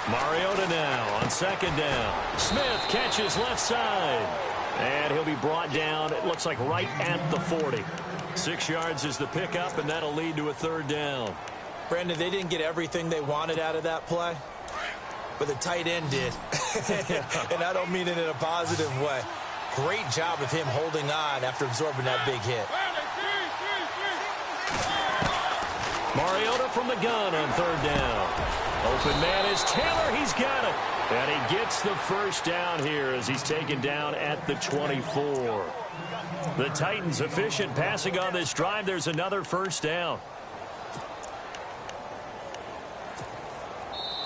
Mariota now on 2nd down. Smith catches left side. And he'll be brought down, it looks like right at the 40. 6 yards is the pickup, and that'll lead to a 3rd down. Brandon, they didn't get everything they wanted out of that play, but the tight end did. And I don't mean it in a positive way. Great job of him holding on after absorbing that big hit. Mariota from the gun on 3rd down. Open man is Taylor. He's got it. And he gets the first down here as he's taken down at the 24. The Titans efficient passing on this drive. There's another first down.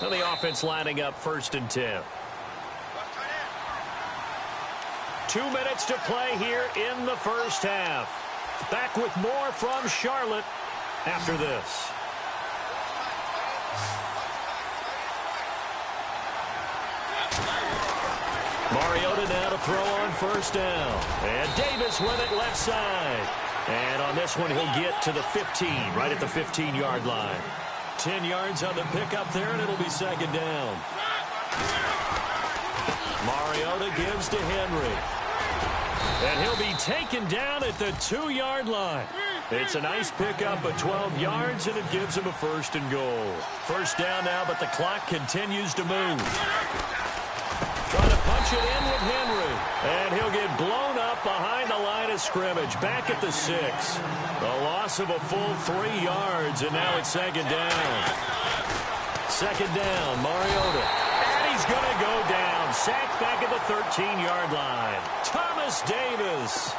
And the offense lining up 1st and 10. 2 minutes to play here in the first half. Back with more from Charlotte after this. Mariota now to throw on 1st down. And Davis with it left side. And on this one, he'll get to the 15, right at the 15-yard line. 10 yards on the pickup there, and it'll be 2nd down. Mariota gives to Henry. And he'll be taken down at the 2-yard line. It's a nice pickup of 12 yards, and it gives him a 1st and goal. 1st down now, but the clock continues to move. Trying to punch it in with Henry. And he'll get blown up behind the line of scrimmage. Back at the 6. A loss of a full 3 yards, and now it's 2nd down. 2nd down, Mariota. And he's going to go down. Sacked back at the 13-yard line. Thomas Davis,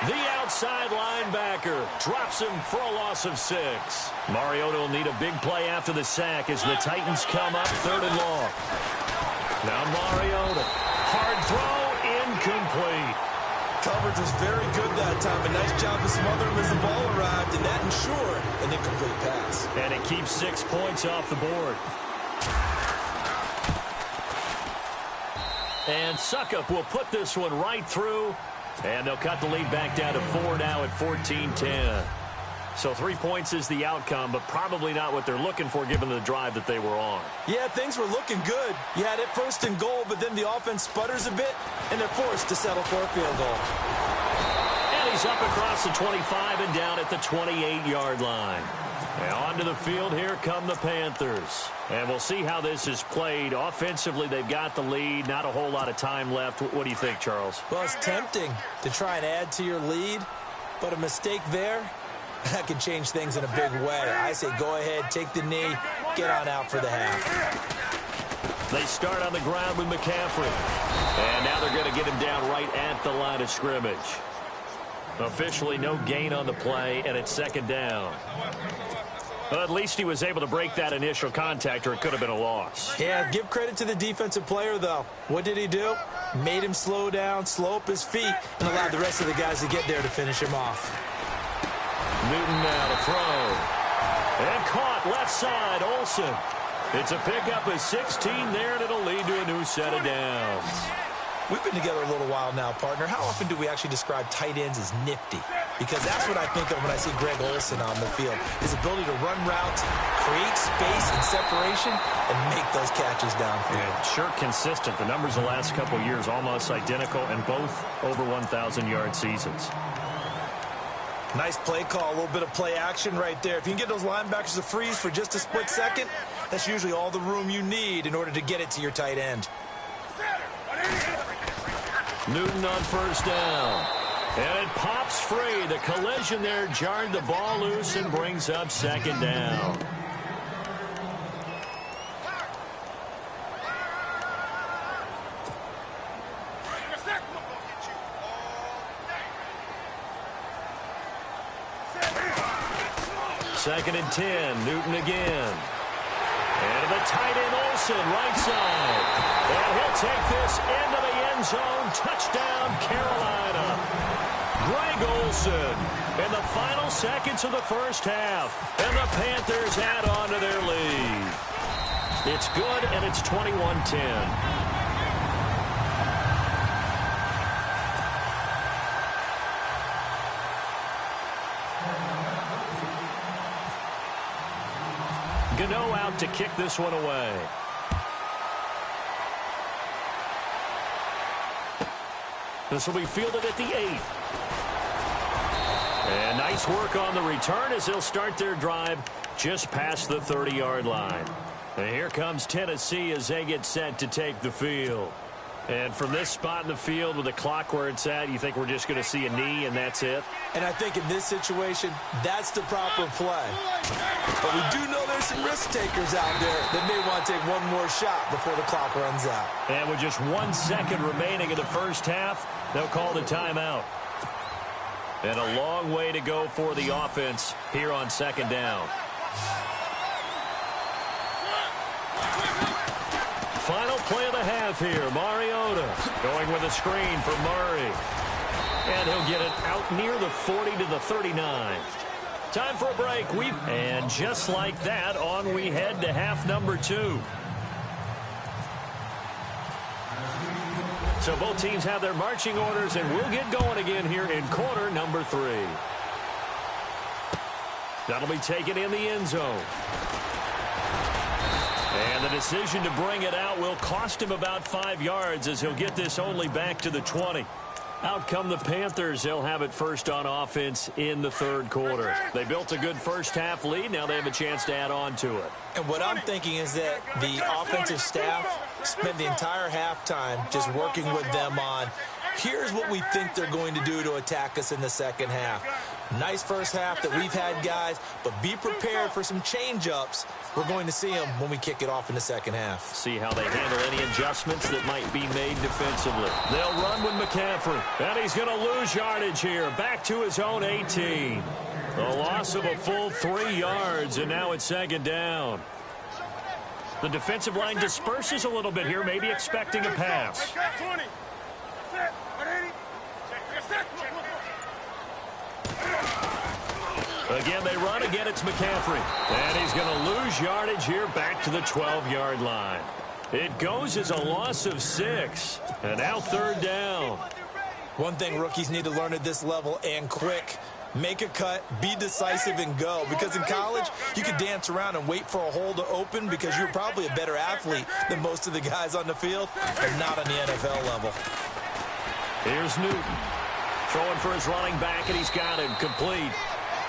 the outside linebacker, drops him for a loss of 6. Mariota will need a big play after the sack as the Titans come up 3rd and long. Now Mariota. Hard throw, incomplete. Coverage was very good that time. A nice job to smother him as the ball arrived, and that ensured an incomplete pass. And it keeps 6 points off the board. And Suckup will put this one right through, and they'll cut the lead back down to 4 now at 14-10. So 3 points is the outcome, but probably not what they're looking for given the drive that they were on. Yeah, things were looking good. You had it 1st and goal, but then the offense sputters a bit, and they're forced to settle for a field goal. And he's up across the 25 and down at the 28-yard line. And onto the field, here come the Panthers. And we'll see how this is played. Offensively, they've got the lead. Not a whole lot of time left. What do you think, Charles? Well, it's tempting to try and add to your lead, but a mistake there, that can change things in a big way. I say go ahead, take the knee, get on out for the half. They start on the ground with McCaffrey. And now they're going to get him down right at the line of scrimmage. Officially no gain on the play, and it's 2nd down. Well, at least he was able to break that initial contact, or it could have been a loss. Yeah, give credit to the defensive player, though. What did he do? Made him slow down, slow up his feet, and allowed the rest of the guys to get there to finish him off. Newton now to throw. And caught left side, Olsen. It's a pickup of 16 there, and it'll lead to a new set of downs. We've been together a little while now, partner. How often do we actually describe tight ends as nifty? Because that's what I think of when I see Greg Olsen on the field. His ability to run routes, create space and separation, and make those catches downfield. Yeah, sure consistent. The numbers the last couple of years almost identical, and both over 1,000-yard seasons. Nice play call, a little bit of play action right there. If you can get those linebackers to freeze for just a split second, that's usually all the room you need in order to get it to your tight end. Newton on first down. And it pops free. The collision there jarred the ball loose and brings up second down. Second and 10. Newton again. And the tight end Olsen, right side. And he'll take this into the end zone. Touchdown, Carolina. Greg Olsen in the final seconds of the first half. And the Panthers add on to their lead. It's good, and it's 21-10. Gano out to kick this one away. This will be fielded at the 8. And nice work on the return as they'll start their drive just past the 30-yard line. And here comes Tennessee as they get set to take the field. And from this spot in the field with the clock where it's at, you think we're just going to see a knee and that's it? And I think in this situation, that's the proper play. But we do know there's some risk takers out there that may want to take one more shot before the clock runs out. And with just 1 second remaining in the first half, they'll call the timeout. And a long way to go for the offense here on second down. Final play of the half here. Mariota going with a screen for Murray. And he'll get it out near the 40 to the 39. Time for a break. And just like that, on we head to half number 2. So both teams have their marching orders, and we'll get going again here in quarter number 3. That'll be taken in the end zone. And the decision to bring it out will cost him about 5 yards as he'll get this only back to the 20. Out come the Panthers. They'll have it first on offense in the third quarter. They built a good first half lead. Now they have a chance to add on to it. And what I'm thinking is that the offensive staff spent the entire halftime just working with them on, here's what we think they're going to do to attack us in the second half. Nice first half that we've had, guys, but be prepared for some change-ups. We're going to see them when we kick it off in the second half. See how they handle any adjustments that might be made defensively. They'll run with McCaffrey. And he's going to lose yardage here. Back to his own 18. The loss of a full 3 yards, and now it's second down. The defensive line disperses a little bit here, maybe expecting a pass. Again, they run. Again, it's McCaffrey. And he's going to lose yardage here back to the 12-yard line. It goes as a loss of 6. And now third down. One thing rookies need to learn at this level, and quick, make a cut, be decisive, and go. Because in college, you could dance around and wait for a hole to open because you're probably a better athlete than most of the guys on the field, but not on the NFL level. Here's Newton. Throwing for his running back, and he's got it complete.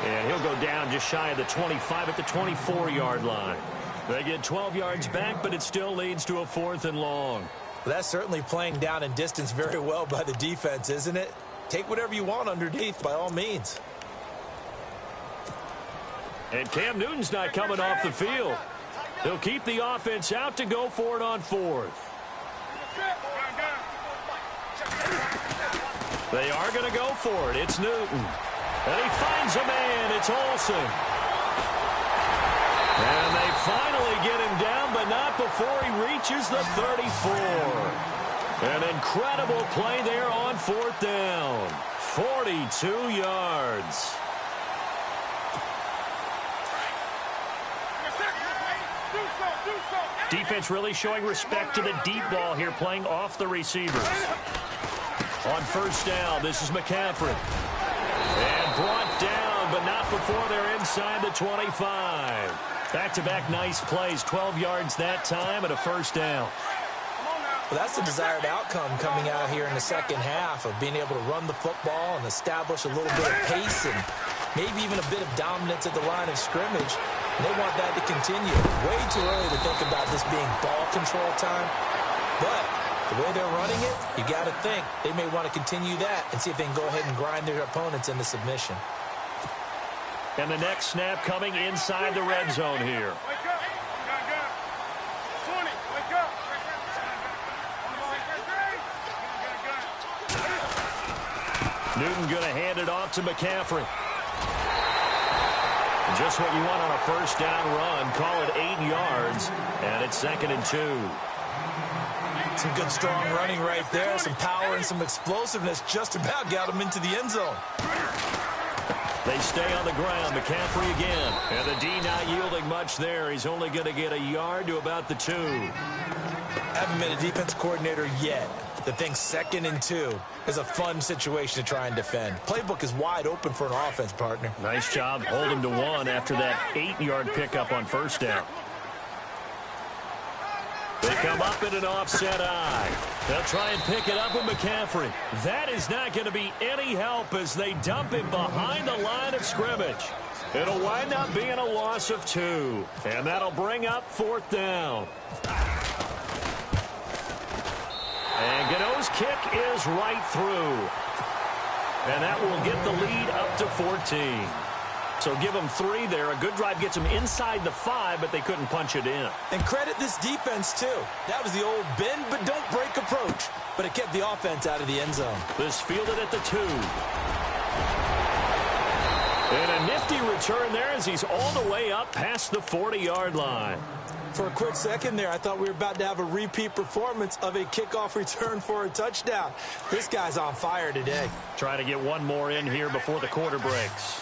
And he'll go down just shy of the 25 at the 24-yard line. They get 12 yards back, but it still leads to a 4th and long. Well, that's certainly playing down and distance very well by the defense, isn't it? Take whatever you want underneath, by all means. And Cam Newton's not coming off the field. He'll keep the offense out to go for it on 4th. They are going to go for it. It's Newton. And he finds a man. It's Olsen. And they finally get him down, but not before he reaches the 34. An incredible play there on 4th down. 42 yards. Defense really showing respect to the deep ball here, playing off the receivers. On first down, this is McCaffrey. And brought down, but not before they're inside the 25. Back-to-back nice plays, 12 yards that time and a first down. Well, that's the desired outcome coming out here in the second half of being able to run the football and establish a little bit of pace and maybe even a bit of dominance at the line of scrimmage. And they want that to continue. Way too early to think about this being ball control time. But the way they're running it, you got to think they may want to continue that and see if they can go ahead and grind their opponents into submission. And the next snap coming inside the red zone here. Newton going to hand it off to McCaffrey. Just what you want on a first down run. Call it 8 yards, and it's 2nd and 2. Some good, strong running right there. Some power and some explosiveness just about got him into the end zone. They stay on the ground. McCaffrey again. And the D not yielding much there. He's only going to get a yard to about the 2. Haven't been a defense coordinator yet. The thing 2nd and 2 is a fun situation to try and defend. Playbook is wide open for an offense, partner. Nice job holding to 1 after that 8-yard pickup on first down. They come up in an offset eye. They'll try and pick it up with McCaffrey. That is not going to be any help as they dump him behind the line of scrimmage. It'll wind up being a loss of 2. And that'll bring up 4th down. And Gano's kick is right through. And that will get the lead up to 14. So give them 3 there. A good drive gets them inside the 5, but they couldn't punch it in. And credit this defense, too. That was the old bend but don't break approach. But it kept the offense out of the end zone. This fielded at the 2. And a nifty return there as he's all the way up past the 40-yard line. For a quick second there, I thought we were about to have a repeat performance of a kickoff return for a touchdown. This guy's on fire today. Trying to get one more in here before the quarter breaks.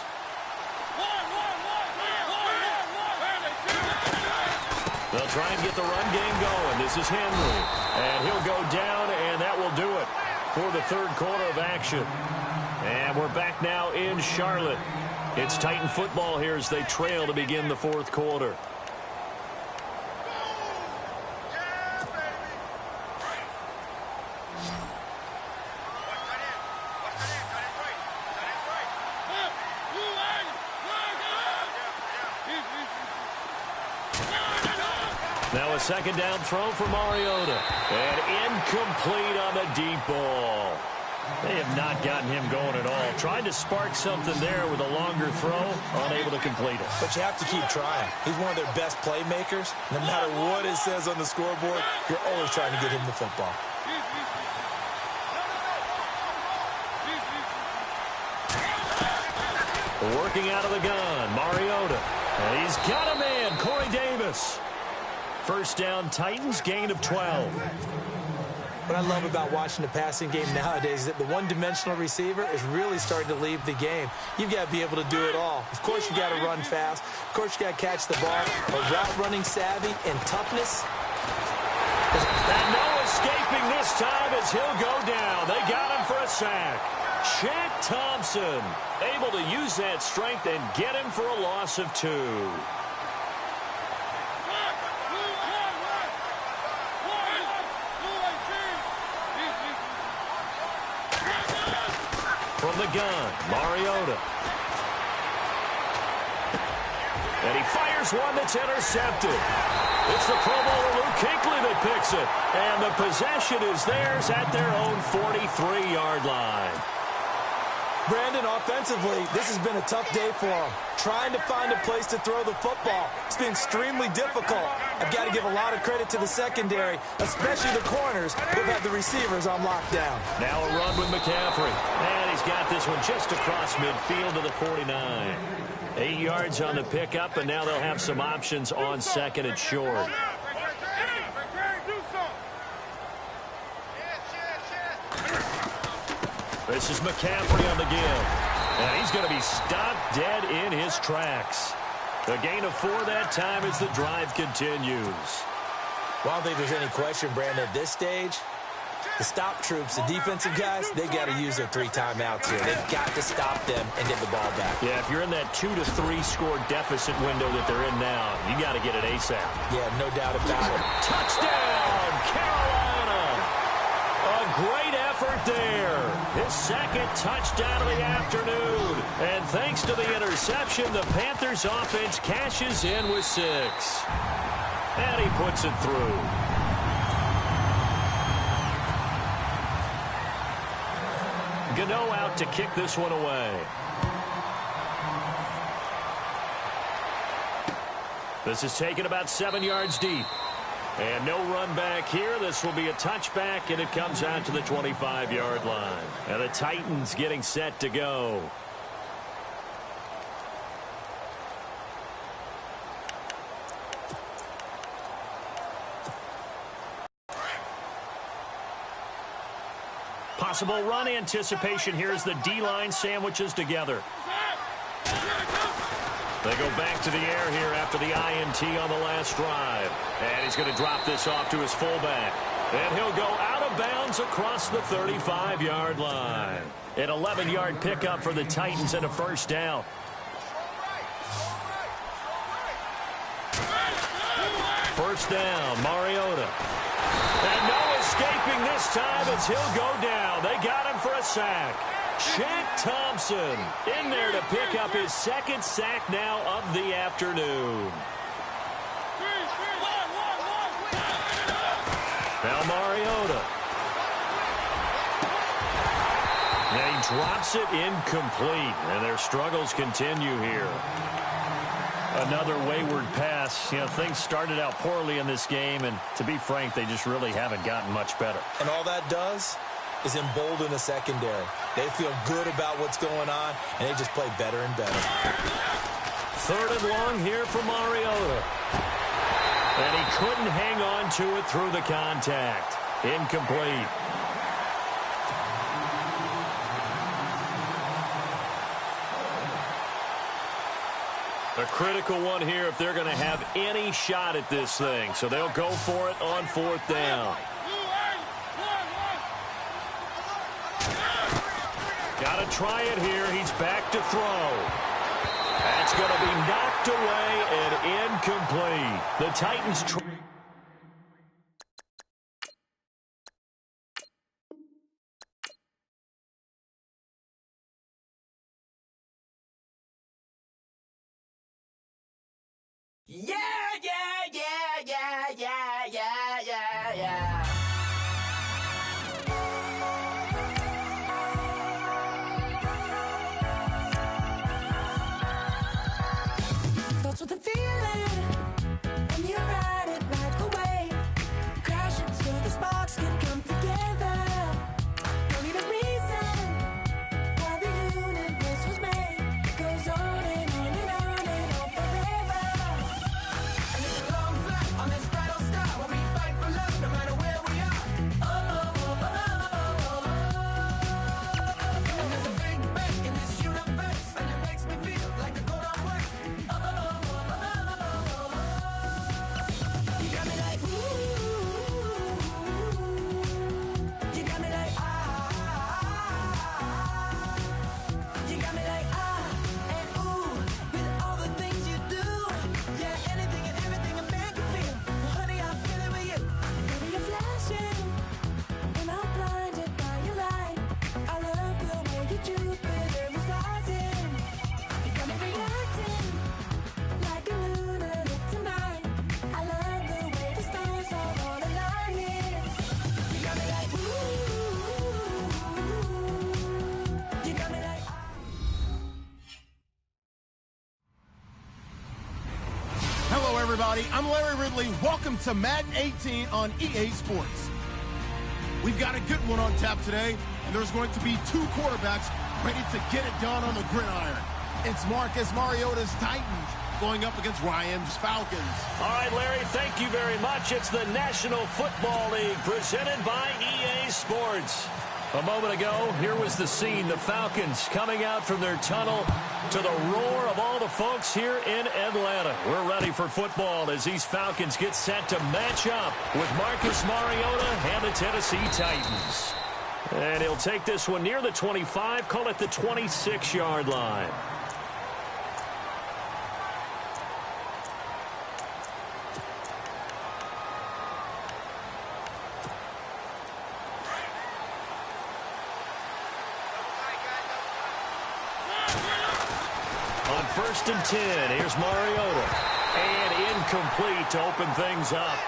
They'll try and get the run game going. This is Henry. And he'll go down, and that will do it for the 3rd quarter of action. And we're back now in Charlotte. It's Titan football here as they trail to begin the 4th quarter. Now a 2nd down throw for Mariota. And incomplete on the deep ball. They have not gotten him going at all. Tried to spark something there with a longer throw. Unable to complete it. But you have to keep trying. He's one of their best playmakers. No matter what it says on the scoreboard, you're always trying to get him the football. Working out of the gun, Mariota. And he's got a man, Corey Davis. First down, Titans, gain of 12. What I love about watching the passing game nowadays is that the one-dimensional receiver is really starting to leave the game. You've got to be able to do it all. Of course, you got to run fast. Of course, you got to catch the ball. But route running savvy and toughness. And no escaping this time as he'll go down. They got him for a sack. Shaq Thompson able to use that strength and get him for a loss of 2. From the gun, Mariota. And he fires one that's intercepted. It's the Pro Bowler Luke Kuechly that picks it. And the possession is theirs at their own 43-yard line. Brandon, offensively, this has been a tough day for him. Trying to find a place to throw the football. It's been extremely difficult. I've got to give a lot of credit to the secondary, especially the corners who've had the receivers on lockdown. Now a run with McCaffrey. And he's got this one just across midfield to the 49. 8 yards on the pickup, and now they'll have some options on 2nd and short. This is McCaffrey on the give. And he's going to be stopped dead in his tracks. The gain of 4 that time as the drive continues. Well, I don't think there's any question, Brandon, at this stage. The stop troops, the defensive guys, they got to use their 3 timeouts here. They've got to stop them and get the ball back. Yeah, if you're in that 2 to 3 score deficit window that they're in now, you got to get it ASAP. Yeah, no doubt about it. Touchdown, Carolina! A great effort effort there. His second touchdown of the afternoon. And thanks to the interception, the Panthers offense cashes in with 6. And he puts it through. Gano out to kick this one away. This is taken about 7 yards deep. And no run back here. This will be a touchback, and it comes out to the 25-yard line. And the Titans getting set to go. Possible run anticipation here as the D-line sandwiches together. They go back to the air here after the INT on the last drive. And he's going to drop this off to his fullback. And he'll go out of bounds across the 35-yard line. An 11-yard pickup for the Titans and a first down. First down, Mariota. And no escaping this time as he'll go down. They got him for a sack. Shaq Thompson in there to pick up his second sack now of the afternoon. Now Mariota. And he drops it incomplete. And their struggles continue here. Another wayward pass. You know, things started out poorly in this game, and to be frank, they just really haven't gotten much better. And all that does is embolden the secondary. They feel good about what's going on, and they just play better and better. Third and long here for Mariota. And he couldn't hang on to it through the contact. Incomplete. A critical one here if they're going to have any shot at this thing. So they'll go for it on fourth down. Got to try it here. He's back to throw. That's going to be knocked away and incomplete. The Titans try. Yeah, yeah, yeah, yeah, yeah, yeah, yeah, yeah. Starts with a feeling, and you ride it right away. Crashing so the sparks can come together. Don't need a reason why the universe was made. It goes on and on and on and on forever. And it's a long flight on this battle star where we fight for love no matter where we are. Oh, oh, oh, oh, oh. And there's a big bang in this universe, and it makes me feel like the go don't work. Oh, oh, oh, oh, oh. You got me like ooh. You got me like you got me like and ooh, with all the things you do. Yeah, anything and everything a man can feel. Well, honey, I feel it with you. Baby, you're flashing, and I'm blinded by your light. I love the way you Jupiter was rising. You got me reacting like a lunatic tonight. I love the way the stars are all aligning. You got me like ooh. You got me like Hello, everybody. I'm Larry Ridley. Welcome to Madden 18 on EA Sports. We've got a good one on tap today, and there's going to be two quarterbacks ready to get it done on the gridiron. It's Marcus Mariota's Titans going up against Ryan's Falcons. All right, Larry, thank you very much. It's the National Football League presented by EA Sports. A moment ago, here was the scene. The Falcons coming out from their tunnel to the roar of all the folks here in Atlanta. We're ready for football as these Falcons get set to match up with Marcus Mariota and the Tennessee Titans. And he'll take this one near the 25, call it the 26-yard line. 1st and 10. Here's Mariota. And incomplete to open things up.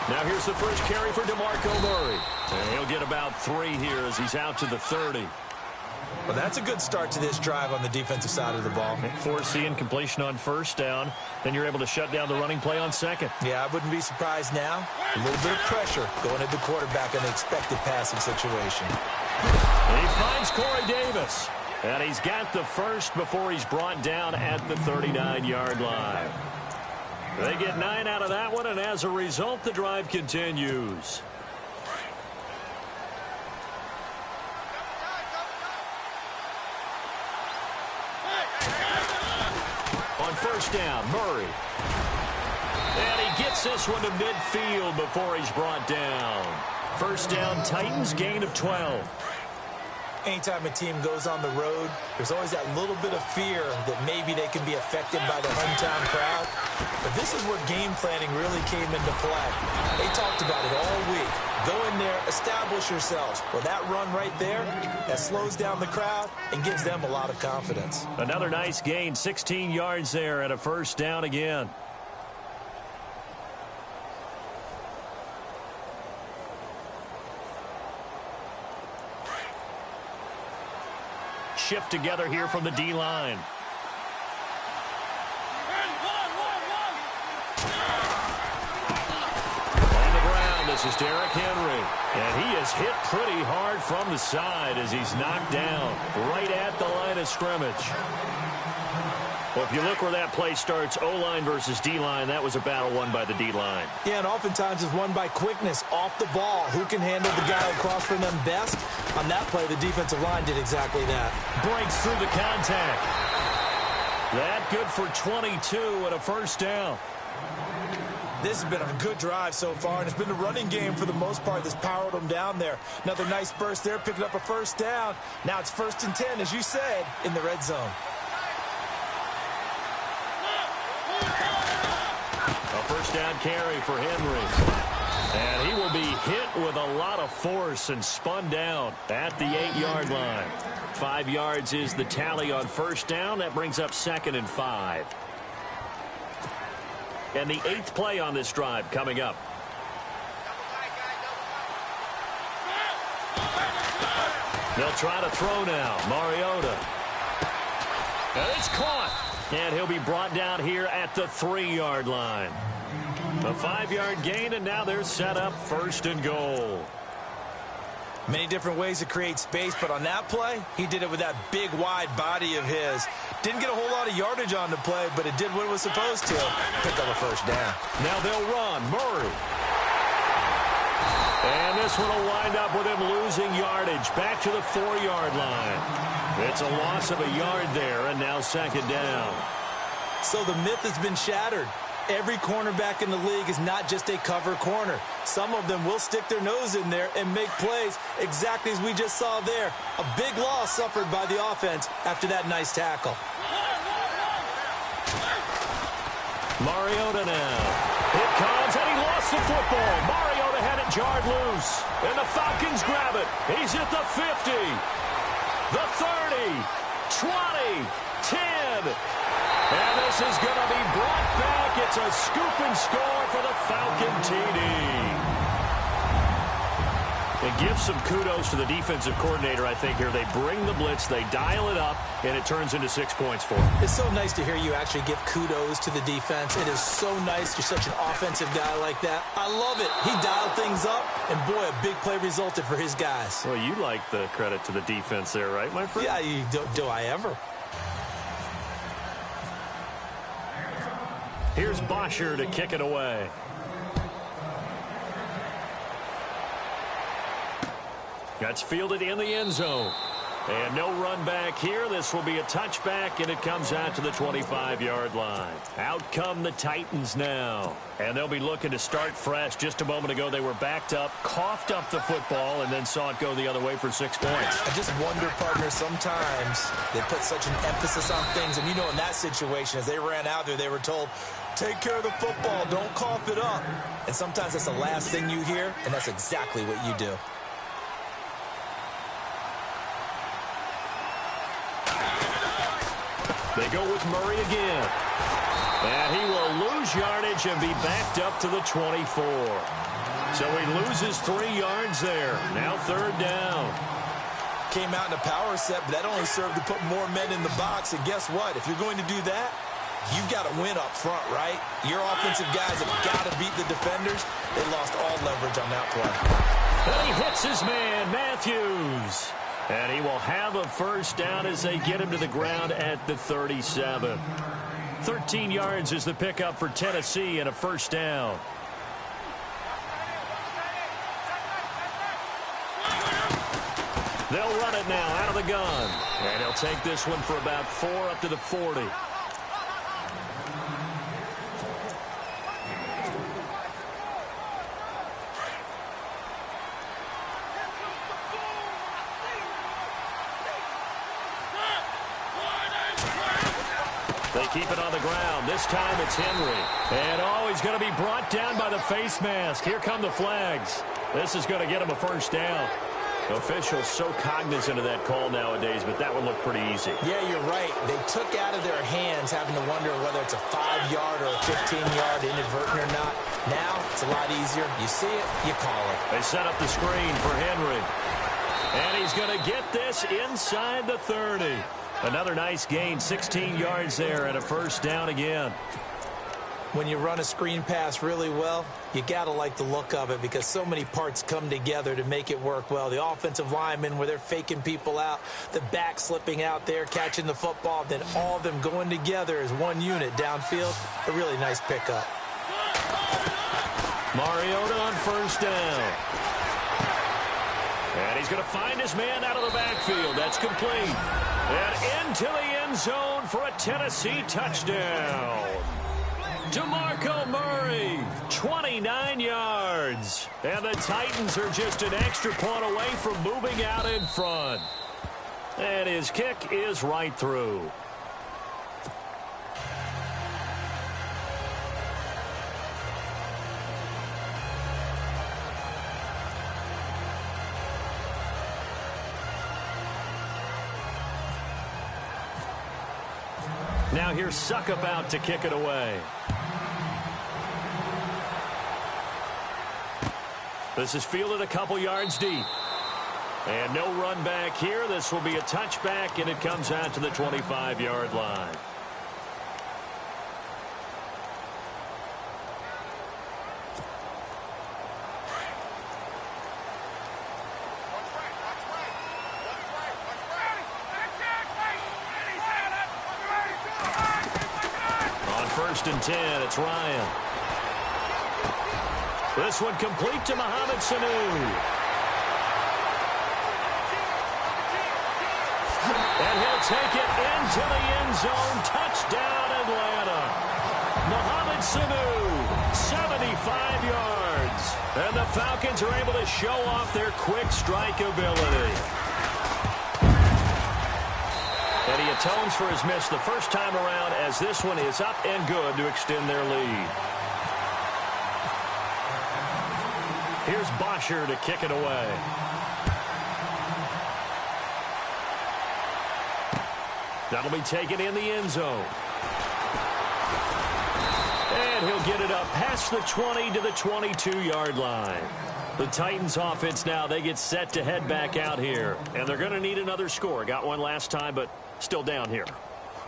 Now here's the first carry for DeMarco Murray. And he'll get about 3 here as he's out to the 30. Well, that's a good start to this drive on the defensive side of the ball. Forcing incompletion on 1st down. Then you're able to shut down the running play on 2nd. Yeah, I wouldn't be surprised now. A little bit of pressure going at the quarterback in the expected passing situation. He finds Corey Davis. And he's got the first before he's brought down at the 39-yard line. They get 9 out of that one, and as a result, the drive continues. On 1st down, Murray. And he gets this one to midfield before he's brought down. 1st down, Titans, gain of 12. Anytime a team goes on the road, there's always that little bit of fear that maybe they can be affected by the hometown crowd. But this is where game planning really came into play. They talked about it all week. Go in there, establish yourselves. Well, that run right there, that slows down the crowd and gives them a lot of confidence. Another nice gain, 16 yards there and a 1st down again. Shift together here from the D-line. On the ground, this is Derrick Henry. And he is hit pretty hard from the side as he's knocked down right at the line of scrimmage. Well, if you look where that play starts, O-line versus D-line, that was a battle won by the D-line. Yeah, and oftentimes it's won by quickness off the ball. Who can handle the guy across from them best? On that play, the defensive line did exactly that. Breaks through the contact. That good for 22 and a 1st down. This has been a good drive so far, and it's been the running game for the most part that's powered them down there. Another nice burst there, picking up a 1st down. Now it's 1st and 10, as you said, in the red zone. A 1st down carry for Henry. And he will be hit with a lot of force and spun down at the 8-yard line. 5 yards is the tally on 1st down. That brings up 2nd and 5. And the 8th play on this drive coming up. They'll try to throw now. Mariota. And it's caught. And he'll be brought down here at the 3-yard line. A 5-yard gain, and now they're set up 1st and goal. Many different ways to create space, but on that play, he did it with that big, wide body of his. Didn't get a whole lot of yardage on the play, but it did what it was supposed to. Pick up a 1st down. Now they'll run. Murray. And this one will wind up with him losing yardage. Back to the 4-yard line. It's a loss of a yard there, and now 2nd down. So the myth has been shattered. Every cornerback in the league is not just a cover corner. Some of them will stick their nose in there and make plays exactly as we just saw there. A big loss suffered by the offense after that nice tackle. Mariota now. It comes, and he lost the football. Mariota had it jarred loose, and the Falcons grab it. He's at the 50, the 30, 20, 10. And this is going to be brought back. It's a scoop and score for the Falcon TD. It gives some kudos to the defensive coordinator, I think, here. They bring the blitz, they dial it up, and it turns into 6 points for them. It's so nice to hear you actually give kudos to the defense. It is so nice. You're such an offensive guy like that. I love it. He dialed things up, and boy, a big play resulted for his guys. Well, you like the credit to the defense there, right, my friend? Yeah, do I ever? Here's Bosher to kick it away. That's fielded in the end zone. And no run back here. This will be a touchback, and it comes out to the 25-yard line. Out come the Titans now. And they'll be looking to start fresh. Just a moment ago, they were backed up, coughed up the football, and then saw it go the other way for 6 points. I just wonder, partner, sometimes they put such an emphasis on things. And, you know, in that situation, as they ran out there, they were told, take care of the football, don't cough it up. And sometimes that's the last thing you hear, and that's exactly what you do. They go with Murray again. And he will lose yardage and be backed up to the 24. So he loses 3 yards there. Now 3rd down. Came out in a power set, but that only served to put more men in the box. And guess what? If you're going to do that, you've got to win up front, right? Your offensive guys have got to beat the defenders. They lost all leverage on that play. And he hits his man, Matthews. And he will have a 1st down as they get him to the ground at the 37. 13 yards is the pickup for Tennessee and a 1st down. They'll run it now out of the gun. And he'll take this one for about 4 up to the 40. They keep it on the ground. This time it's Henry. And, he's going to be brought down by the face mask. Here come the flags. This is going to get him a 1st down. Officials so cognizant of that call nowadays, but that would look pretty easy. Yeah, you're right. They took out of their hands having to wonder whether it's a 5-yard or a 15-yard inadvertent or not. Now it's a lot easier. You see it, you call it. They set up the screen for Henry. And he's going to get this inside the 30. Another nice gain, 16 yards there and a 1st down again. When you run a screen pass really well, you got to like the look of it because so many parts come together to make it work well. The offensive linemen where they're faking people out, the back slipping out there, catching the football, then all of them going together as one unit downfield. A really nice pickup. Mariota on 1st down. And he's going to find his man out of the backfield. That's complete. And into the end zone for a Tennessee touchdown. DeMarco Murray, 29 yards. And the Titans are just an extra point away from moving out in front. And his kick is right through. Now here's Suckup out to kick it away. This is fielded a couple yards deep. And no run back here. This will be a touchback, and it comes out to the 25-yard line. On 1st and 10, it's Ryan. This one complete to Mohamed Sanu. And he'll take it into the end zone. Touchdown, Atlanta. Mohamed Sanu, 75 yards. And the Falcons are able to show off their quick strike ability. And he atones for his miss the first time around as this one is up and good to extend their lead. Here's Bosher to kick it away. That'll be taken in the end zone. And he'll get it up past the 20 to the 22-yard line. The Titans offense now, they get set to head back out here. And they're going to need another score. Got one last time, but still down here.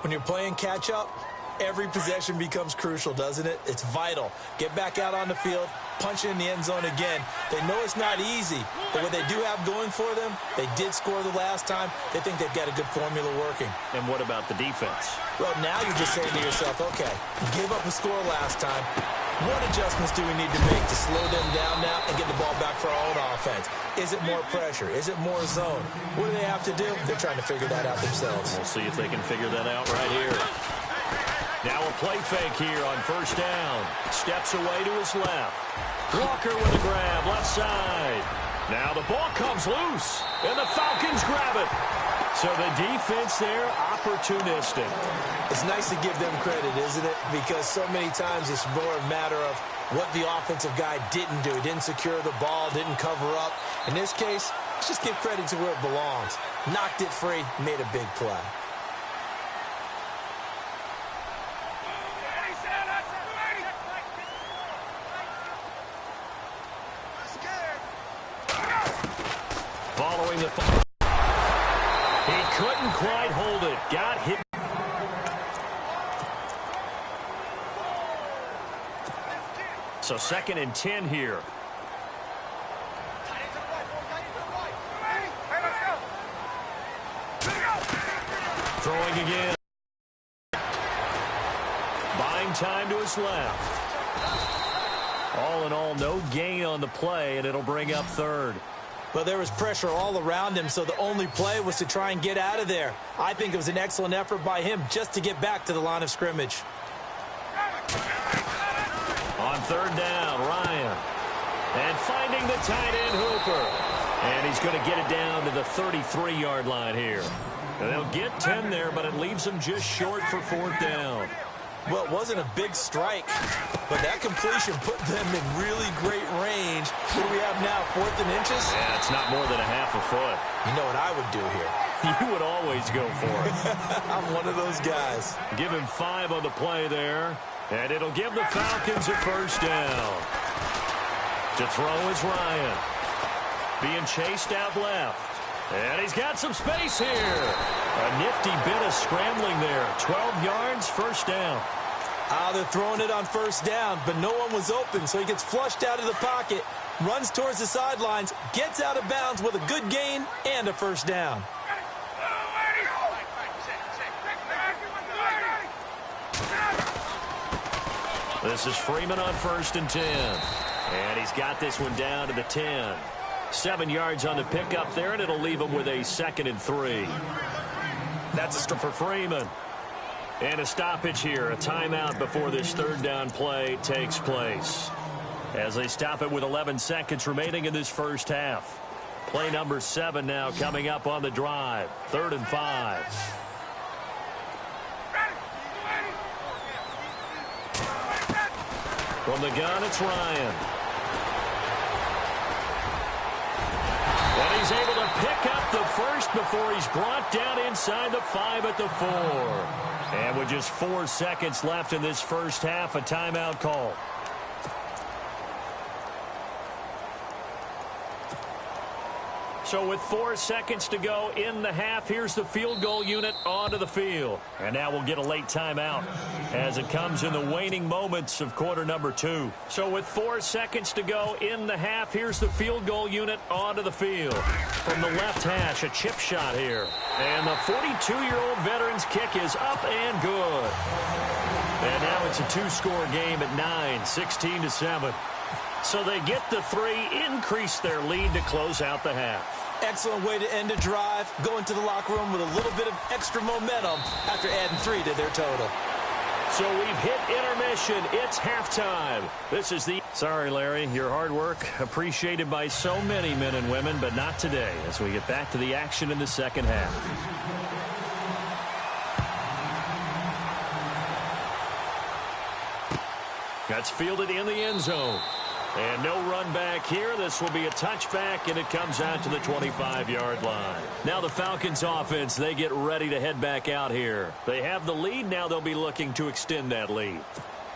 When you're playing catch-up, every possession becomes crucial, doesn't it? It's vital. Get back out on the field, punch it in the end zone again. They know it's not easy, but what they do have going for them, they did score the last time. They think they've got a good formula working. And what about the defense? Well, now you're just saying to yourself, okay, you gave up a score last time. What adjustments do we need to make to slow them down now and get the ball back for our own offense? Is it more pressure? Is it more zone? What do they have to do? They're trying to figure that out themselves. We'll see if they can figure that out right here. Now a play fake here on first down. Steps away to his left. Walker with a grab, left side. Now the ball comes loose, and the Falcons grab it. So the defense there, opportunistic. It's nice to give them credit, isn't it? Because so many times it's more a matter of what the offensive guy didn't do. He didn't secure the ball, didn't cover up. In this case, let's just give credit to where it belongs. Knocked it free, made a big play. Following the he couldn't quite hold it. Got hit. So 2nd and 10 here. Throwing again. Buying time to his left. All in all, no gain on the play, and it'll bring up 3rd. But there was pressure all around him, so the only play was to try and get out of there. I think it was an excellent effort by him just to get back to the line of scrimmage. On 3rd down, Ryan. And finding the tight end, Hooper. And he's going to get it down to the 33-yard line here. And they'll get 10 there, but it leaves them just short for 4th down. Well, it wasn't a big strike, but that completion put them in really great range. What do we have now, 4th and inches? Yeah, it's not more than a half a foot. You know what I would do here? You would always go for it. I'm one of those guys. Give him 5 on the play there, and it'll give the Falcons a 1st down. To throw is Ryan. Being chased out left. And he's got some space here. A nifty bit of scrambling there. 12 yards, 1st down. They're throwing it on 1st down, but no one was open, so he gets flushed out of the pocket, runs towards the sidelines, gets out of bounds with a good gain and a 1st down. This is Freeman on 1st and 10. And he's got this one down to the 10. 7 yards on the pickup there, and it'll leave him with a 2nd and 3. That's a stop for Freeman. And a stoppage here, a timeout before this 3rd down play takes place. As they stop it with 11 seconds remaining in this first half. Play number 7 now coming up on the drive. 3rd and 5. From the gun, it's Ryan. And he's able to pick up the first before he's brought down inside the 5 at the 4. And with just 4 seconds left in this first half, a timeout call. So with 4 seconds to go in the half, here's the field goal unit onto the field. And now we'll get a late timeout as it comes in the waning moments of quarter number 2. So with 4 seconds to go in the half, here's the field goal unit onto the field. From the left hash, a chip shot here. And the 42-year-old veteran's kick is up and good. And now it's a 2-score game at 9, 16-7. So they get the 3, increase their lead to close out the half. Excellent way to end a drive. Go into the locker room with a little bit of extra momentum after adding 3 to their total. So we've hit intermission. It's halftime. This is the... Sorry, Larry. Your hard work appreciated by so many men and women, but not today as we get back to the action in the second half. That's fielded in the end zone. And no run back here. This will be a touchback, and it comes out to the 25-yard line. Now the Falcons offense, they get ready to head back out here. They have the lead. Now they'll be looking to extend that lead.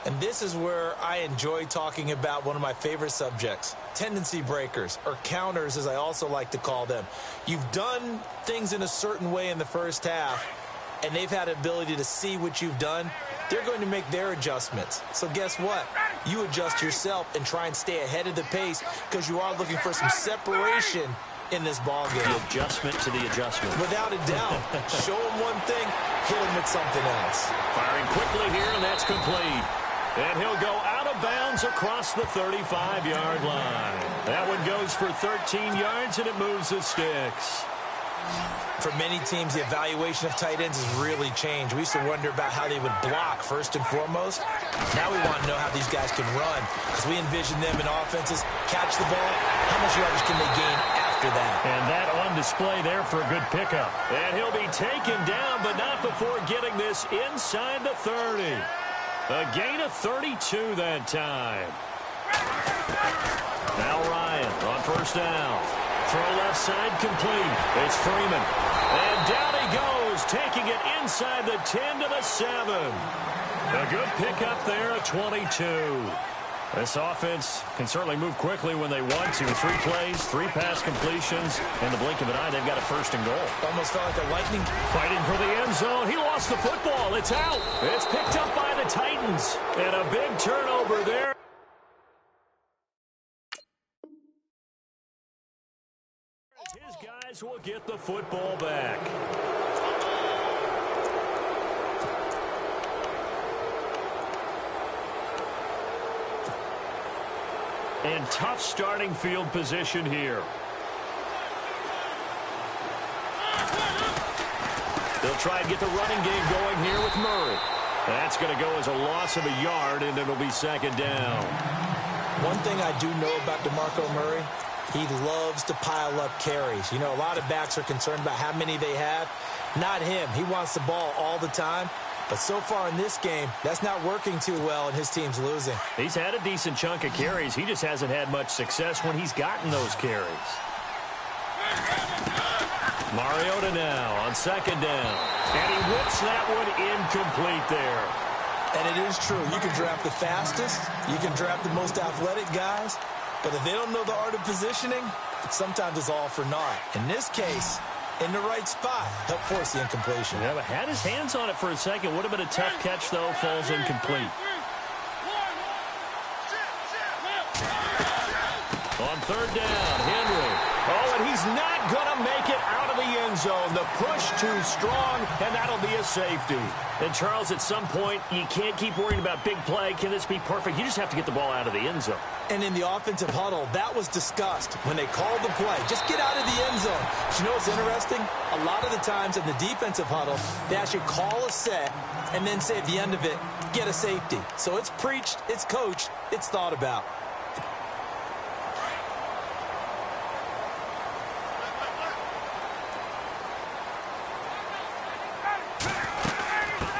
And this is where I enjoy talking about one of my favorite subjects, tendency breakers, or counters as I also like to call them. You've done things in a certain way in the first half, and they've had the ability to see what you've done. They're going to make their adjustments. So guess what? You adjust yourself and try and stay ahead of the pace because you are looking for some separation in this ball game. The adjustment to the adjustment. Without a doubt. Show them one thing, hit them with something else. Firing quickly here, and that's complete. And he'll go out of of bounds across the 35-yard line. That one goes for 13 yards, and it moves the sticks. For many teams, the evaluation of tight ends has really changed. We used to wonder about how they would block first and foremost. Now we want to know how these guys can run, because we envision them in offenses catch the ball. How much yardage can they gain after that? And that on display there for a good pickup. And he'll be taken down, but not before getting this inside the 30. A gain of 32 that time. Now Ryan on first down. Throw left side complete. It's Freeman. And down he goes, taking it inside the 10 to the 7. A good pickup there at 22. This offense can certainly move quickly when they want to. 3 plays, 3 pass completions. In the blink of an eye, they've got a first and goal. Almost felt like a lightning. Fighting for the end zone. He lost the football. It's out. It's picked up by the Titans. And a big turnover there. His guys will get the football back. And tough starting field position here. They'll try and get the running game going here with Murray. That's going to go as a loss of a yard, and it'll be second down. One thing I do know about DeMarco Murray, he loves to pile up carries. You know, a lot of backs are concerned about how many they have. Not him. He wants the ball all the time. But so far in this game, that's not working too well, and his team's losing. He's had a decent chunk of carries. He just hasn't had much success when he's gotten those carries. Mariota now on second down. And he whips that one incomplete there. And it is true. You can draft the fastest. You can draft the most athletic guys. But if they don't know the art of positioning, sometimes it's all for naught. In this case, in the right spot, help force the incompletion. Yeah, but had his hands on it for a second. Would have been a tough catch, though. Falls incomplete. On third down, Henry. Oh, and he's not going to make it out of the end zone. The push too strong, and that'll be a safety. And, Charles, at some point, you can't keep worrying about big play. Can this be perfect? You just have to get the ball out of the end zone. And in the offensive huddle, that was discussed when they called the play. Just get out of the end zone. But you know what's interesting? A lot of the times in the defensive huddle, they actually call a set and then say at the end of it, get a safety. So it's preached, it's coached, it's thought about.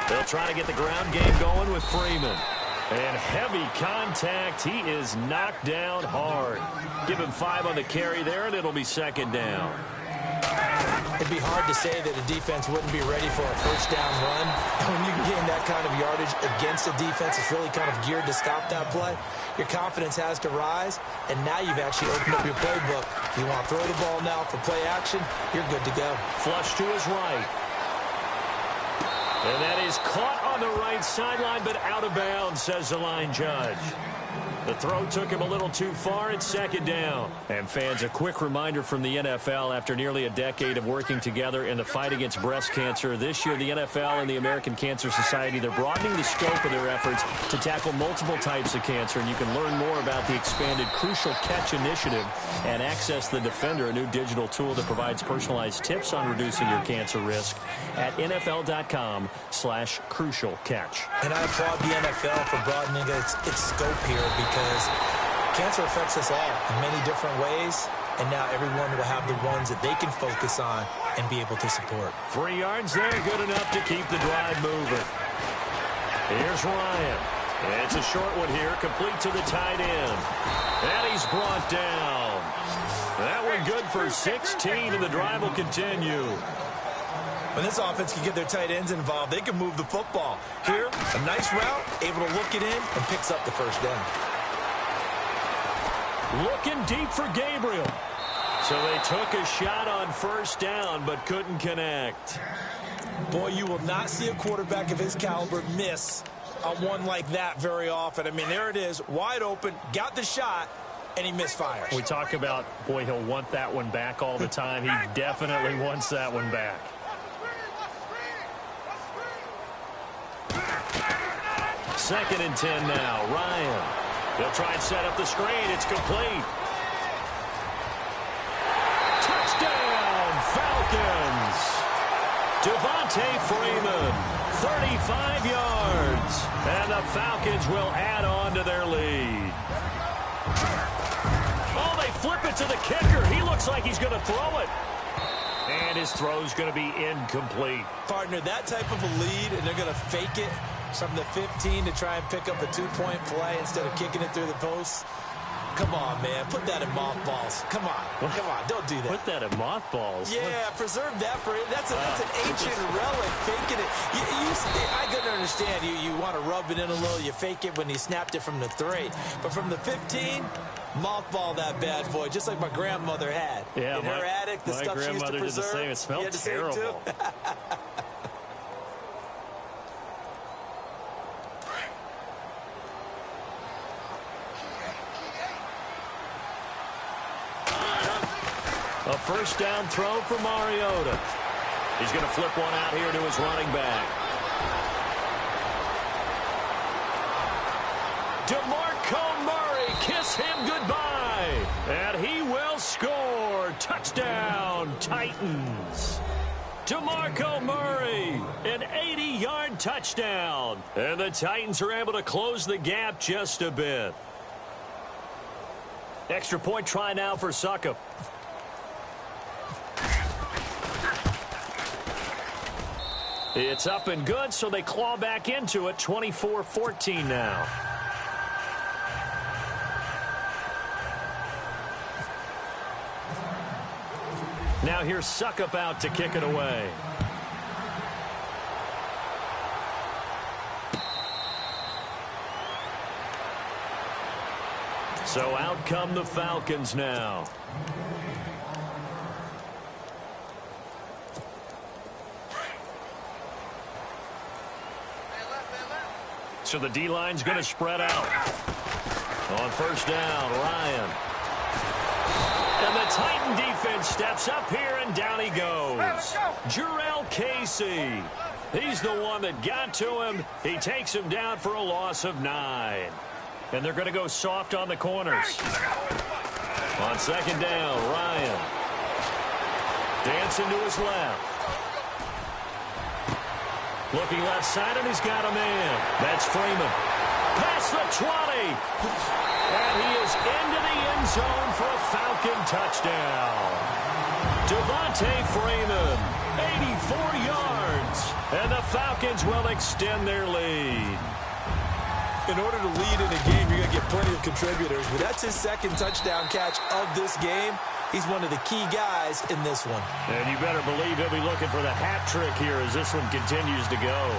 They'll try to get the ground game going with Freeman. And heavy contact. He is knocked down hard. Give him 5 on the carry there, and it'll be second down. It'd be hard to say that a defense wouldn't be ready for a first down run. When you can gain that kind of yardage against a defense that's really kind of geared to stop that play, your confidence has to rise, and now you've actually opened up your playbook. If you want to throw the ball now for play action, you're good to go. Flush to his right. And that is caught on the right sideline, but out of bounds, says the line judge. The throw took him a little too far. It's second down. And fans, a quick reminder from the NFL, after nearly a decade of working together in the fight against breast cancer, this year the NFL and the American Cancer Society, they're broadening the scope of their efforts to tackle multiple types of cancer. And you can learn more about the expanded Crucial Catch initiative and access the Defender, a new digital tool that provides personalized tips on reducing your cancer risk at NFL.com/Crucial Catch. And I applaud the NFL for broadening its scope here, because cancer affects us all in many different ways, and now everyone will have the ones that they can focus on and be able to support. 3 yards there, good enough to keep the drive moving. Here's Ryan. It's a short one here, complete to the tight end. And he's brought down. That one good for 16, and the drive will continue. When this offense can get their tight ends involved, they can move the football. Here, a nice route, able to look it in, and picks up the first down. Looking deep for Gabriel. So they took a shot on first down, but couldn't connect. Boy, you will not see a quarterback of his caliber miss on one like that very often. I mean, there it is, wide open, got the shot, and he misfires. We talk about, boy, he'll want that one back all the time. He definitely wants that one back. Second and 10 now. Ryan They'll try and set up the screen. It's complete. Touchdown, Falcons. Devontae Freeman, 35 yards. And the Falcons will add on to their lead. Oh, they flip it to the kicker. He looks like he's going to throw it. And his throw's going to be incomplete. Partner, that type of a lead, and they're going to fake it from the 15 to try and pick up a 2-point play instead of kicking it through the posts. Come on, man. Put that in mothballs. Come on. Come on. Don't do that. Put that in mothballs? Yeah, preserve that for it. That's an ancient relic. Faking it. I couldn't understand. You want to rub it in a little. You fake it when you snapped it from the 3. But from the 15, mothball that bad boy, just like my grandmother had. Yeah, in her attic, the stuff she used to preserve. Did the same. It smelled terrible. A first down throw for Mariota. He's going to flip one out here to his running back. DeMarco Murray, kiss him goodbye. And he will score. Touchdown, Titans. DeMarco Murray, an 80-yard touchdown. And the Titans are able to close the gap just a bit. Extra point try now for Succop. It's up and good, so they claw back into it. 24-14 now. Now here's Succop out to kick it away. So out come the Falcons now. So the D-line's going to spread out. On first down, Ryan. And the Titan defense steps up here, and down he goes. Jarrell Casey. He's the one that got to him. He takes him down for a loss of 9. And they're going to go soft on the corners. On second down, Ryan. Dancing to his left. Looking left side, and he's got a man. That's Freeman. Past the 20. And he is into the end zone for a Falcon touchdown. Devontae Freeman, 84 yards. And the Falcons will extend their lead. In order to lead in a game, you're going to get plenty of contributors. But that's his second touchdown catch of this game. He's one of the key guys in this one. And you better believe he'll be looking for the hat trick here as this one continues to go.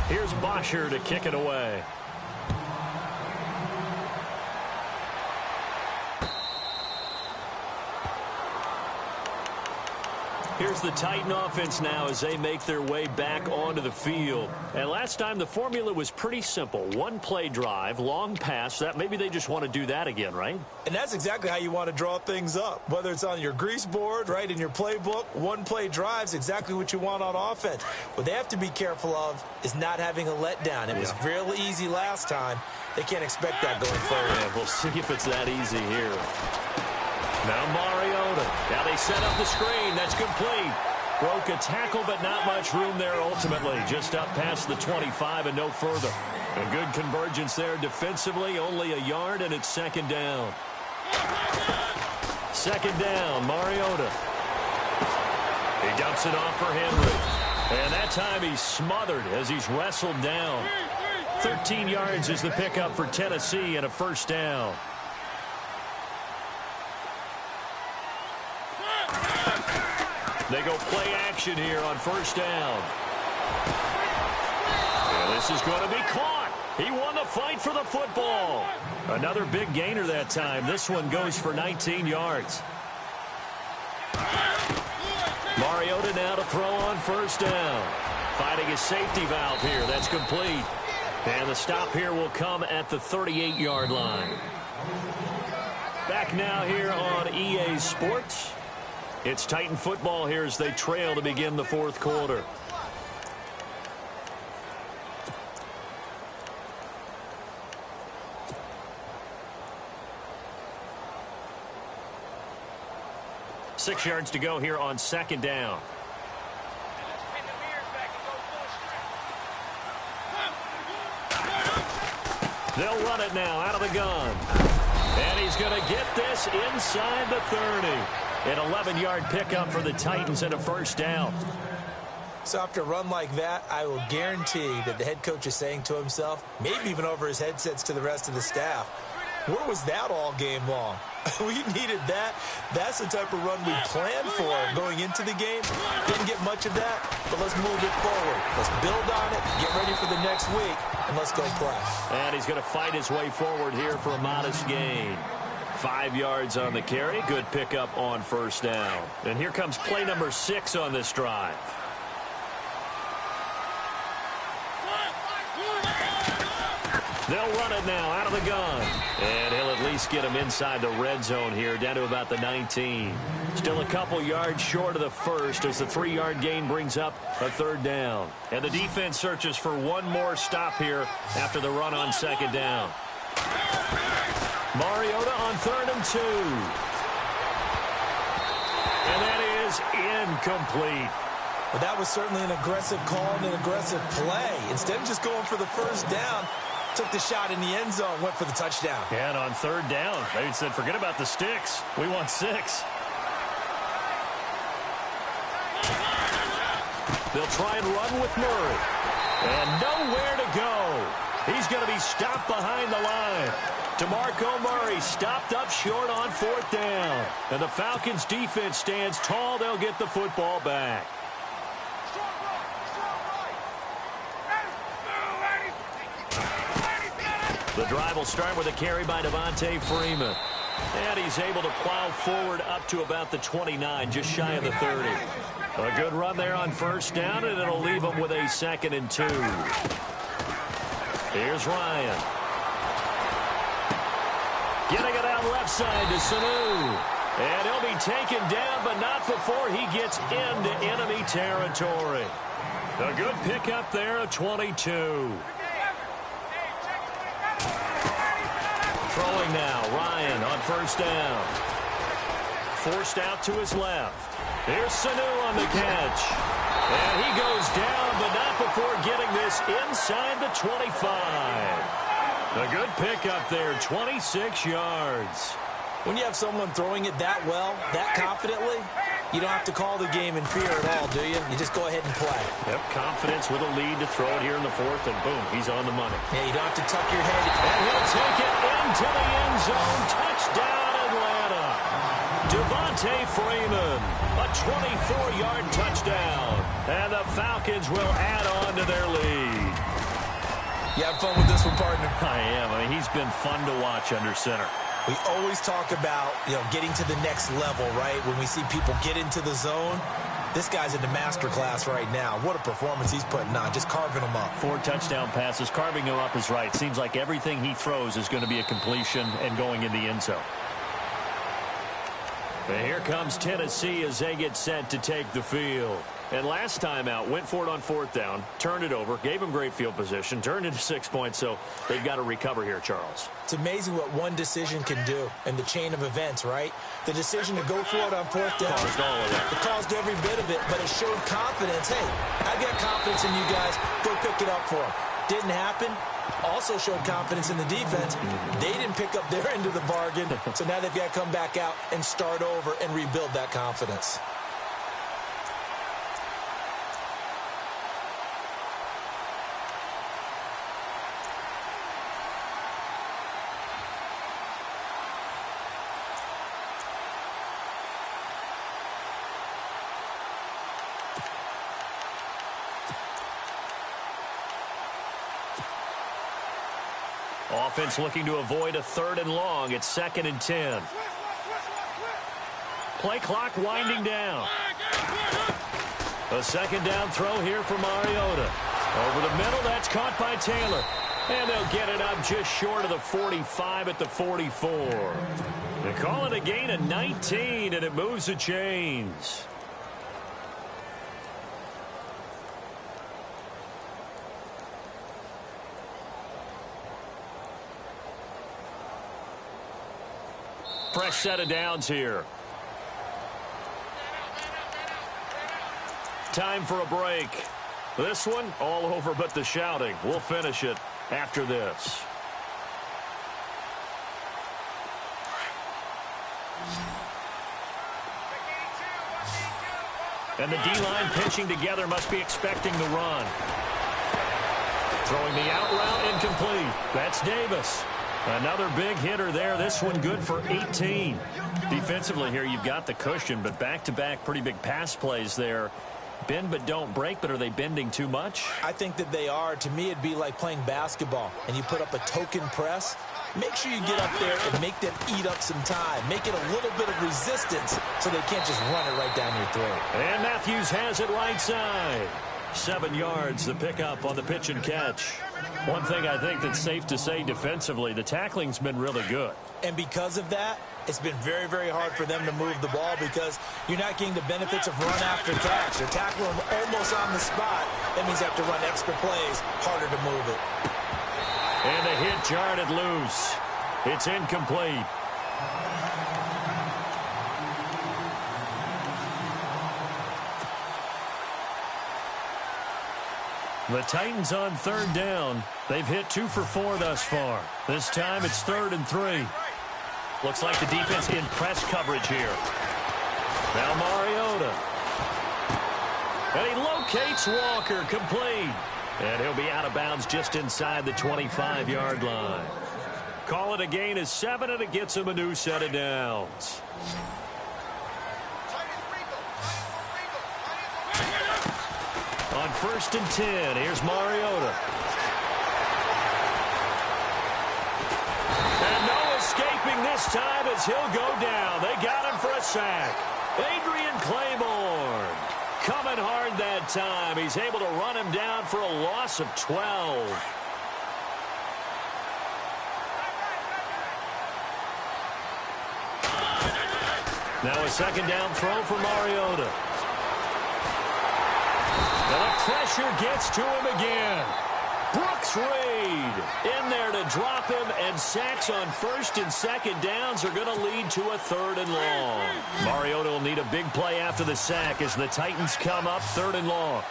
Here's Bosher to kick it away. Here's the Titan offense now as they make their way back onto the field. And last time the formula was pretty simple. One play drive, long pass. That maybe they just want to do that again, right? And that's exactly how you want to draw things up. Whether it's on your grease board, right, in your playbook, one play drive's exactly what you want on offense. What they have to be careful of is not having a letdown. It was real easy last time. They can't expect that going forward. Yeah, we'll see if it's that easy here. Now Mariota. Now they set up the screen. That's complete. Broke a tackle, but not much room there ultimately. Just up past the 25 and no further. A good convergence there defensively. Only a yard, and it's second down. Second down, Mariota. He dumps it off for Henry. And that time he's smothered as he's wrestled down. 13 yards is the pickup for Tennessee and a first down. They go play action here on first down. And this is going to be caught. He won the fight for the football. Another big gainer that time. This one goes for 19 yards. Mariota now to throw on first down. Finding his safety valve here. That's complete. And the stop here will come at the 38-yard line. Back now here on EA Sports. It's Titan football here as they trail to begin the fourth quarter. Six yards to go here on second down. They'll run it now out of the gun. And he's going to get this inside the 30. An 11-yard pickup for the Titans and a first down. So after a run like that, I will guarantee that the head coach is saying to himself, maybe even over his headsets to the rest of the staff, where was that all game long? We needed that. That's the type of run we planned for going into the game. Didn't get much of that, but let's move it forward. Let's build on it, get ready for the next week, and let's go play. And he's going to fight his way forward here for a modest gain. 5 yards on the carry. Good pickup on first down. And here comes play number 6 on this drive. They'll run it now out of the gun. And he'll at least get him inside the red zone here, down to about the 19. Still a couple yards short of the first as the 3-yard gain brings up a third down. And the defense searches for one more stop here after the run on second down. Mariota on 3rd and 2. And that is incomplete. Well, that was certainly an aggressive call and an aggressive play. Instead of just going for the first down, took the shot in the end zone, went for the touchdown. Yeah, and on third down, they said, forget about the sticks. We want 6. They'll try and run with Murray. And nowhere to go. He's going to be stopped behind the line. DeMarco Murray stopped up short on 4th down. And the Falcons defense stands tall. They'll get the football back. The drive will start with a carry by Devontae Freeman. And he's able to plow forward up to about the 29, just shy of the 30. A good run there on first down, and it'll leave him with a 2nd and 2. Here's Ryan. Getting it out left side to Sanu. And he'll be taken down, but not before he gets into enemy territory. A good pickup there, a 22. Throwing now, Ryan on first down. Forced out to his left. Here's Sanu on the catch. And he goes down, but not before getting this inside the 25. A good pickup there, 26 yards. When you have someone throwing it that well, that confidently, you don't have to call the game in fear at all, do you? You just go ahead and play. Yep, confidence with a lead to throw it here in the 4th, and boom, he's on the money. Yeah, you don't have to tuck your head. And he'll take it into the end zone. Touchdown, Atlanta. Devontae Freeman, a 24-yard touchdown. And the Falcons will add on to their lead. You have fun with this one, partner? I am. I mean, he's been fun to watch under center. We always talk about, getting to the next level, right? When we see people get into the zone, this guy's in the master class right now. What a performance he's putting on, just carving them up. 4 touchdown passes. Carving him up is right. Seems like everything he throws is going to be a completion and going in the end zone. And here comes Tennessee as they get set to take the field. And last time out, went for it on 4th down, turned it over, gave him great field position, turned into 6 points, so they've got to recover here, Charles. It's amazing what one decision can do in the chain of events, right? The decision to go for it on 4th down. Caused all of that. It caused every bit of it, but it showed confidence. Hey, I got confidence in you guys. Go pick it up for them. Didn't happen. Also showed confidence in the defense. They didn't pick up their end of the bargain, so now they've got to come back out and start over and rebuild that confidence. Offense looking to avoid a 3rd and long. It's 2nd and 10. Play clock winding down. A 2nd down throw here for Mariota. Over the middle, that's caught by Taylor. And they'll get it up just short of the 45 at the 44. They call it a gain of 19, and it moves the chains. Fresh set of downs here. Time for a break. This one, all over but the shouting. We'll finish it after this. And the D-line pinching together must be expecting the run. Throwing the out route incomplete. That's Davis. Another big hitter there. This one good for 18. Defensively here, you've got the cushion, but back-to-back pretty big pass plays there. Bend but don't break, but are they bending too much? I think that they are. To me, it'd be like playing basketball, and you put up a token press. Make sure you get up there and make them eat up some time. Make it a little bit of resistance so they can't just run it right down your throat. And Matthews has it right side. 7 yards, the pickup on the pitch and catch. One thing I think that's safe to say defensively, the tackling's been really good. And because of that, it's been very, very hard for them to move the ball because you're not getting the benefits of run after catch. They're tackling them almost on the spot. That means you have to run extra plays, harder to move it. And the hit jarred it loose. It's incomplete. The Titans on 3rd down. They've hit 2 for 4 thus far. This time it's 3rd and 3. Looks like the defense in press coverage here. Now Mariota. And he locates Walker, complete. And he'll be out of bounds just inside the 25-yard line. Call it a gain of 7, and it gets him a new set of downs. On 1st and 10, here's Mariota. And no escaping this time as he'll go down. They got him for a sack. Adrian Claiborne coming hard that time. He's able to run him down for a loss of 12. Now a 2nd down throw for Mariota. And the pressure gets to him again. Brooks Reed in there to drop him, and sacks on 1st and 2nd downs are going to lead to a 3rd and long. Mariota will need a big play after the sack as the Titans come up 3rd and long.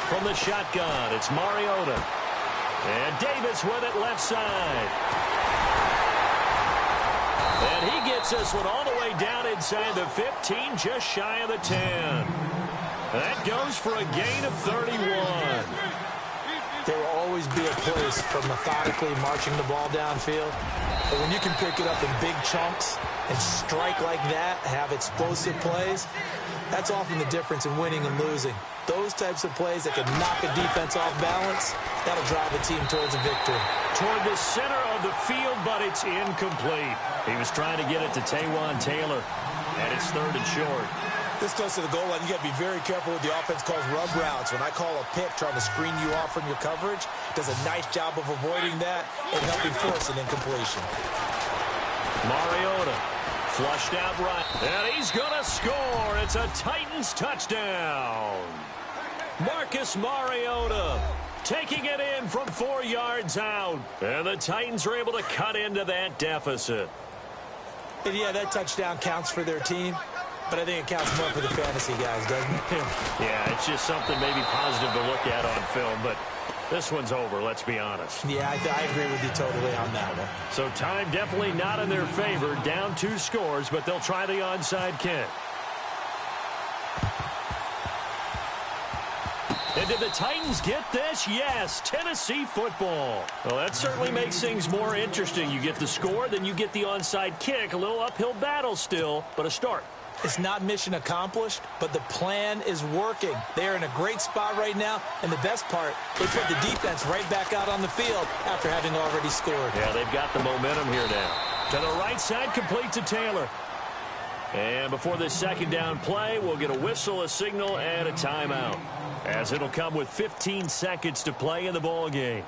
From the shotgun, it's Mariota. And Davis with it left side. And he gets this one all the way down inside the 15, just shy of the 10. That goes for a gain of 31. There will always be a place for methodically marching the ball downfield. But when you can pick it up in big chunks and strike like that, have explosive plays, that's often the difference in winning and losing. Those types of plays that can knock a defense off balance, that'll drive a team towards a victory. Toward the center of the field, but it's incomplete. He was trying to get it to Taywan Taylor, and it's 3rd and short. This close to the goal line, you got to be very careful with the offense calls rub routes. When I call a pick trying to screen you off from your coverage, does a nice job of avoiding that and helping force an incompletion. Mariota flushed out right, and he's going to score. It's a Titans touchdown. Marcus Mariota taking it in from 4 yards out, and the Titans are able to cut into that deficit. And yeah, that touchdown counts for their team. But I think it counts more for the fantasy guys, doesn't it? Yeah, it's just something maybe positive to look at on film, but this one's over, let's be honest. Yeah, I agree with you totally on that one. So time definitely not in their favor. Down 2 scores, but they'll try the onside kick. And did the Titans get this? Yes, Tennessee football. Well, that certainly makes things more interesting. You get the score, then you get the onside kick. A little uphill battle still, but a start. It's not mission accomplished, but the plan is working. They're in a great spot right now, and the best part, they put the defense right back out on the field after having already scored. Yeah, they've got the momentum here now. To the right side, complete to Taylor. And before this second down play, we'll get a whistle, a signal, and a timeout, as it'll come with 15 seconds to play in the ball game.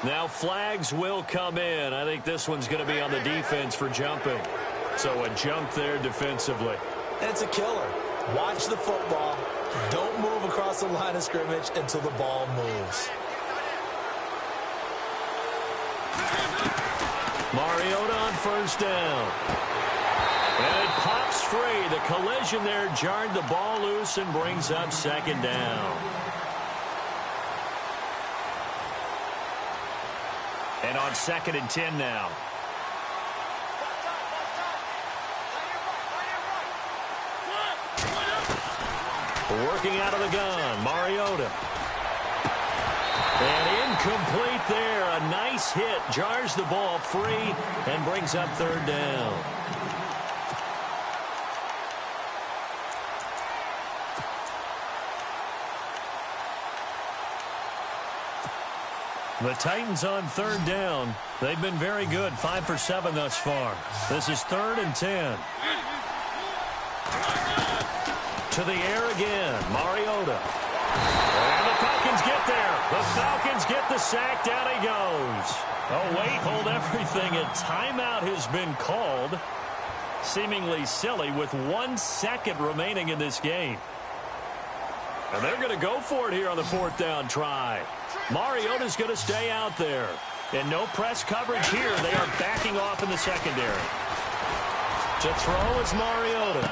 Now flags will come in. I think this one's going to be on the defense for jumping. So a jump there defensively. It's a killer. Watch the football. Don't move across the line of scrimmage until the ball moves. Mariota on first down. And it pops free. The collision there jarred the ball loose and brings up second down. And on 2nd and 10 now. Working out of the gun, Mariota. And incomplete there. A nice hit. Jars the ball free and brings up 3rd down. The Titans on 3rd down. They've been very good, 5 for 7 thus far. This is 3rd and 10. To the air again, Mariota. And the Falcons get there. The Falcons get the sack. Down he goes. Oh, wait, hold everything. A timeout has been called. Seemingly silly with 1 second remaining in this game. And they're going to go for it here on the 4th down try. Mariota's going to stay out there. And no press coverage here. They are backing off in the secondary. To throw is Mariota.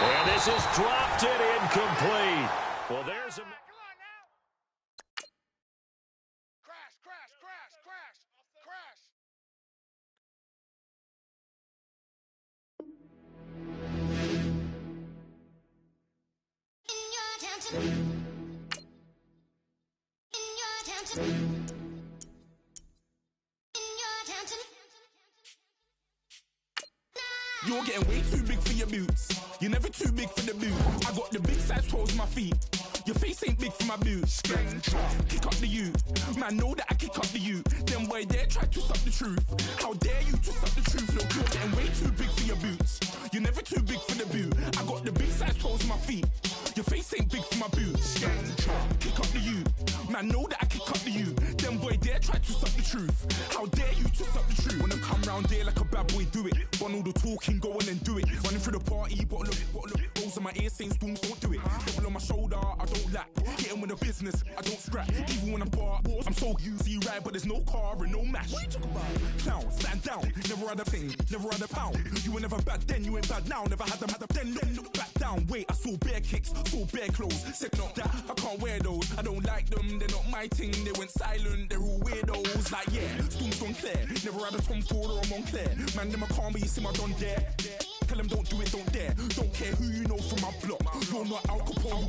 And this is dropped it incomplete. Well, there's a... You're getting way too big for your boots. You're never too big for the boot. I got the big size toes on my feet. Your face ain't big for my boots. Kick up the you. Man, know that I kick up the you. Them boy there try to stop the truth. How dare you to stop the truth? Look, you're getting way too big for your boots. You're never too big for the boot. I got the big size toes on my feet. Your face ain't big for my boots. Kick up the you. Man, know that I kick up the you. Them boy there try to stop the truth. How dare you to stop the truth? Wanna come round there like a bad boy, do it. Want all the talking, go on and do it. Running through the party, bottle up. Rolls on my ear saying storms, don't do it. Devil on my shoulder, I don't lack. Hitting with the business, I don't scrap. Even when I'm bar, I'm so easy ride, but there's no car and no match. What you talking about? Clown, stand down. Never had a thing, never had a pound. You were never bad then, you ain't bad now. Never had them, then look back down. Wait, I saw bare kicks, saw bare clothes. Said not that, I can't wear those. I don't like them, they're not my thing. They went silent, they're all weirdos. Like yeah, storm's gone clear. Never had a Tom Ford or a Montclair. Man, them I can't be, you see my done there. Tell them don't do it, don't dare. Don't care who you know from my block. You're not Al Capone,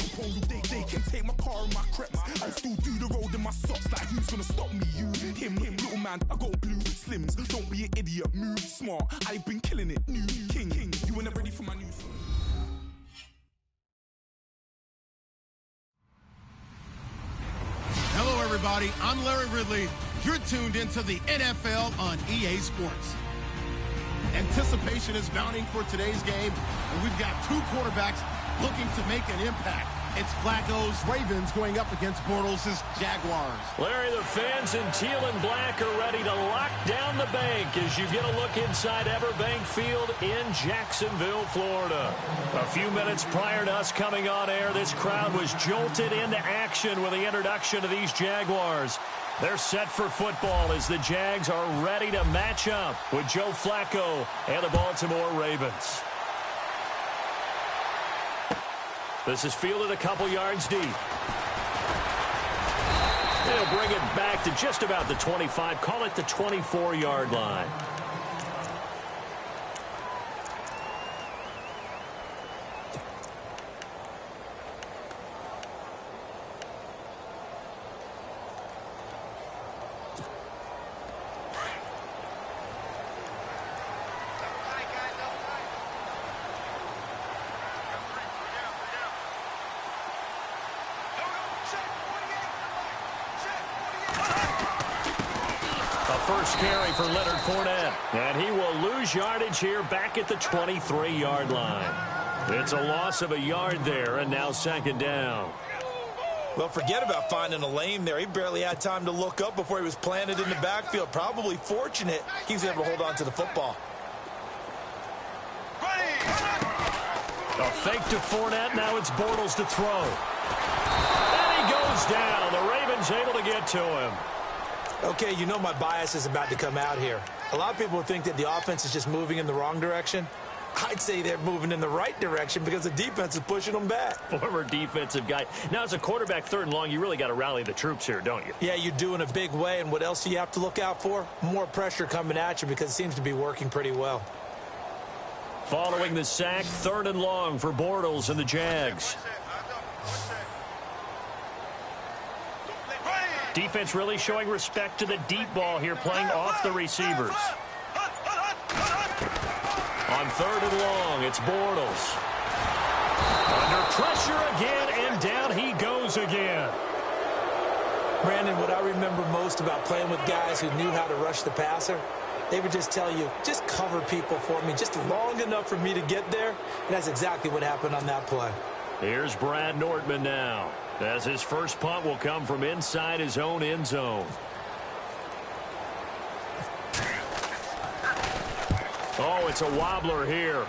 they can take my car and my creps. I'll still do the road in my socks. Like who's gonna stop me? You, him, little man. I got blue slims. Don't be an idiot, move smart. I've been killing it, new king. You were never ready for my new song. Hello, everybody. I'm Larry Ridley. You're tuned into the NFL on EA Sports. Anticipation is mounting for today's game, and we've got 2 quarterbacks looking to make an impact. It's Flacco's Ravens going up against Bortles' Jaguars. Larry, the fans in teal and black are ready to lock down the bank as you get a look inside Everbank Field in Jacksonville, Florida. A few minutes prior to us coming on air, this crowd was jolted into action with the introduction of these Jaguars. They're set for football as the Jags are ready to match up with Joe Flacco and the Baltimore Ravens. This is fielded a couple yards deep. They'll bring it back to just about the 25, call it the 24-yard line. first carry for Leonard Fournette. And he will lose yardage here back at the 23-yard line. It's a loss of a yard there, and now second down. Well, forget about finding a lane there. He barely had time to look up before he was planted in the backfield. Probably fortunate he was able to hold on to the football. A fake to Fournette. Now it's Bortles to throw. And he goes down. The Ravens able to get to him. Okay, you know my bias is about to come out here. A lot of people think that the offense is just moving in the wrong direction. I'd say they're moving in the right direction because the defense is pushing them back. Former defensive guy. Now, as a quarterback, 3rd and long, you really got to rally the troops here, don't you? Yeah, you do in a big way. And what else do you have to look out for? More pressure coming at you because it seems to be working pretty well. Following the sack, 3rd and long for Bortles and the Jags. Defense really showing respect to the deep ball here, playing off the receivers. On 3rd and long, it's Bortles. Under pressure again, and down he goes again. Brandon, what I remember most about playing with guys who knew how to rush the passer, they would just tell you, just cover people for me, just long enough for me to get there. And that's exactly what happened on that play. Here's Brad Nortman now, as his first punt will come from inside his own end zone. Oh, it's a wobbler here.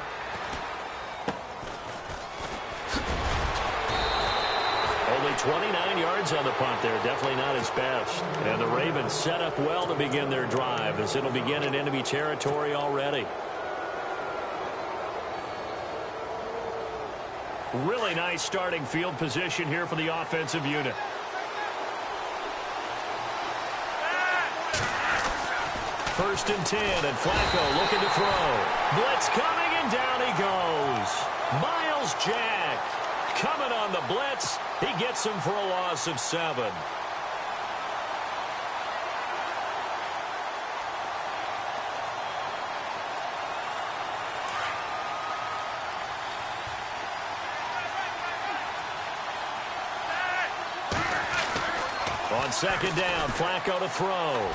Only 29 yards on the punt there. Definitely not his best. And the Ravens set up well to begin their drive, as it'll begin in enemy territory already. Really nice starting field position here for the offensive unit. First and 10, and Flacco looking to throw. Blitz coming, and down he goes. Miles Jack coming on the blitz. He gets him for a loss of 7. On second down, Flacco to throw.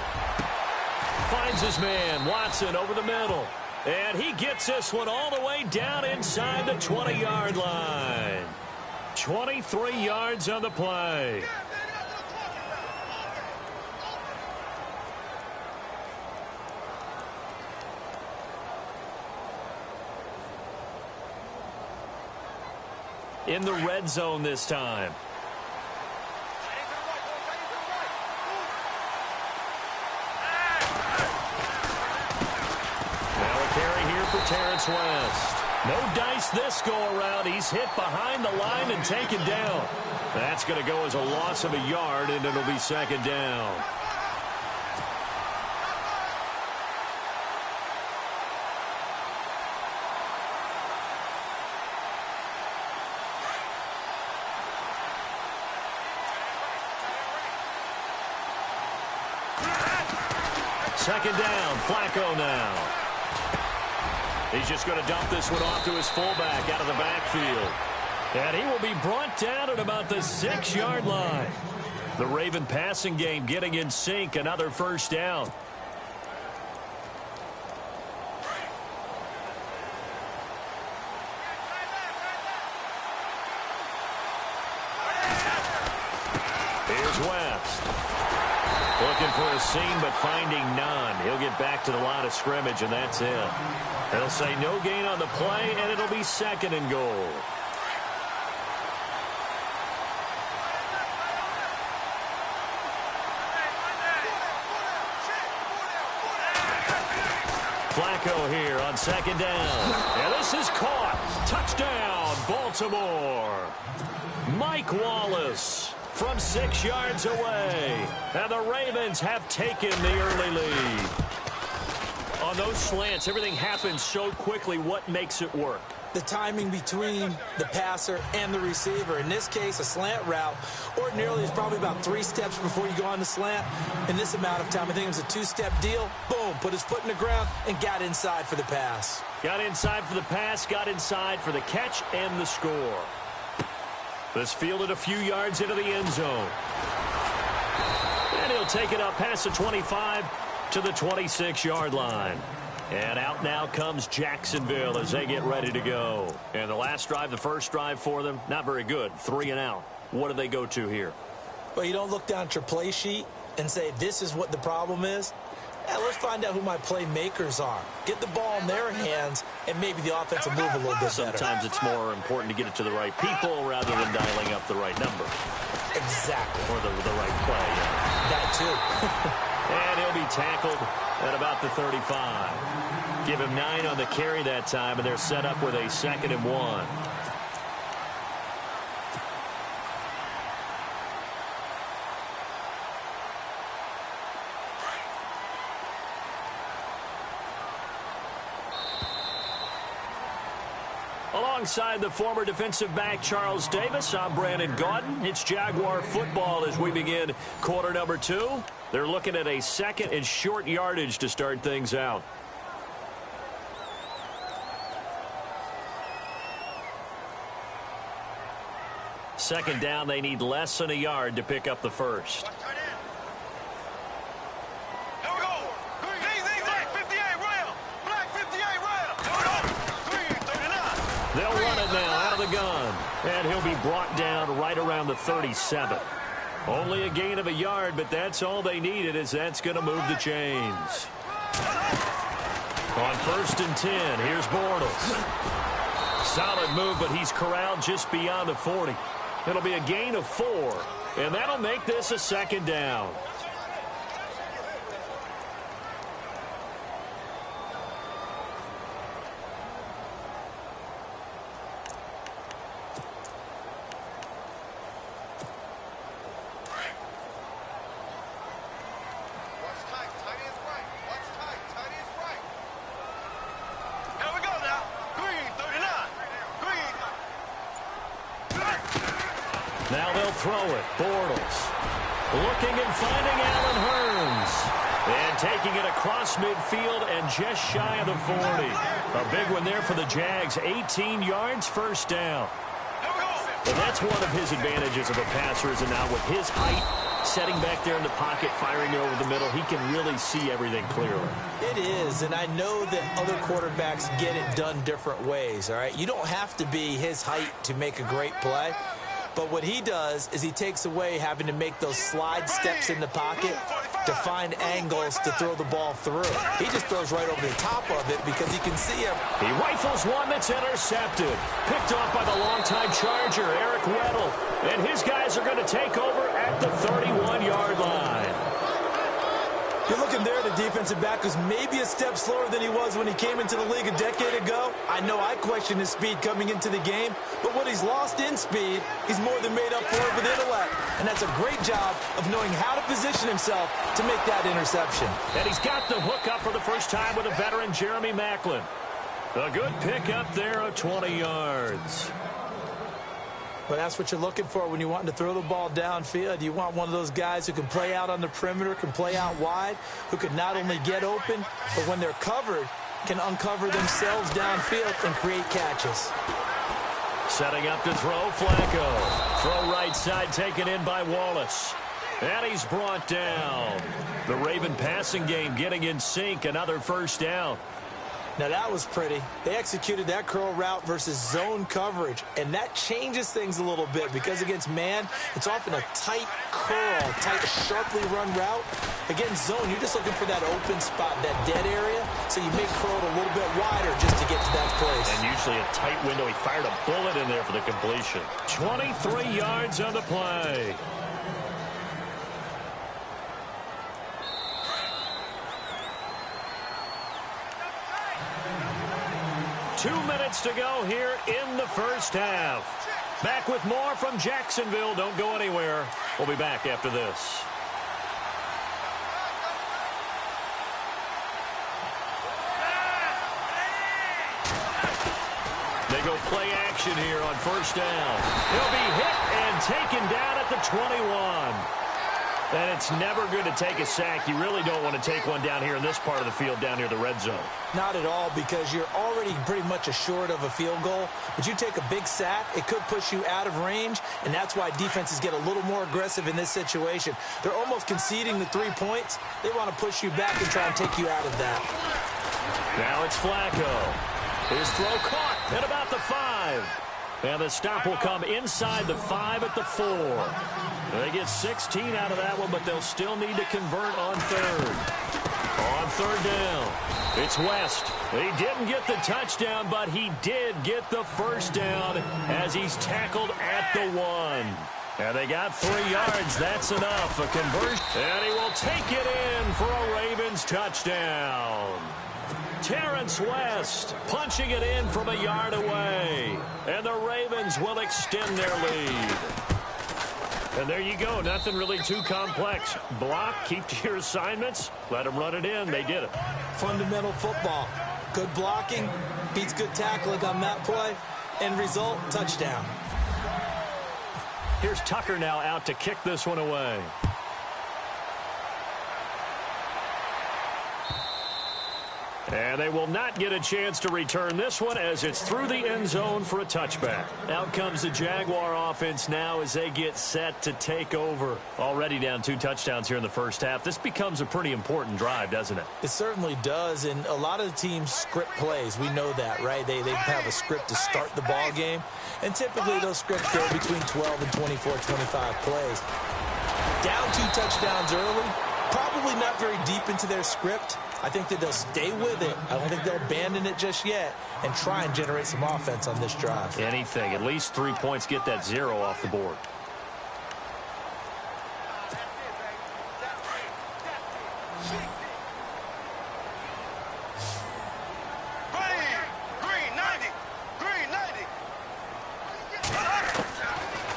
Finds his man, Watson, over the middle. And he gets this one all the way down inside the 20-yard line. 23 yards on the play. In the red zone this time. Terrence West. No dice this go-around. He's hit behind the line and taken down. That's going to go as a loss of a yard, and it'll be second down. Second down, Flacco now. He's just going to dump this one off to his fullback out of the backfield. And he will be brought down at about the 6-yard line. The Raven passing game getting in sync. Another first down. Here's West. Looking for a seam, but finding none. He'll get back to the line of scrimmage, and that's it. They'll say no gain on the play, and it'll be second and goal. Flacco here on second down. And this is caught. Touchdown, Baltimore. Mike Wallace from 6 yards away. And the Ravens have taken the early lead. On those slants, everything happens so quickly. What makes it work? The timing between the passer and the receiver. In this case, a slant route ordinarily is probably about 3 steps before you go on the slant. In this amount of time, I think it was a 2-step deal. Boom, put his foot in the ground and got inside for the pass. Got inside for the pass, got inside for the catch and the score. This fielded a few yards into the end zone. And he'll take it up past the 25 to the 26-yard line. And out now comes Jacksonville as they get ready to go. And the last drive, the first drive for them, not very good. 3 and out. What do they go to here? Well, you don't look down at your play sheet and say, this is what the problem is. Yeah, let's find out who my playmakers are. Get the ball in their hands, and maybe the offense will move a little bit better. Sometimes it's more important to get it to the right people rather than dialing up the right number. Exactly. Or the right play. That too. And he'll be tackled at about the 35. Give him 9 on the carry that time, and they're set up with a 2nd and 1. Alongside the former defensive back Charles Davis, I'm Brandon Gaudin. It's Jaguar football as we begin quarter number 2. They're looking at a 2nd and short yardage to start things out. Second down, they need less than a yard to pick up the first. They'll run it now out of the gun. And he'll be brought down right around the 37. Only a gain of a yard, but that's all they needed, as that's going to move the chains. On 1st and 10, here's Bortles. Solid move, but he's corralled just beyond the 40. It'll be a gain of 4, and that'll make this a 2nd down. Now they'll throw it. Bortles looking and finding Allen Hurns. And taking it across midfield and just shy of the 40. A big one there for the Jags. 18 yards, 1st down. And that's one of his advantages of a passer, is now with his height, setting back there in the pocket, firing it over the middle, he can really see everything clearly. It is, and I know that other quarterbacks get it done different ways, all right? You don't have to be his height to make a great play. But what he does is he takes away having to make those slide steps in the pocket to find angles to throw the ball through. He just throws right over the top of it because he can see him. He rifles one that's intercepted. Picked off by the longtime Charger, Eric Weddle. And his guys are going to take over at the 31-yard line. You're looking there, the defensive back was maybe a step slower than he was when he came into the league a decade ago. I know I questioned his speed coming into the game, but what he's lost in speed, he's more than made up for it with intellect. And that's a great job of knowing how to position himself to make that interception. And he's got the hook up for the first time with a veteran, Jeremy Maclin. A good pick up there of 20 yards. But that's what you're looking for when you want to throw the ball downfield. You want one of those guys who can play out on the perimeter, can play out wide, who can not only get open, but when they're covered, can uncover themselves downfield and create catches. Setting up to throw, Flacco. Throw right side, taken in by Wallace. And he's brought down. The Raven passing game getting in sync, another 1st down. Now, that was pretty. They executed that curl route versus zone coverage, and that changes things a little bit because against man, it's often a tight curl, tight, sharply run route. Against zone, you're just looking for that open spot, that dead area, so you make curl a little bit wider just to get to that place. And usually a tight window. He fired a bullet in there for the completion. 23 yards on the play. Two minutes to go here in the first half. Back with more from Jacksonville. Don't go anywhere. We'll be back after this. They go play action here on 1st down. He'll be hit and taken down at the 21. And it's never good to take a sack. You really don't want to take one down here in this part of the field, down near the red zone. Not at all, because you're already pretty much assured of a field goal. But you take a big sack, it could push you out of range, and that's why defenses get a little more aggressive in this situation. They're almost conceding the 3 points. They want to push you back and try and take you out of that. Now it's Flacco. His throw caught at about the 5. And the stop will come inside the 5 at the 4. They get 16 out of that one, but they'll still need to convert on third. On third down, it's West. He didn't get the touchdown, but he did get the first down as he's tackled at the 1. And they got 3 yards. That's enough. A conversion. And he will take it in for a Ravens touchdown. Terrence West punching it in from a yard away. And the Ravens will extend their lead. And there you go. Nothing really too complex. Block, keep to your assignments, let them run it in. They did it. Fundamental football. Good blocking, beats good tackling on that play. End result, touchdown. Here's Tucker now out to kick this one away. And they will not get a chance to return this one as it's through the end zone for a touchback. Out comes the Jaguar offense now as they get set to take over. Already down 2 touchdowns here in the first half. This becomes a pretty important drive, doesn't it? It certainly does, and a lot of the teams script plays. We know that, right? They have a script to start the ball game, and typically those scripts go between 12 and 24, 25 plays. Down 2 touchdowns early, probably not very deep into their script. I think that they'll stay with it. I don't think they'll abandon it just yet and try and generate some offense on this drive. Anything. At least 3 points, get that 0 off the board.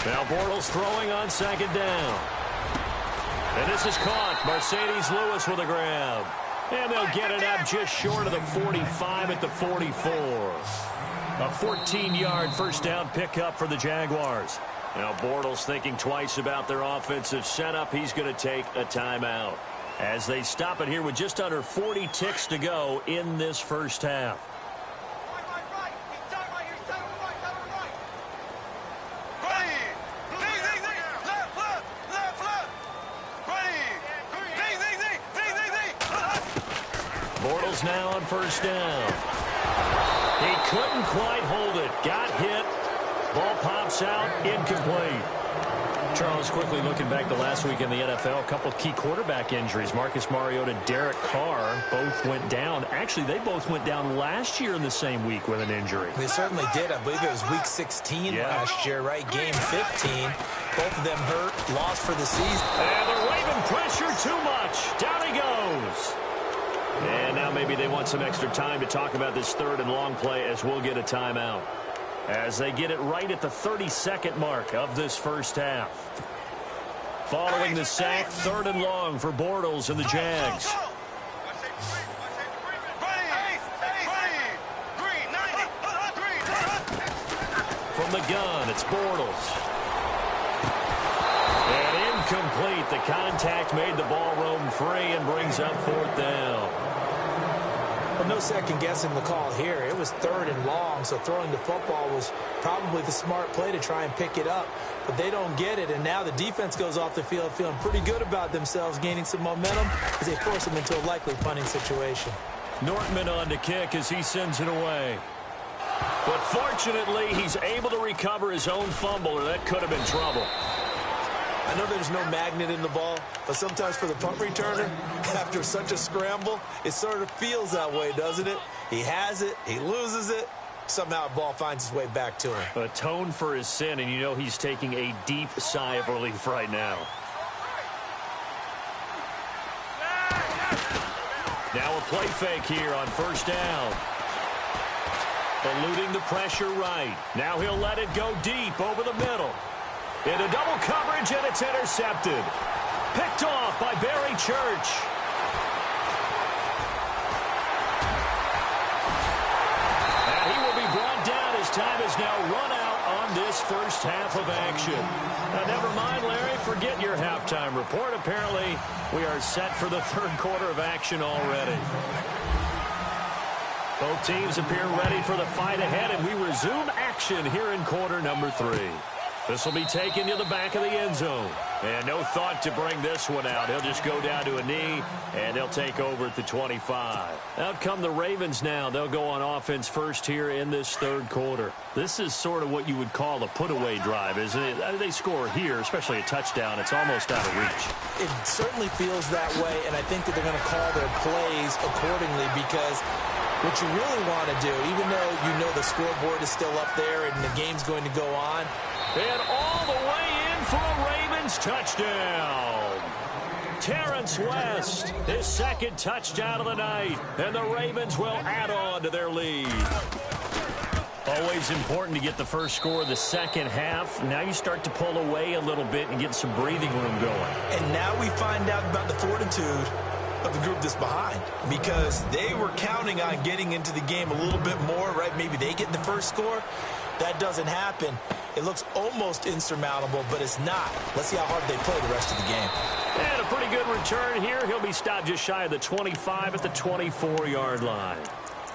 Now Bortles throwing on second down. And this is caught. Mercedes Lewis with a grab. And they'll get it up just short of the 45 at the 44. A 14-yard first down pickup for the Jaguars. Now Bortles thinking twice about their offensive setup. He's going to take a timeout as they stop it here with just under 40 ticks to go in this first half. Bortles now on first down. He couldn't quite hold it. Got hit. Ball pops out. Incomplete. Charles, quickly looking back to last week in the NFL, a couple key quarterback injuries. Marcus Mariota, Derek Carr both went down. Actually, they both went down last year in the same week with an injury. They certainly did. I believe it was week 16 last year, right? Game 15. Both of them hurt, lost for the season. And they're waving pressure too much. Down he goes. And now maybe they want some extra time to talk about this third and long play as we'll get a timeout. As they get it right at the 32nd mark of this first half. Following the sack, third and long for Bortles and the Jags. From the gun, it's Bortles. And incomplete. The contact made the ball roam free and brings up 4th down. Well, no second guessing the call here. It was third and long, so throwing the football was probably the smart play to try and pick it up. But they don't get it, and now the defense goes off the field feeling pretty good about themselves, gaining some momentum as they force them into a likely punting situation. Nortman on to kick as he sends it away. But fortunately, he's able to recover his own fumble, or that could have been trouble. I know there's no magnet in the ball, but sometimes for the punt returner, after such a scramble, it sort of feels that way, doesn't it? He has it, he loses it, somehow the ball finds its way back to him. Atone for his sin, and you know he's taking a deep sigh of relief right now. Now a play fake here on first down. Eluding the pressure right. Now he'll let it go deep over the middle. Into double coverage, and it's intercepted. Picked off by Barry Church. And he will be brought down as time is now run out on end this first half of action. Never mind, Larry, forget your halftime report. Apparently, we are set for the third quarter of action already. Both teams appear ready for the fight ahead, and we resume action here in quarter number 3. This will be taken to the back of the end zone. And no thought to bring this one out. He'll just go down to a knee, and they'll take over at the 25. Out come the Ravens now. They'll go on offense first here in this third quarter. This is sort of what you would call a put-away drive, isn't it? They score here, especially a touchdown. It's almost out of reach. It certainly feels that way, and I think that they're going to call their plays accordingly because what you really want to do, even though you know the scoreboard is still up there and the game's going to go on, and all the way in for a Ravens touchdown. Terrence West, his second touchdown of the night, and the Ravens will add on to their lead. Always important to get the first score of the second half. Now you start to pull away a little bit and get some breathing room going. And now we find out about the fortitude of the group that's behind, because they were counting on getting into the game a little bit more, right? Maybe they get the first score. That doesn't happen. It looks almost insurmountable, but it's not. Let's see how hard they play the rest of the game. And a pretty good return here. He'll be stopped just shy of the 25 at the 24-yard line.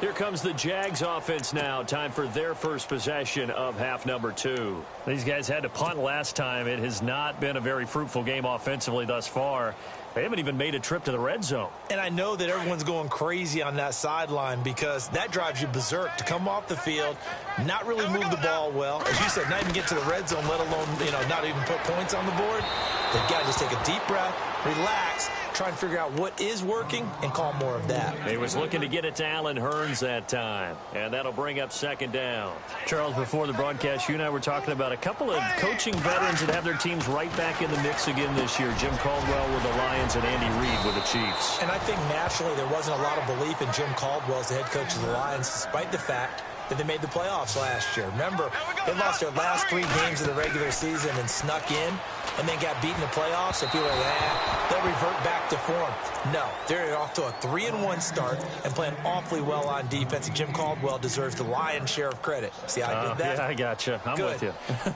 Here comes the Jags offense now. Time for their first possession of half number 2. These guys had to punt last time. It has not been a very fruitful game offensively thus far. They haven't even made a trip to the red zone. And I know that everyone's going crazy on that sideline because that drives you berserk to come off the field, not really move the ball well. As you said, not even get to the red zone, let alone, not even put points on the board. They've got to just take a deep breath, relax, try and figure out what is working, and call more of that. He was looking to get it to Allen Hurns that time, and that'll bring up second down. Charles, before the broadcast, you and I were talking about a couple of coaching veterans that have their teams right back in the mix again this year. Jim Caldwell with the Lions and Andy Reid with the Chiefs. And I think naturally there wasn't a lot of belief in Jim Caldwell as the head coach of the Lions, despite the fact that they made the playoffs last year. Remember, they lost their last 3 games of the regular season and snuck in and then got beat in the playoffs. So people are like, they'll revert back to form. No, they're off to a 3-1 start and playing awfully well on defense. And Jim Caldwell deserves the lion's share of credit. See how I did that? Yeah, I got you. I'm with you.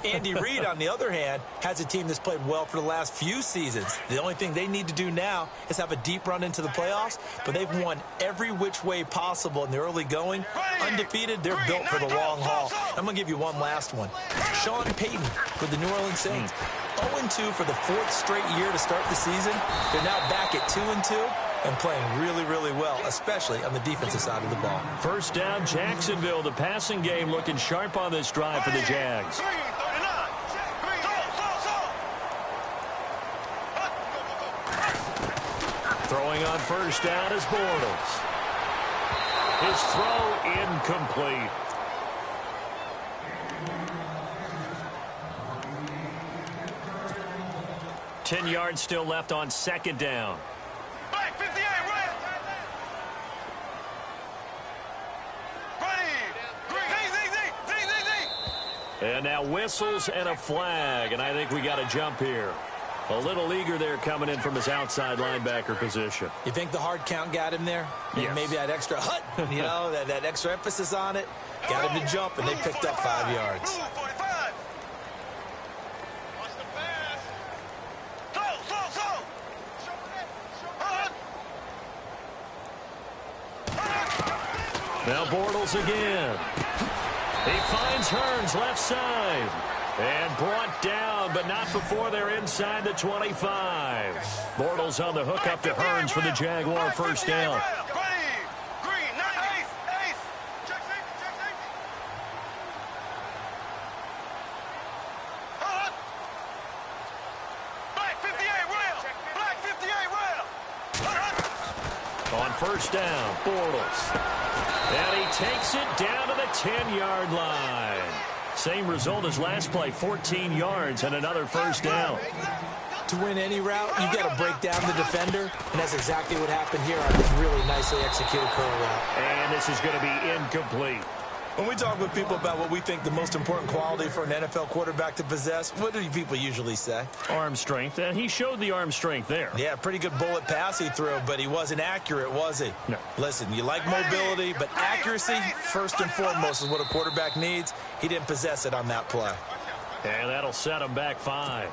Andy Reid, on the other hand, has a team that's played well for the last few seasons. The only thing they need to do now is have a deep run into the playoffs, but they've won every which way possible in the early going. Undefeated, they're built for the long haul. I'm going to give you one last one. Sean Payton with the New Orleans Saints. 0-2 for the 4th straight year to start the season. They're now back at 2-2 and playing really, really well, especially on the defensive side of the ball. First down, Jacksonville. The passing game looking sharp on this drive for the Jags. Throwing on first down is Bortles. His throw incomplete. Ten yards still left on second down. Black 58, right. Ready. And now whistles and a flag, and I think we got a jump here. A little eager there coming in from his outside linebacker position. You think the hard count got him there? Yes. Maybe that extra that extra emphasis on it got him to jump, and they picked up 5 yards. Now Bortles again. He finds Hurns left side. And brought down, but not before they're inside the 25. Bortles on the hook up to Hurns for the Jaguar first down. On first down, Bortles. And he takes it down to the 10-yard line. Same result as last play, 14 yards and another first down. To win any route, you've got to break down the defender, and that's exactly what happened here on this really nicely executed curl route. And this is going to be incomplete. When we talk with people about what we think the most important quality for an NFL quarterback to possess, what do people usually say? Arm strength, and he showed the arm strength there. Yeah, pretty good bullet pass he threw, but he wasn't accurate, was he? No. Listen, you like mobility, but accuracy, first and foremost, is what a quarterback needs. He didn't possess it on that play. And that'll set him back 5.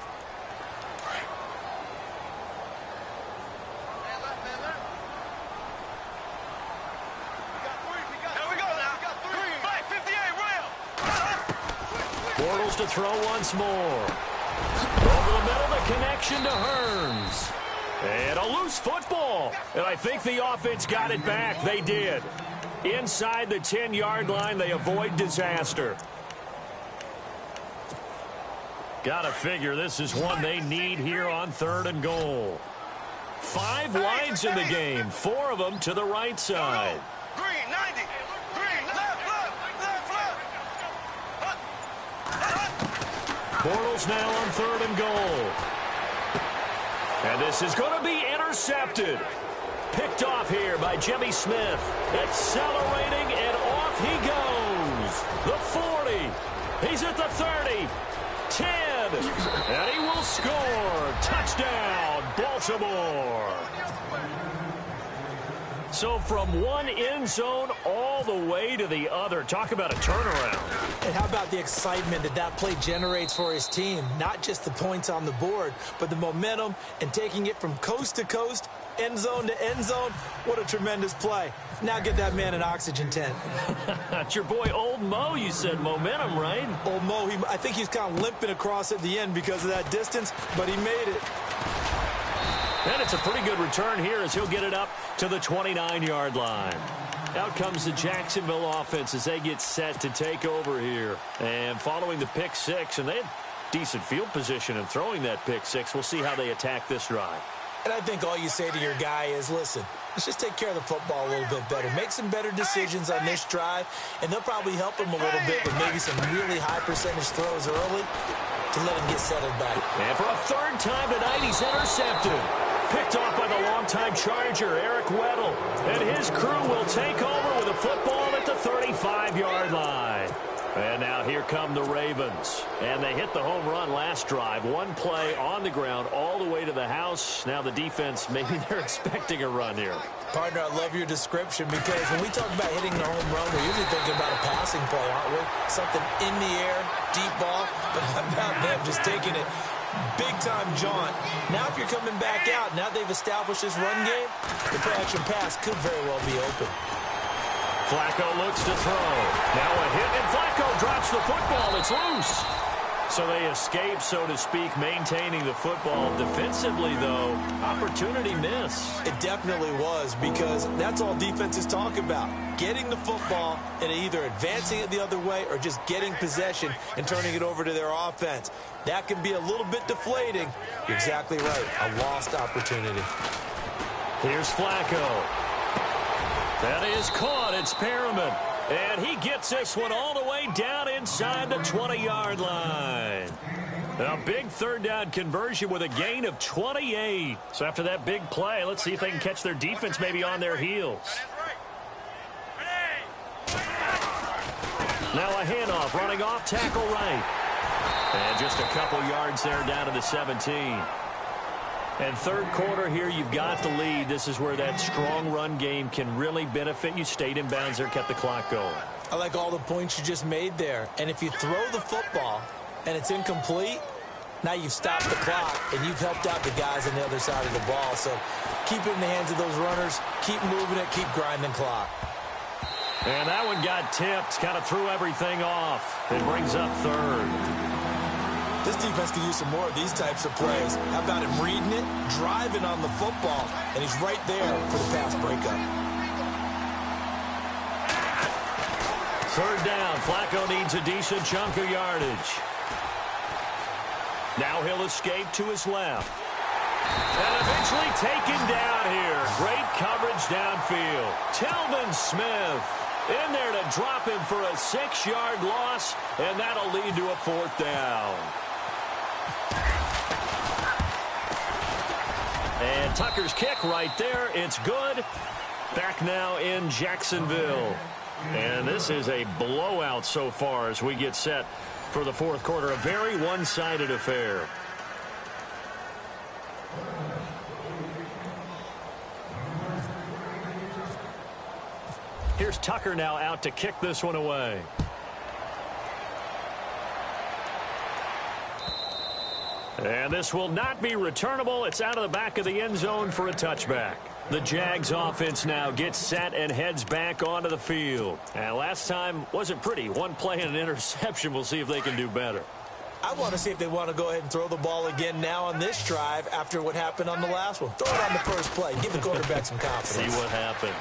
Bortles to throw once more. Over the middle, the connection to Hearns. And a loose football. And I think the offense got it back. They did. Inside the 10-yard line, they avoid disaster. Gotta figure this is one they need here on 3rd and goal. 5 lines in the game, 4 of them to the right side. Green, 90. Green, left. Bortles now on 3rd and goal. And this is going to be intercepted. Picked off here by Jimmy Smith. Accelerating, and off he goes. The 40. He's at the 30. 10. And he will score. Touchdown, Baltimore. So from one end zone all the way to the other. Talk about a turnaround. And how about the excitement that play generates for his team? Not just the points on the board, but the momentum and taking it from coast to coast, end zone to end zone. What a tremendous play. Now get that man an oxygen tent. It's your boy Old Mo, you said. Momentum, right? Old Mo, I think he's kind of limping across at the end because of that distance, but he made it. And it's a pretty good return here as he'll get it up to the 29-yard line. Out comes the Jacksonville offense as they get set to take over here. And following the pick 6, and they had decent field position in throwing that pick 6. We'll see how they attack this drive. And I think all you say to your guy is, listen, let's just take care of the football a little bit better. Make some better decisions on this drive, and they'll probably help him a little bit with maybe some really high percentage throws early to let him get settled back. And for a 3rd time tonight, he's intercepted. Picked off by the longtime Charger, Eric Weddle. And his crew will take over with a football at the 35-yard line. And now here come the Ravens. And they hit the home run last drive. One play on the ground all the way to the house. Now the defense, maybe they're expecting a run here. Partner, I love your description because when we talk about hitting the home run, we're usually thinking about a passing play, aren't we? Something in the air, deep ball. But how about them just taking it big-time jaunt? Now if you're coming back out, now they've established this run game, the play-action pass could very well be open. Flacco looks to throw. Now a hit, and Flacco drops the football. It's loose. So they escape, so to speak, maintaining the football. Defensively, though, opportunity miss. It definitely was, because that's all defenses talk about. Getting the football and either advancing it the other way or just getting possession and turning it over to their offense. That can be a little bit deflating. You're exactly right. A lost opportunity. Here's Flacco. That is caught. It's Perriman. And he gets this one all the way down inside the 20-yard line. A big 3rd down conversion with a gain of 28. So after that big play, let's see if they can catch their defense maybe on their heels. Now a handoff, running off, tackle right. And just a couple yards there down to the 17. And 3rd quarter here, you've got the lead. This is where that strong run game can really benefit you. Stayed in bounds there, kept the clock going. I like all the points you just made there. And if you throw the football and it's incomplete, now you've stopped the clock and you've helped out the guys on the other side of the ball. So keep it in the hands of those runners. Keep moving it. Keep grinding clock. And that one got tipped. Kind of threw everything off. It brings up 3rd. This defense could use some more of these types of plays. How about him reading it, driving on the football, and he's right there for the pass breakup. 3rd down. Flacco needs a decent chunk of yardage. Now he'll escape to his left. And eventually taken down here. Great coverage downfield. Telvin Smith in there to drop him for a 6-yard loss, and that'll lead to a 4th down. And Tucker's kick right there. It's good. Back now in Jacksonville. And this is a blowout so far as we get set for the fourth quarter. A very one-sided affair. Here's Tucker now out to kick this one away. And this will not be returnable. It's out of the back of the end zone for a touchback. The Jags offense now gets set and heads back onto the field. And last time wasn't pretty. One play and an interception. We'll see if they can do better. I want to see if they want to go ahead and throw the ball again now on this drive after what happened on the last one. Throw it on the first play. Give the quarterback some confidence. See what happens.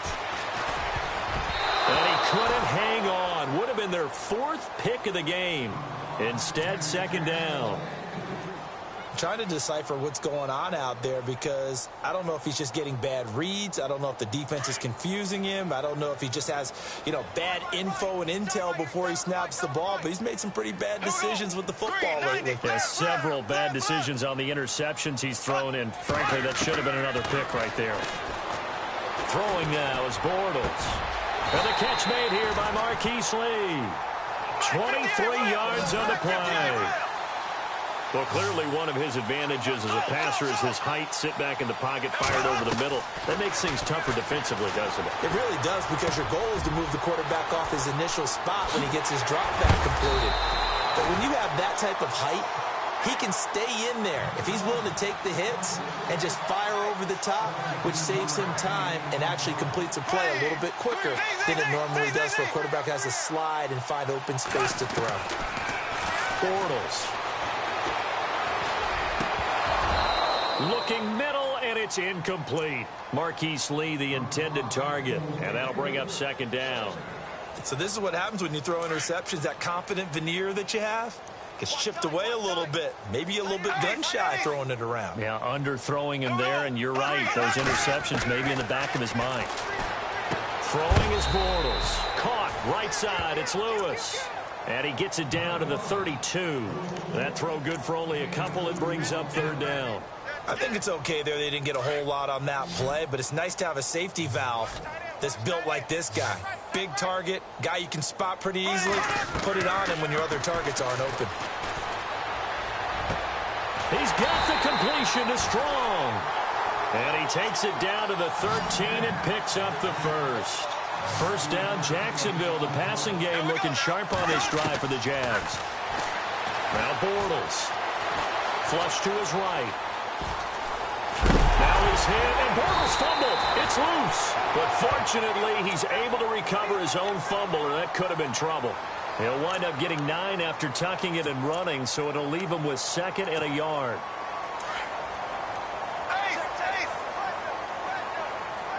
And he couldn't hang on. Would have been their fourth pick of the game. Instead, second down. Trying to decipher what's going on out there because I don't know if he's just getting bad reads. I don't know if the defense is confusing him. I don't know if he just has, bad info and intel before he snaps the ball. But he's made some pretty bad decisions with the football lately. Yeah, several bad decisions on the interceptions he's thrown, and frankly, that should have been another pick right there. Throwing now is Bortles. And the catch made here by Marquise Lee. 23 yards on the play. Well, clearly one of his advantages as a passer is his height, sit back in the pocket, fired over the middle. That makes things tougher defensively, doesn't it? It really does because your goal is to move the quarterback off his initial spot when he gets his drop back completed. But when you have that type of height, he can stay in there if he's willing to take the hits and just fire over the top, which saves him time and actually completes a play a little bit quicker than it normally does for a quarterback who has to slide and find open space to throw. Bortles. Looking middle, and it's incomplete. Marquise Lee, the intended target, and that'll bring up second down. So this is what happens when you throw interceptions. That confident veneer that you have gets chipped away a little bit. Maybe a little bit gun-shy throwing it around. Yeah, underthrowing him there, and you're right. Those interceptions maybe in the back of his mind. Throwing is Bortles. Caught, right side, it's Lewis. And he gets it down to the 32. That throw good for only a couple. It brings up third down. I think it's okay there. They didn't get a whole lot on that play, but it's nice to have a safety valve that's built like this guy. Big target, guy you can spot pretty easily. Put it on him when your other targets aren't open. He's got the completion to Strong. And he takes it down to the 13 and picks up the first. First down, Jacksonville. The passing game looking sharp on this drive for the Jags. Now Bortles. Flush to his right. Now he's hit, and Bortles fumbled. It's loose. But fortunately, he's able to recover his own fumble, or that could have been trouble. He'll wind up getting 9 after tucking it and running, so it'll leave him with second and a yard.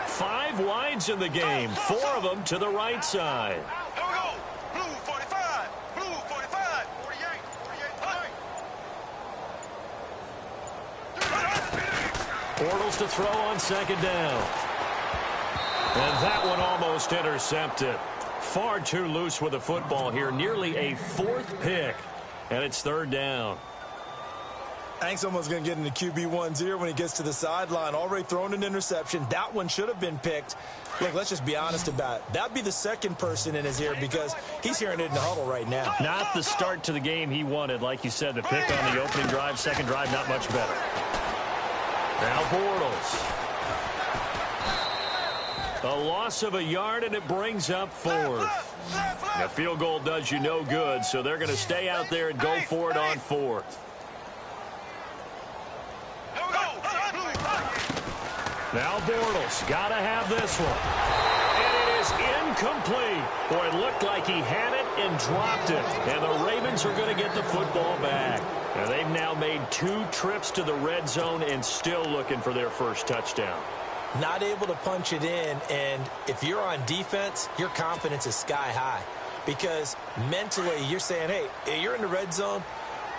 5 wides in the game, 4 of them to the right side. Here we go. Blue 45. Blue 45. 48. 48. Bortles to throw on second down. And that one almost intercepted. Far too loose with the football here. Nearly a 4th pick. And it's third down. I think someone's going to get into QB1-0 when he gets to the sideline. Already thrown an interception. That one should have been picked. Look, let's just be honest about it. That'd be the second person in his ear because he's hearing it in the huddle right now. Not the start to the game he wanted. Like you said, the pick on the opening drive, second drive, not much better. Now Bortles. A loss of a yard, and it brings up 4th. A field goal does you no good, so they're going to stay out there and go for it on 4th. Now Bortles, got to have this one. And it is incomplete. Boy, it looked like he had it and dropped it. And the Ravens are going to get the football back. Now they've now made 2 trips to the red zone and still looking for their first touchdown. Not able to punch it in, and if you're on defense, your confidence is sky high. Because mentally, you're saying, hey, you're in the red zone.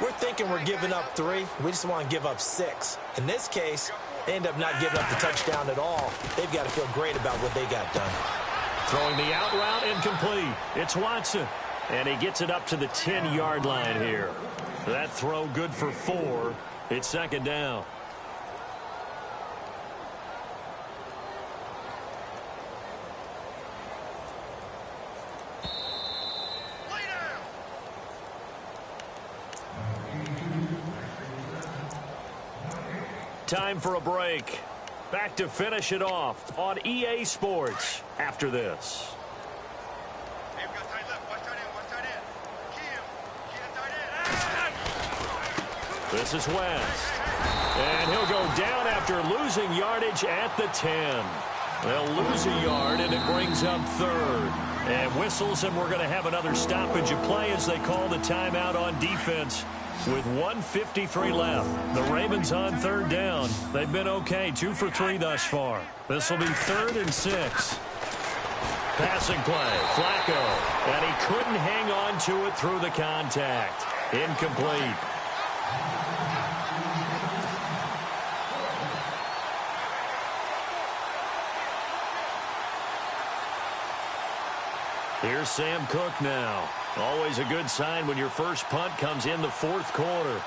We're thinking we're giving up 3. We just want to give up 6. In this case, they end up not giving up the touchdown at all. They've got to feel great about what they got done. Throwing the out route incomplete. It's Watson. And he gets it up to the 10-yard line here. That throw good for 4. It's second down. Time for a break. Back to finish it off on EA Sports after this. This is West. And he'll go down after losing yardage at the 10. They'll lose a yard, and it brings up third. And whistles, and we're going to have another stoppage of play as they call the timeout on defense with 1:53 left. The Ravens on third down. They've been okay, 2 for 3 thus far. This will be 3rd and 6. Passing play, Flacco. And he couldn't hang on to it through the contact. Incomplete. Here's Sam Cook now. Always a good sign when your first punt comes in the 4th quarter.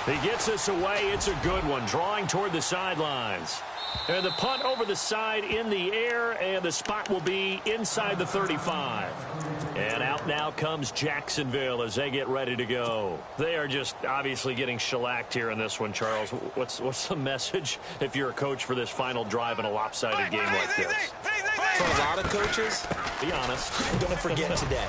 He gets this away. It's a good one, drawing toward the sidelines. And the punt over the side in the air, and the spot will be inside the 35. And out now comes Jacksonville as they get ready to go. They are just obviously getting shellacked here in this one, Charles. What's the message if you're a coach for this final drive in a lopsided game like this? For a lot of coaches, be honest. Don't forget today.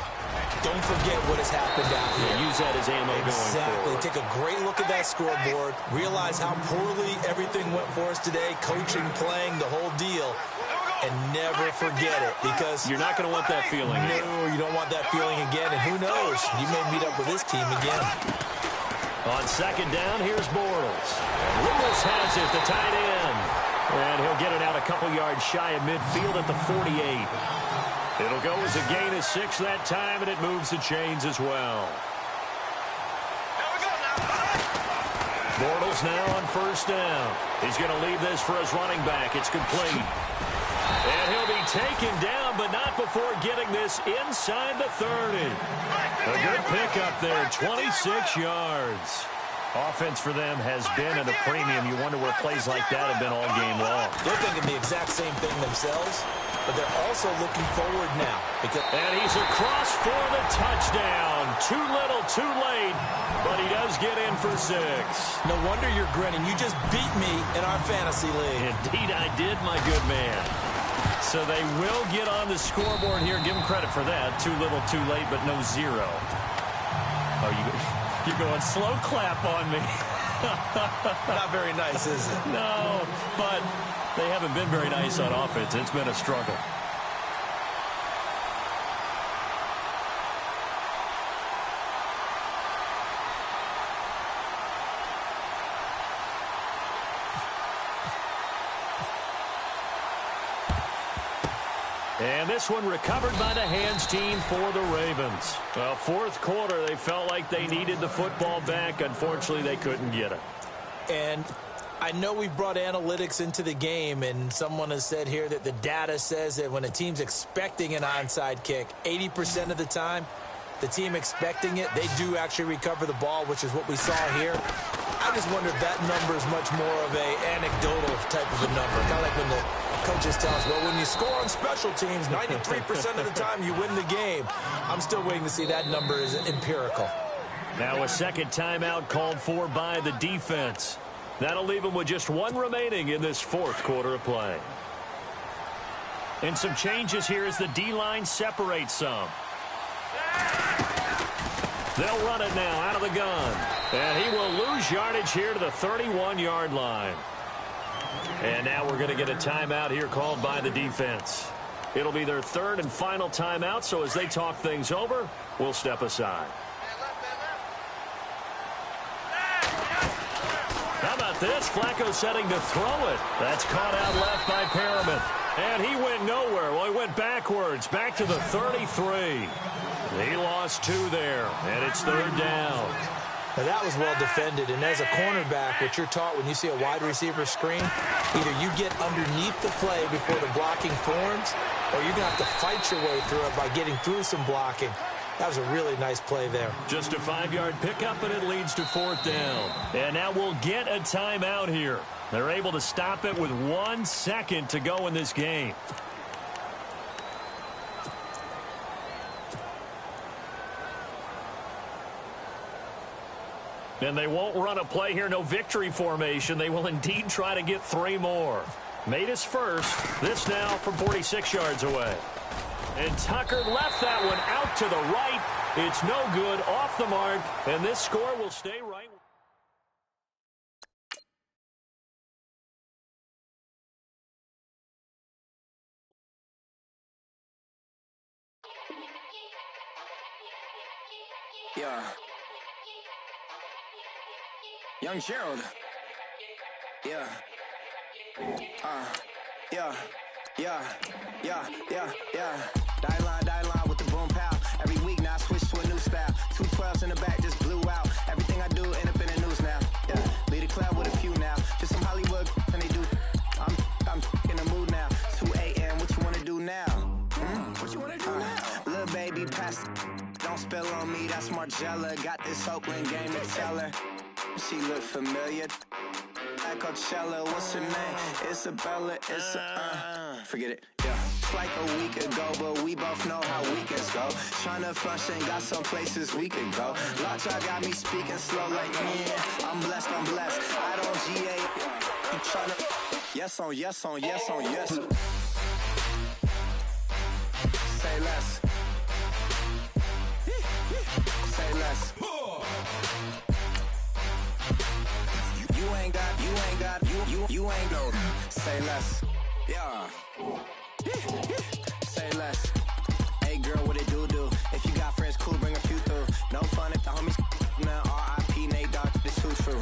Don't forget what has happened out here. Yeah, use that as ammo going forward. Take a great look at that scoreboard. Realize how poorly everything went for us today. Coaching, playing, the whole deal. And never forget it, because you're not going to want that feeling. No, you don't want that feeling again. And who knows? You may meet up with this team again. On second down, here's Bortles. Lewis has it, the tight end. And he'll get it out a couple yards shy of midfield at the 48. It'll go as a gain of 6 that time, and it moves the chains as well. Bortles now on first down. He's going to leave this for his running back. It's complete. And he'll be taken down, but not before getting this inside the 30. A good pickup there, 26 yards. Offense for them has been at a premium. You wonder where plays like that have been all game long. They're thinking the exact same thing themselves, but they're also looking forward now. And he's across for the touchdown. Too little, too late, but he does get in for 6. No wonder you're grinning. You just beat me in our fantasy league. Indeed I did, my good man. So they will get on the scoreboard here. Give them credit for that. Too little, too late, but no 0. Oh, you're going slow clap on me. Not very nice, is it? No, but they haven't been very nice on offense. It's been a struggle. And this one recovered by the hands team for the Ravens. Well, 4th quarter, they felt like they needed the football back. Unfortunately, they couldn't get it. And I know we've brought analytics into the game, and someone has said here that the data says that when a team's expecting an onside kick, 80% of the time, the team expecting it, they do actually recover the ball, which is what we saw here. I just wonder if that number is much more of a anecdotal type of a number. Kind of like when the coaches tell us, well, when you score on special teams, 93% of the time you win the game. I'm still waiting to see that number is empirical. Now a second timeout called for by the defense. That'll leave them with just 1 remaining in this 4th quarter of play. And some changes here as the D-line separates some. They'll run it now out of the gun. And he will lose yardage here to the 31-yard line. And now we're going to get a timeout here called by the defense. It'll be their 3rd and final timeout, so as they talk things over, we'll step aside. How about this? Flacco setting to throw it. That's caught out left by Perriman. And he went nowhere. Well, he went backwards, back to the 33. He lost 2 there, and it's 3rd down. Now, that was well defended, and as a cornerback, what you're taught when you see a wide receiver screen, either you get underneath the play before the blocking forms, or you're going to have to fight your way through it by getting through some blocking. That was a really nice play there. Just a 5-yard pickup, and it leads to 4th down. And now we'll get a timeout here. They're able to stop it with 1 second to go in this game. And they won't run a play here, no victory formation. They will indeed try to get 3 more. Made his first. This now from 46 yards away. And Tucker left that one out to the right. It's no good, off the mark, and this score will stay right. Yeah. Young Gerald. Yeah. Yeah. Die line with the boom pow. Every week now I switch to a new style. 212s in the back just blew out. Everything I do end up in the news now. Yeah. Lead a club with a few now. Just some Hollywood and they do. I'm in the mood now. 2 a.m. What you wanna do now? What you wanna do now? Little baby pass. Don't spill on me. That's Margella. Got this Oakland game to tell her. She look familiar. At Coachella, what's her name? Isabella, forget it, yeah. It's like a week ago, but we both know how weekends go. Tryna function, got some places we could go. Lot y'all got me speaking slow like, yeah, I'm blessed. I don't GA, you tryna, yes on yes. Say less. Say less. You ain't go. Say less. Yeah. Say less. Hey girl, what it do? If you got friends, cool, bring a few through. No fun if the homies now R.I.P. Nate Dogg, this too true.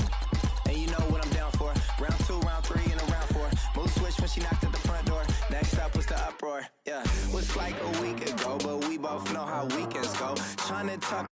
And you know what I'm down for. Round 2, round 3, and a round 4. Mood switch when she knocked at the front door. Next up was the uproar. Yeah. Was like a week ago, but we both know how weekends go. Tryna talk